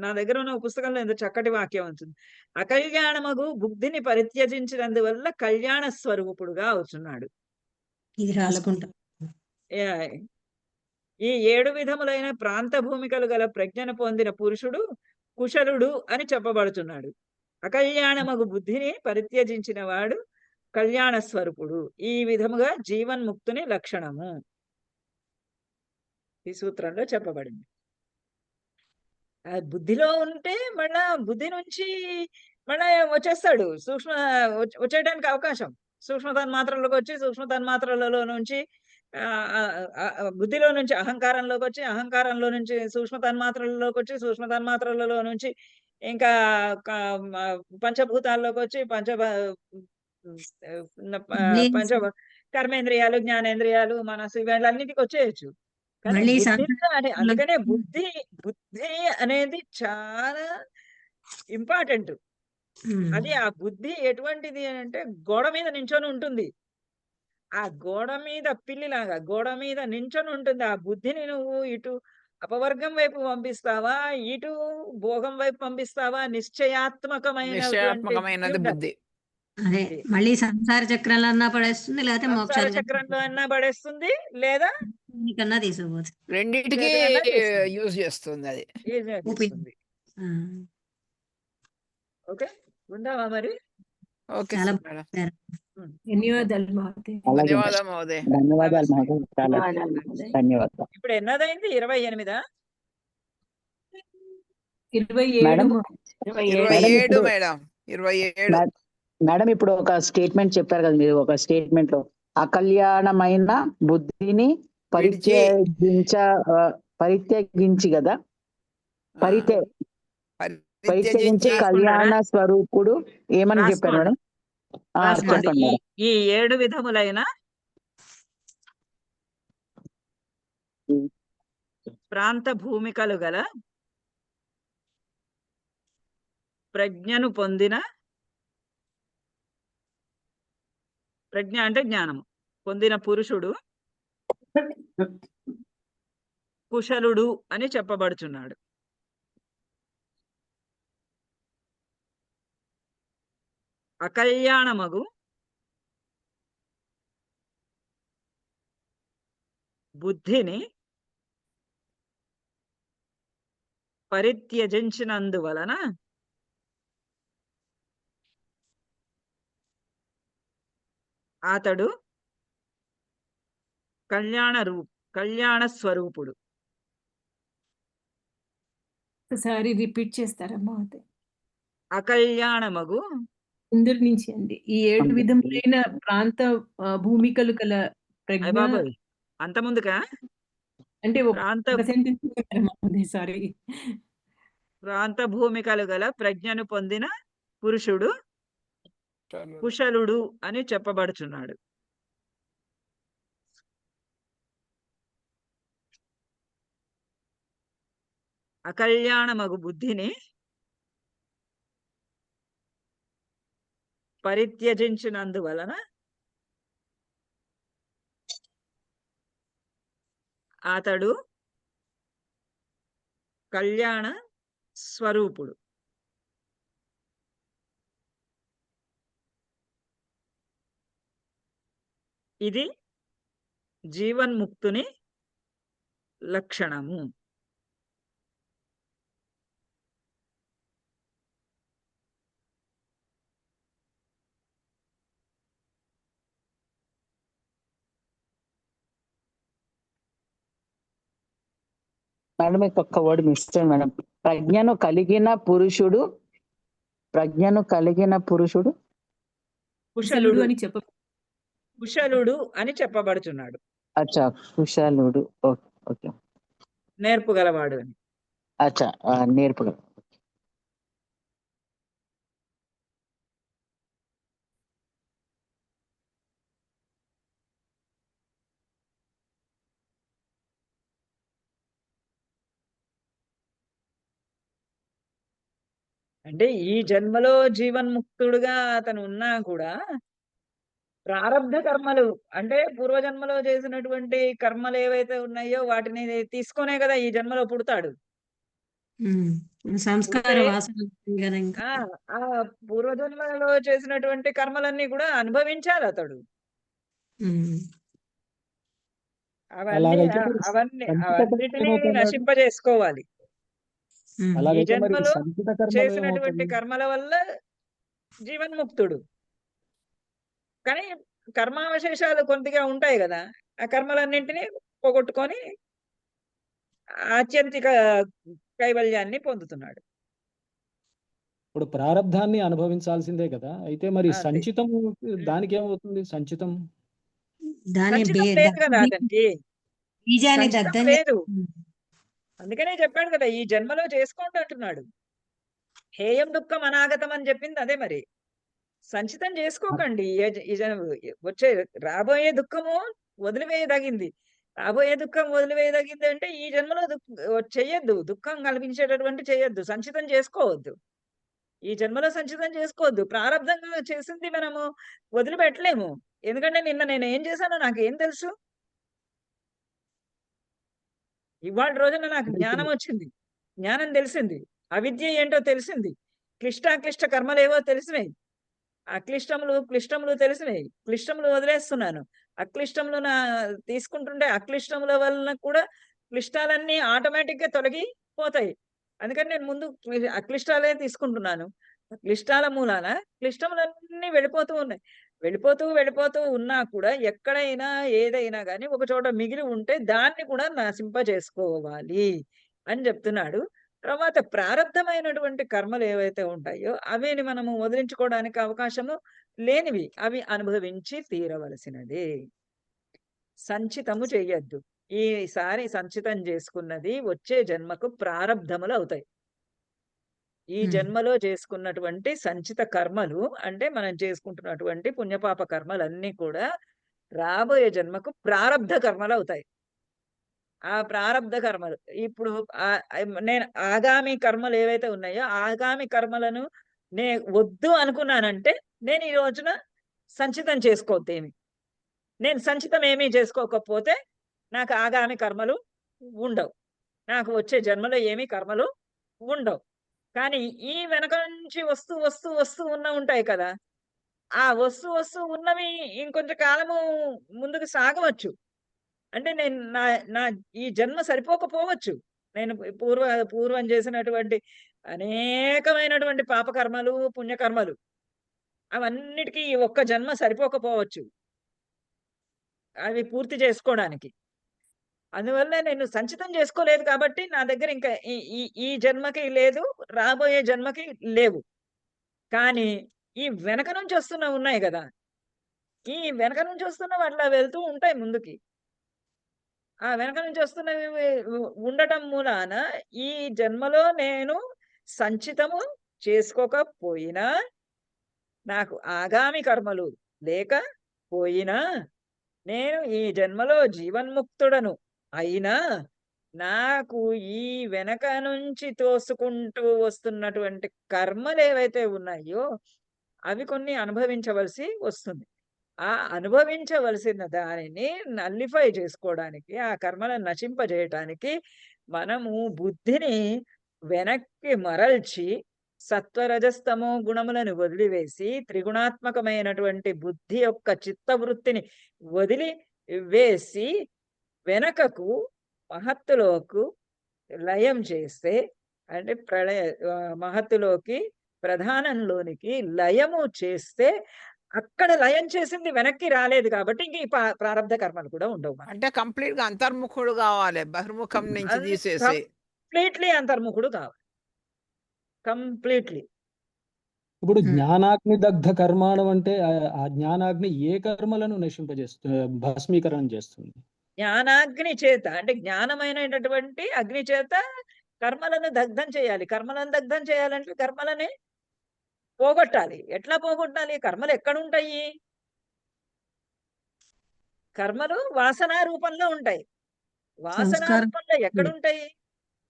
నా దగ్గర ఉన్న పుస్తకంలో ఎంత చక్కటి వాక్యం ఉంటుంది. అకల్యాణమగు బుద్ధిని పరిత్యజించినందువల్ల కళ్యాణ స్వరూపుడుగా అవుతున్నాడు. ఇది రాసుకుంటా. ఏ- ఈ 7 విధములైన ప్రాంత భూమికలు గల ప్రజ్ఞను పొందిన పురుషుడు కుశలుడు అని చెప్పబడుతున్నాడు. అకల్యాణమగు బుద్ధిని పరిత్యజించిన వాడు కళ్యాణ స్వరూపుడు. ఈ విధముగా జీవన్ముక్తుని లక్షణము ఈ సూత్రంలో చెప్పబడింది. ఆ బుద్ధిలో ఉంటే మళ్ళా బుద్ధి నుంచి మళ్ళా వచ్చేస్తాడు వచ్చేయడానికి అవకాశం. సూక్ష్మ తన్మాత్రలోకి వచ్చి సూక్ష్మ తన్మాత్రలలో నుంచి బుద్ధిలో నుంచి అహంకారంలోకి వచ్చి అహంకారంలో నుంచి సూక్ష్మ తన్మాత్రలలోకి వచ్చి సూక్ష్మ తన్మాత్రలలో నుంచి ఇంకా పంచభూతాల్లోకి వచ్చి పంచ కర్మేంద్రియాలు జ్ఞానేంద్రియాలు మనసు ఇవన్నిటికి వచ్చేయచ్చు. కానీ మళ్ళీ అందుకనే బుద్ధి అనేది చాలా ఇంపార్టెంట్. అది ఆ బుద్ధి ఎటువంటిది అంటే గోడ మీద నించొని ఉంటుంది. ఆ గోడ మీద పిల్లిలాగా గోడ మీద నించొని ఉంటుంది. ఆ బుద్ధిని నువ్వు ఇటు అపవర్గం వైపు పంపిస్తావా, ఇటు భోగం వైపు పంపిస్తావా, నిశ్చయాత్మకమైనది బుద్ధి. అదే మళ్ళీ సంసార చక్రంలో అన్నా పడేస్తుంది, లేకపోతే సంసార మోక్షాలు చక్రంలో అన్నా పడేస్తుంది, లేదా కన్నా తీసుకుపోతుంది. రెండిటికి ఏదైనా చేస్తుంది. యూజ్ చేస్తుంది అది. చేస్తుంది. ఓకే, ఉందామా మరి? ఓకే చాలా మేడం. ధన్యవాదాలు మహోదయ్. ధన్యవాదాలు మహోదయ్. ధన్యవాదాలు మహోదయ్. చాలా ధన్యవాదాలు. ఇప్పుడు ఎన్నదైంది? 28. 27 మేడం 27 మేడం. 27. మేడం ఇప్పుడు ఒక స్టేట్మెంట్ చెప్పారు కదా మీరు, ఒక స్టేట్మెంట్ లో అకల్యాణమైన బుద్ధిని పరిత్యజించి కదా, పరిత్యజించి కళ్యాణ స్వరూపుడు ఏమని చెప్పారు మేడం? చెప్పండి మేడం. ఈ 7 విధములైన ప్రాంత భూమికలు గల ప్రజ్ఞను పొందిన, ప్రజ్ఞ అంటే జ్ఞానము పొందిన పురుషుడు కుశలుడు అని చెప్పబడుచున్నాడు. అకల్యాణమగు బుద్ధిని పరిత్యజించినందువలన అతడు కళ్యాణ స్వరూపుడు. ఒకసారి రిపీట్ చేస్తారా మహోదయ్? అకల్యాణమగు ముందరి నుంచి అండి. ఈ 7 విధములైన ప్రాంత భూమికలు గల ప్రజ్ఞ బాబోయ్, అంత ముందుకా? అంటే ప్రాంత ఒక సెంటెన్స్ సారీ. ప్రాంత భూమికలు గల ప్రజ్ఞను పొందిన పురుషుడు కుశలుడు అని చెప్పబడుచున్నాడు. అకల్యాణమగు బుద్ధిని పరిత్యజించినందువలన అతడు కళ్యాణ స్వరూపుడు. ఇది జీవన్ముక్తుని లక్షణము. మేడం ఒక్క వర్డ్ మిస్ చేయండి మేడం. ప్రజ్ఞను కలిగిన పురుషుడు కుశలుడు అని కుశలుడు అని చెప్పబడుచున్నాడు. అచ్చా, కుశలుడు. ఓకే, నేర్పుగలవాడు అని. అచ్చా, నేర్పుగల. అంటే ఈ జన్మలో జీవన్ముక్తుడుగా అతను ఉన్నా కూడా ప్రారబ్ధ కర్మలు అంటే పూర్వజన్మలో చేసినటువంటి కర్మలు ఏవైతే ఉన్నాయో వాటిని తీసుకునే కదా ఈ జన్మలో పుడతాడు. సంస్కార వాసన కదా ఇంకా. ఆ పూర్వజన్మలో చేసినటువంటి కర్మలన్నీ కూడా అనుభవించాలి అతడు. అవన్నీ అలాగైతే మరి అవన్నీ సంచిత అవన్నిటినీ కర్మ ఏమవుతున్నాడు? నశింపజేసుకోవాలి. ఈ అలాగైతే మరి జన్మలో సంచిత కర్మలు చేసినటువంటి ఏమవుతుంది? కర్మల వల్ల జీవన్ముక్తుడు. కానీ కర్మావశేషాలు కొద్దిగా ఉంటాయి కదా, ఆ కర్మలన్నింటినీ పోగొట్టుకొని ఆత్యంతిక కైవల్యాన్ని పొందుతున్నాడు. ఇప్పుడు ప్రారంధాన్ని అనుభవించాల్సిందే కదా, అయితే మరి అంతే. సంచితం దానికి ఏమవుతుంది? సంచితం దాని సంచితం లేదు కదా అతనికి, బీజాన్ని సంచితం దగ్ధం లేదు. అందుకనే చెప్పాడు కదా, ఈ జన్మలో చేసుకోండి అంటున్నాడు. హేయం దుఃఖం అనాగతం అని చెప్పింది అదే. మరి సంచితం చేసుకోకండి. వచ్చే రాబోయే దుఃఖము వదిలివేయదగింది. రాబోయే దుఃఖం వదిలివేయదగింది అంటే ఈ జన్మలో చెయ్యొద్దు, దుఃఖం కల్పించేటటువంటి చెయ్యొద్దు, సంచితం చేసుకోవద్దు. ఈ జన్మలో సంచితం చేసుకోవద్దు. ప్రారంభంగా చేసింది మనము వదిలిపెట్టలేము. ఎందుకంటే నిన్న నేను ఏం చేశానో నాకేం తెలుసు? ఇవాళ రోజున నాకు జ్ఞానం వచ్చింది, జ్ఞానం తెలిసింది, అవిద్య ఏంటో తెలిసింది, క్లిష్టాక్లిష్ట కర్మలేవో తెలిసినాయి, క్లిష్టములు తెలిసినాయి. క్లిష్టములు వదిలేస్తున్నాను, అక్లిష్టములు తీసుకుంటుంటే అక్లిష్టముల వలన కూడా క్లిష్టాలన్నీ ఆటోమేటిక్ గా తొలగిపోతాయి. అందుకని నేను ముందు అక్లిష్టాలే తీసుకుంటున్నాను. క్లిష్టాల మూలాన క్లిష్టములన్నీ వెళ్ళిపోతూ ఉన్నాయి. వెళ్ళిపోతూ ఉన్నా కూడా ఎక్కడైనా ఏదైనా కానీ ఒక చోట మిగిలి ఉంటే దాన్ని కూడా నశింపజేసుకోవాలి అని చెప్తున్నాడు. తర్వాత ప్రారబ్ధమైనటువంటి కర్మలు ఏవైతే ఉంటాయో అవిని మనము వదిలించుకోవడానికి అవకాశము లేనివి, అవి అనుభవించి తీరవలసినది. సంచితము చెయ్యొద్దు. ఈసారి సంచితం చేసుకున్నది వచ్చే జన్మకు ప్రారబ్ధములు అవుతాయి. ఈ జన్మలో చేసుకున్నటువంటి సంచిత కర్మలు అంటే మనం చేసుకుంటున్నటువంటి పుణ్యపాప కర్మలన్నీ కూడా రాబోయే జన్మకు ప్రారబ్ధ కర్మలు అవుతాయి. ఆ ప్రారబ్ధ కర్మలు ఇప్పుడు నేను ఆగామి కర్మలు ఏవైతే ఉన్నాయో ఆగామి కర్మలను వద్దు అనుకున్నానంటే నేను ఈ రోజున సంచితం చేసుకోవద్దేమి. నేను సంచితం ఏమీ చేసుకోకపోతే నాకు ఆగామి కర్మలు ఉండవు, నాకు వచ్చే జన్మలో ఏమీ కర్మలు ఉండవు. కానీ ఈ వెనక నుంచి వస్తూ ఉంటాయి కదా, ఆ వస్తూ ఉన్నవి ఇంకొంచెం కాలము ముందుకు సాగవచ్చు. అంటే నేను నా ఈ జన్మ సరిపోకపోవచ్చు. నేను పూర్వం చేసినటువంటి అనేకమైనటువంటి పాపకర్మలు పుణ్యకర్మలు అవన్నిటికీ ఈ ఒక్క జన్మ సరిపోకపోవచ్చు అవి పూర్తి చేసుకోవడానికి. అందువల్ల నేను సంచితం చేసుకోలేదు కాబట్టి నా దగ్గర ఇంకా ఈ జన్మకి లేదు, రాబోయే జన్మకి లేవు. కానీ ఈ వెనక నుంచి వస్తున్నవి ఉన్నాయి కదా, ఈ వెనక నుంచి వస్తున్నవి అట్లా వెళ్తూ ఉంటాయి ముందుకి. ఆ వెనక నుంచి వస్తున్నవి ఉండటం మూలాన ఈ జన్మలో నేను సంచితము చేసుకోకపోయినా, నాకు ఆగామి కర్మలు లేకపోయినా, నేను ఈ జన్మలో జీవన్ముక్తుడను అయినా, నాకు ఈ వెనక నుంచి తోసుకుంటూ వస్తున్నటువంటి కర్మలు ఏవైతే ఉన్నాయో అవి కొన్ని అనుభవించవలసి వస్తుంది. ఆ అనుభవించవలసిన దానిని నల్లిఫై చేసుకోవడానికి, ఆ కర్మలను నశింపజేయటానికి మనము బుద్ధిని వెనక్కి మరల్చి సత్వరజస్తమో గుణములను వదిలివేసి త్రిగుణాత్మకమైనటువంటి బుద్ధి యొక్క చిత్తవృత్తిని వదిలివేసి వెనకకు మహత్తులోకి లయం చేస్తే, అంటే మహత్తులోకి ప్రధానంలోనికి లయము చేస్తే, అక్కడ లయం చేసింది వెనక్కి రాలేదు కాబట్టి ఇంక ఈ ప్రారబ్ధ కర్మలు కూడా ఉండవు. అంటే కంప్లీట్ గా అంతర్ముఖుడు కావాలి, బహిర్ముఖం నుంచి తీసేసి కంప్లీట్లీ అంతర్ముఖుడు కావాలి, కంప్లీట్లీ. ఇప్పుడు జ్ఞానాగ్ని దగ్ధ కర్మాణం అంటే ఆ జ్ఞానాగ్ని ఏ కర్మలను నశింపజేస్తుంది, భస్మీకరణం చేస్తుంది? జ్ఞానాగ్ని చేత, అంటే జ్ఞానమైనటువంటి అగ్ని చేత కర్మలను దగ్ధం చేయాలి. కర్మలను దగ్ధం చేయాలంటే కర్మలని పోగొట్టాలి. ఎట్లా పోగొట్టాలి? కర్మలు ఎక్కడుంటాయి? కర్మలు వాసన రూపంలో ఉంటాయి. వాసన రూపంలో ఎక్కడుంటాయి?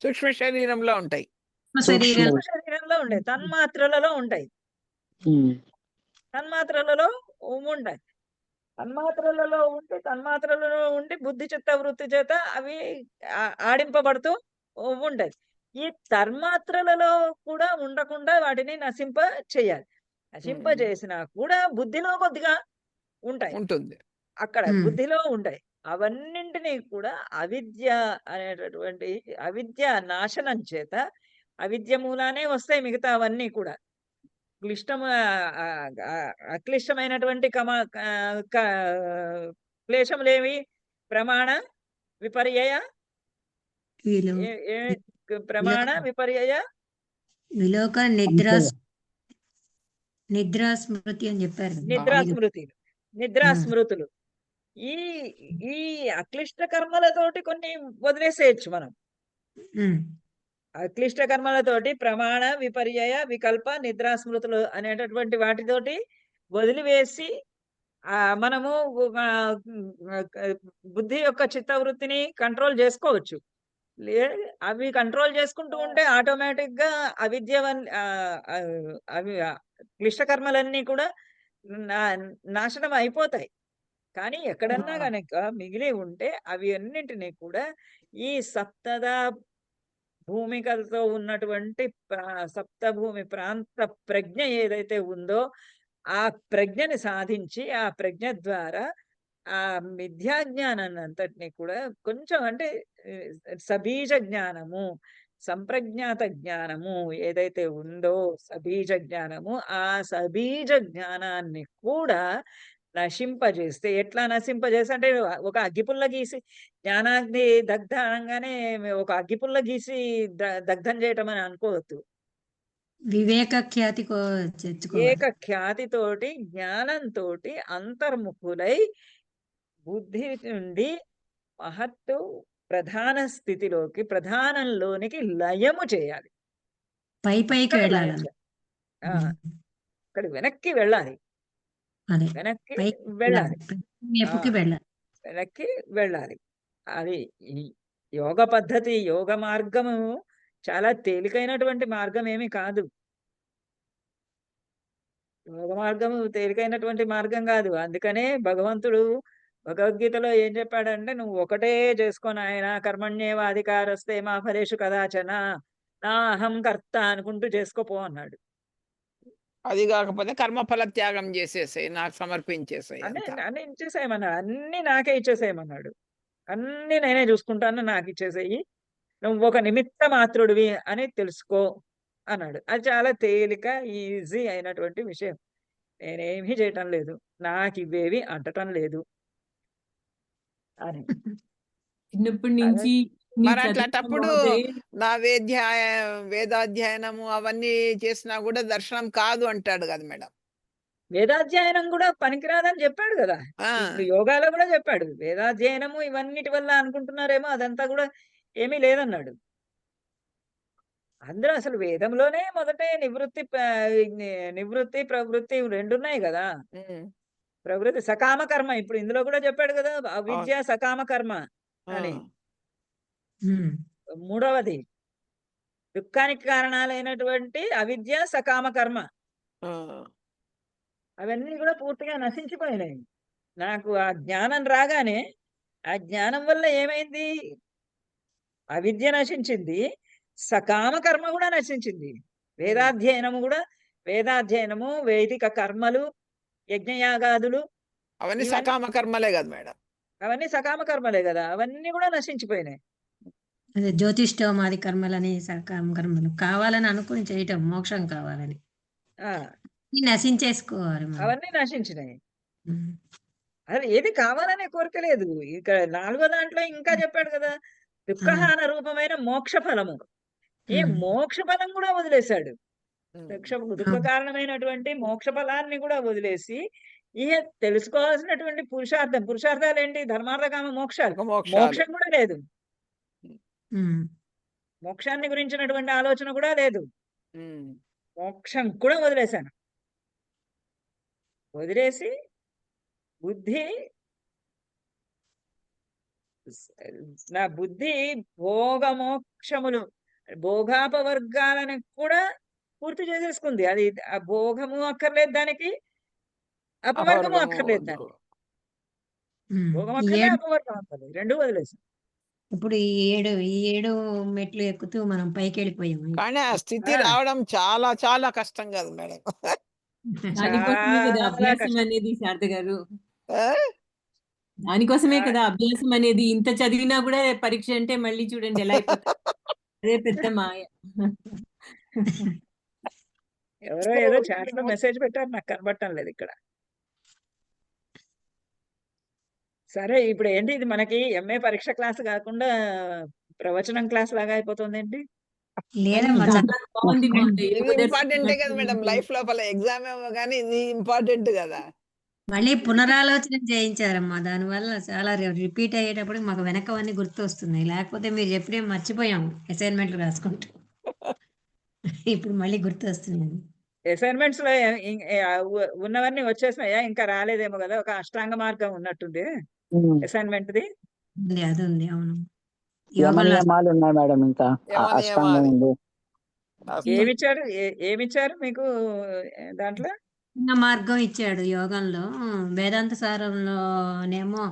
సూక్ష్మ శరీరంలో ఉంటాయి, శరీరంలో ఉంటాయి, తన్మాత్రలలో ఉంటాయి, తన్మాత్రలలో ఉంటాయి. తన్మాత్రలలో ఉండి బుద్ధి చిత్త వృత్తి చేత అవి ఆడింపబడుతూ ఉంటాయి. ఈ తన్మాత్రలలో కూడా ఉండకుండా వాటిని నశింప చేయాలి. నశింపజేసినా కూడా బుద్ధిలో కొద్దిగా ఉంటాయి, ఉంటుంది. అక్కడ బుద్ధిలో ఉంటాయి. అవన్నింటినీ కూడా అవిద్య అనేటటువంటి అవిద్య నాశనం చేత, అవిద్య మూలానే వస్తాయి మిగతా అవన్నీ కూడా. అక్లిష్టమైనటువంటి క్లేశములేవి? ప్రమాణ విపర్యయ విలో ప్రమాణ విపర్యయ విలోక నిద్రా నిద్రా స్మృతి అని చెప్పారు కదా. నిద్రా ఐదు. స్మృతులు, నిద్రా ఆ. స్మృతులు. ఈ ఈ అక్లిష్ట కర్మలతోటి కొన్ని వదిలేసేయచ్చు మనం. ఉమ్. అక్లిష్ట కర్మలతోటి ప్రమాణ విపర్యయ వికల్ప నిద్రా స్మృతులు అనేటటువంటి వాటితోటి వదిలివేసి మనము బుద్ధి యొక్క చిత్తవృత్తిని కంట్రోల్ చేసుకోవచ్చు. అవి కంట్రోల్ చేసుకుంటూ ఉంటే ఆటోమేటిక్ గా అవి క్లిష్ట కర్మలన్నీ కూడా నాశనం అయిపోతాయి. కానీ ఎక్కడన్నా గనక మిగిలి ఉంటే అవి అన్నింటినీ కూడా ఈ సప్తదా భూమికలతో ఉన్నటువంటి సప్తభూమి ప్రాంత ప్రజ్ఞ ఏదైతే ఉందో ఆ ప్రజ్ఞని సాధించి ఆ ప్రజ్ఞ ద్వారా ఆ మిథ్యా జ్ఞానాన్ని అంతటినీ కూడా కొంచెం అంటే సబీజ జ్ఞానము, సంప్రజ్ఞాత జ్ఞానము ఏదైతే ఉందో సబీజ జ్ఞానము, ఆ సబీజ జ్ఞానాన్ని కూడా నశింపజేస్తే, ఎట్లా నశింపజేస్తే అంటే ఒక అగ్గిపుల్ల గీసి జ్ఞానాగ్ని దగ్ధ అనగానే ఒక అగ్గిపుల్ల గీసి దగ్ధం చేయటం అని అనుకోవద్దు. వివేక ఖ్యాతి తెచ్చుకోవాలి. ఏక ఖ్యాతితోటి జ్ఞానంతోటి అంతర్ముఖులై బుద్ధి నుండి మహత్తు ప్రధాన స్థితిలోకి, ప్రధానంలోనికి లయము చేయాలి. పైకి ఇక్కడ లయం వెళ్ళాలి. చేయాలి. ఇక్కడ వెనక్కి వెళ్ళాలి, అదే వెనక్కి పైకి వెళ్ళాలి, వైపుకి వెళ్ళాలి. వెనక్కి వెళ్ళాలి. అది ఈ యోగ పద్ధతి, యోగ మార్గము చాలా తేలికైనటువంటి మార్గం ఏమి కాదు. యోగ మార్గము తేలికైనటువంటి మార్గం కాదు. అందుకనే భగవంతుడు భగవద్గీతలో ఏం చెప్పాడంటే, నువ్వు ఒకటే చేసుకొని ఆయన కర్మణ్యేవ అధికారస్తే మా ఫలేషు కదాచన నా అహం కర్త అనుకుంటూ చేసుకోపో అన్నాడు. అది కాకపోతే కర్మఫల త్యాగం చేసేసాయి, నాకు సమర్పించేసాయి అన్నీ అంతా. అన్నీ ఇచ్చేసేయమన్నాడు, అన్నీ నాకే ఇచ్చేసేయమన్నాడు. అన్నీ నేనే చూసుకుంటాను, నాకు ఇచ్చేసేయి, నువ్వు ఒక నిమిత్త మాత్రుడివి అని తెలుసుకో అన్నాడు. అది చాలా తేలిక, ఈజీ అయినటువంటి విషయం. నేనేమీ చేయటం లేదు, నాకు ఇవేవి అంటటం లేదు అని. చిన్నప్పటి నుంచి నీ మరి చదువు అట్లాంటప్పుడు మహోదయ్ నా వేదాధ్యయనము అవన్నీ చేసినా కూడా దర్శనం కాదు అంటాడు కదా మేడం. వేదాధ్యయనం కూడా పనికిరాదని చెప్పాడు కదా. ఆ, ఇప్పుడు యోగాలో కూడా చెప్పాడు, వేదాధ్యయనము ఇవన్నిటి వల్ల అనుకుంటున్నారేమో అదంతా కూడా ఏమీ లేదన్నాడు. అందులో అసలు వేదంలోనే మొదటే నివృత్తి ప్రవృత్తి రెండున్నాయి కదా. ఉమ్, ప్రవృత్తి సకామ కర్మ, ఇప్పుడు ఇందులో కూడా చెప్పాడు కదా, అవిద్య సకామ కర్మ అని. ఉమ్. మూడవది దుఃఖానికి కారణాలైనటువంటి అవిద్య సకామ కర్మ, ఆ, అవన్నీ కూడా పూర్తిగా నశించిపోయినాయి. నాకు ఆ జ్ఞానం రాగానే, ఆ జ్ఞానం వల్ల ఏమైంది, అవిద్య నశించింది, సకామ కర్మ కూడా నశించింది. వేదాధ్యయనము, వైదిక కర్మలు, యజ్ఞయాగాదులు అవన్నీ ఇవన్నీ సకామ కర్మలే కదా మేడం. అవన్నీ సకామ కర్మలే కదా, అవన్నీ కూడా నశించిపోయినాయి. అదే జ్యోతిష్టోమాది కర్మలని సకామ కర్మలు కావాలని అనుకుని చేయటం, మోక్షం కావాలని ఆ ఈ నశించేసుకోవాలి మనం. అవన్నీ నశించినాయి. ఉమ్. అసలు ఏది కావాలనే కోరిక లేదు. ఇక్కడ 4వ దాంట్లో ఇంకా చెప్పాడు కదా, దుఃఖహాన రూపమైన మోక్ష ఫలము. ఈ ఉమ్. మోక్ష ఫలం కూడా వదిలేశాడు. ఉమ్, దుఃఖ కారణమైనటువంటి మోక్ష ఫలాన్ని కూడా వదిలేసి, ఇక తెలుసుకోవాల్సినటువంటి పురుషార్థాలు ఏంటి, ధర్మార్థ కామ మోక్షాలు. ఒక మోక్షాలు. మోక్షం కూడా లేదు, ఉమ్. మోక్షాన్ని గురించినటువంటి ఆలోచన కూడా లేదు. ఉమ్, మోక్షం కూడా వదిలేశాను. వదిలేసి బుద్ధి, నా బుద్ధి భోగమోక్షములు, భోగాపవర్గాలను కూడా పూర్తి చేసేసుకుంది. అది ఆ భోగము అక్కర్లేదు దానికి, అపవర్గము అక్కర్లేదు దానికి. ఉమ్. భోగం ఈ అక్కర్లేదు, ఏడు అపవర్గం అక్కర్లేదు, రెండు వదిలేసి. ఇప్పుడు ఈ ఏడు మెట్లు ఎక్కుతూ మనం పైకి వెళ్ళిపోయాము. కానీ ఆ స్థితి ఆ. రావడం చాలా చాలా కష్టం కదా మేడం. దానికోసమే కదా చాలా అభ్యాసం కష్టం. అనేది శారద గారు. ఆ? దానికోసమే ఆ, కదా అభ్యాసం అనేది. ఇంత చదివినా కూడా పరీక్ష అంటే మళ్ళీ చూడండి ఎలా అయిపోతుంది. అదే పెద్ద మాయ. ఎవరో ఏదో చాట్ లో మెసేజ్ పెట్టారు, నాకు కనబడటం లేదు ఇక్కడ. సరే, ఇప్పుడు ఏంటి ఇది మనకి ఎంఏ పరీక్ష క్లాస్ కాకుండా ప్రవచనం క్లాస్ లాగా అయిపోతుంది ఏంటి? లేదమ్మా చాలా బాగుంది మహోదయ్. ఇది యోగదర్శనం ఇంపార్టెంటే కదా మేడం, అంటే లైఫ్ లోపల ఎగ్జామ్ ఏమో కానీ ఇది ఇంపార్టెంట్ కదా. మళ్ళీ పునరాలోచన చేయించారమ్మా, దానివల్ల చాలా రిపీట్ అయ్యేటప్పుడు మాకు వెనకవన్నీ గుర్తు వస్తున్నాయి. లేకపోతే మీరు చెప్పినవి మర్చిపోయాము అసైన్మెంట్లు రాసుకుంటూ. ఇప్పుడు మళ్ళీ గుర్తు వస్తున్నాయి. అసైన్మెంట్స్ లో ఉన్నవన్నీ వచ్చేసినాయా? ఇంకా రాలేదేమో కదా, ఒక అష్టాంగ మార్గం ఉన్నట్టుంది అసైన్మెంట్ ది. అది ఉంది, అవును. యమ యోగంలో నియమాలు ఉన్నాయి మేడం, ఇంకా యమ అష్టాంగం నియమాలు. ఉంది. ఏమిచ్చారు ఏమిచ్చారు మీకు దాంట్లో? చిన్న మార్గం ఇచ్చాడు యోగంలో. వేదాంత సారంలోనేమో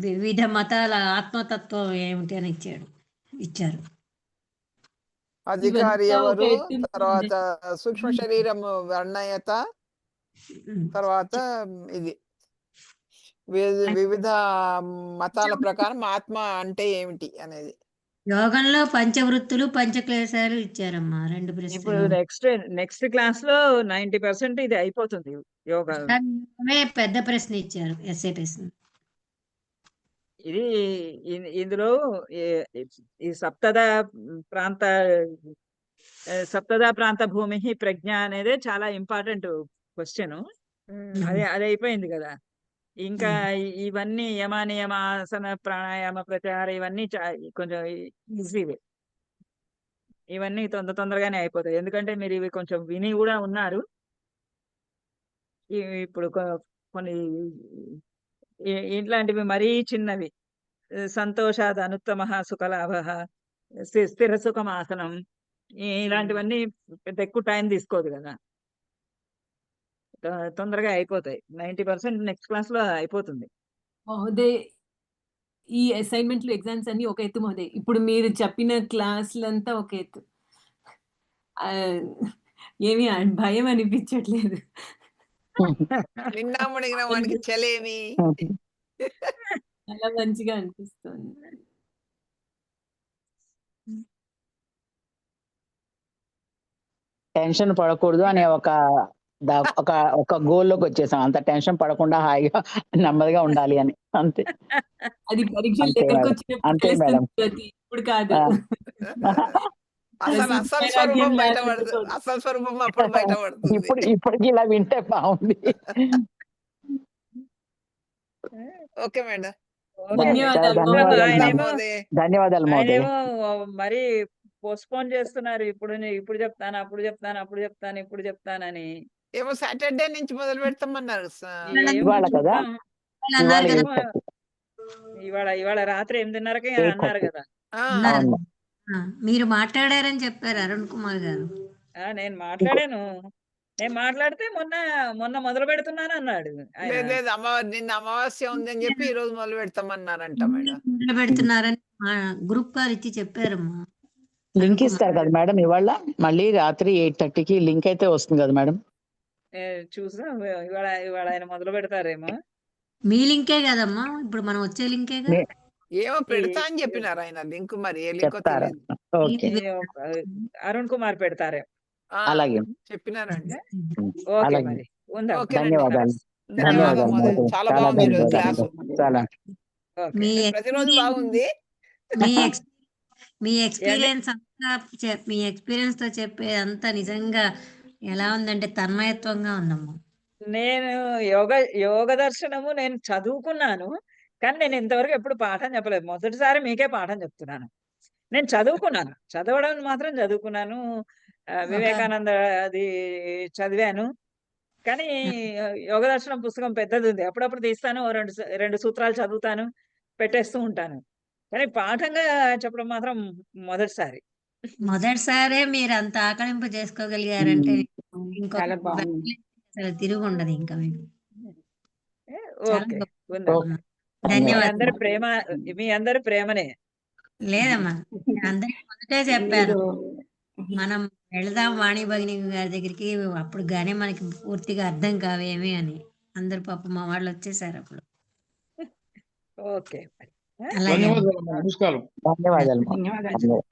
వివిధ మతాల ఆత్మతత్వం ఏమిటి అని ఇచ్చారు. అధికారి ఇవంతా ఒక ఎవరు, ఎత్తు తర్వాత మహోదయ్. సూక్ష్మ శరీరం వర్ణయత, తర్వాత ఇది వివిధ మతాల ప్రకారం ఆత్మ అంటే ఏమిటి అనేది. యోగంలో పంచవృత్తులు పంచక్లేశాలు ఇచ్చారమ్మా, 2 ఇప్పుడు ప్రశ్నలు. నెక్స్ట్ క్లాస్ లో 90% ఇది అయిపోతుంది యోగా. పెద్ద ప్రశ్న ఇచ్చారు, ఎస్ఏ ప్రశ్న. ఇది ఇందులో ఈ సప్తదా ప్రాంత భూమి ప్రజ్ఞ అనేది చాలా ఇంపార్టెంట్ క్వశ్చన్. అదే అయిపోయింది కదా. ఇంకా ఇవన్నీ యమ నియమ ఆసన ప్రాణాయామ ప్రత్యాహార ఇవన్నీ కొంచెం ఈజీవే. ఇవన్నీ తొందరగానే అయిపోతాయి, ఎందుకంటే మీరు ఇవి కొంచెం విని కూడా ఉన్నారు. ఇప్పుడు కొన్ని ఇట్లాంటివి మరీ చిన్నవి, సంతోషాద్ అనుత్తమ సుఖలాభ, స్థిర సుఖమాసనం, ఇలాంటివన్నీ పెద్ద ఎక్కువ టైం తీసుకోదు కదా, తొందరగా అయిపోతాయి. 90% నెక్స్ట్ క్లాస్ లో అయిపోతుంది. మహోదయ్, ఈ అసైన్మెంట్లు ఎగ్జామ్స్ అన్ని ఒక ఎత్తు మహోదయ్. ఇప్పుడు మీరు చెప్పిన క్లాసులంతా ఒక ఎత్తు. ఆ, ఏమీ భయం అనిపించట్లేదు. నిండా మునిగిన వానికి చలేమి. చాలా మంచిగా అనిపిస్తుంది. టెన్షన్ పడకూడదు అనే ఒక గోల్లోకి వచ్చేసాం. అంత టెన్షన్ పడకుండా హాయిగా నెమ్మదిగా ఉండాలి అని, అంతే. అది పరీక్షలు అంతే దగ్గరకు మేడం, వచ్చినప్పుడు అంతే తెలుస్తుంది మేడం. జ్యోతి, ఇప్పుడు కాదు. అసలు స్వరూపం బయటపడుతుంది, అసలు స్వరూపం అప్పుడు బయటపడుతుంది. ఇప్పటికి ఇలా వింటే బాగుంది. ఓకే మేడం, ధన్యవాదాలు ధన్యవాదాలు మహోదయ్. ఆయనేమో మరి పోస్ట్పోన్ చేస్తున్నారు, ఇప్పుడు చెప్తాను, అప్పుడు చెప్తాను, అప్పుడు చెప్తాను, ఇప్పుడు చెప్తానని. ఏమో సాటర్డే నుంచి మొదలు పెడతామన్నారు. ఇవాళ కదా, ఇవాళ ఏమో ఇవాళ రాత్రి 8:30కి అన్నారు కదా. అవును. మీరు మాట్లాడారని చెప్పారు అరుణ్ కుమార్ గారు. నేను మాట్లాడాను. నేను మాట్లాడితే మొన్న మొదలు పెడుతున్నాను అన్నాడు ఆయన. లేదు, నిన్న అమావాస్య ఉందని చెప్పి ఈ రోజు మొదలు పెడతామన్నారంట మేడం. మొదలు పెడుతున్నారని గ్రూప్ కాల్ ఇచ్చి చెప్పారమ్మా. లింక్ ఇస్తారు కదా మేడం ఇవాళ, మళ్ళీ రాత్రి 8:30కి లింక్ అయితే వస్తుంది కదా మేడం. చూసా, ఇవాళ ఆయన మొదలు పెడతారేమో. మీ లింకే కదమ్మా, ఇప్పుడు మనం వచ్చే లింకే కదా. ఏమో పెడతా అని చెప్పినారు ఆయన, లింక్ మరి ఏ లింక్ చెప్తారా? ఓకే, అరుణ్ కుమార్ పెడతారే. అలాగే చెప్పినారండి. ఓకే, అలాగే. మరి ఉందా. ధన్యవాదాలు. ధన్యవాదాలు మోదీ. చాలా బాగుంది ఈరోజు క్లాసు. చాలా మీ ప్రతిరోజు బాగుంది. మీ ఎక్స్పీరియన్స్ అంతా మీ ఎక్స్పీరియన్స్ తో చెప్పే అంతా నిజంగా ఎలా ఉందంటే తన్మయత్వంగా ఉందమ్మా. నేను యోగ దర్శనము నేను చదువుకున్నాను, కానీ నేను ఇంతవరకు ఎప్పుడు పాఠం చెప్పలేదు. మొదటిసారి మీకే పాఠం చెప్తున్నాను. నేను చదువుకున్నాను, చదవడం మాత్రం చదువుకున్నాను. వివేకానంద అది చదివాను, కానీ యోగ దర్శనం పుస్తకం పెద్దది ఉంది, అప్పుడప్పుడు తీస్తాను, రెండు సూత్రాలు చదువుతాను, పెట్టేస్తూ ఉంటాను. కానీ పాఠంగా చెప్పడం మాత్రం మొదటిసారే మీరు అంత ఆకలింపు చేసుకోగలిగారంటే ఇంకొక చాలా బాగుంది. అసలు తిరుగు ఉండదు ఇంకా మీకు. ఓకే, ధన్యవాదాలు. మీ అందరి ప్రేమనే. లేదమ్మా, అందరికి మొదటే చెప్పారు మనం వెళదాం వాణి భగిని గారి దగ్గరికి, అప్పుడు గానీ మనకి పూర్తిగా అర్థం కావేమి అని. అందరు పాప మా వాళ్ళు వచ్చేసారు అప్పుడు. ఓకే. అలాగే. ధన్యవాదాలు. నమస్కారం. ధన్యవాదాలు. ధన్యవాదాలు.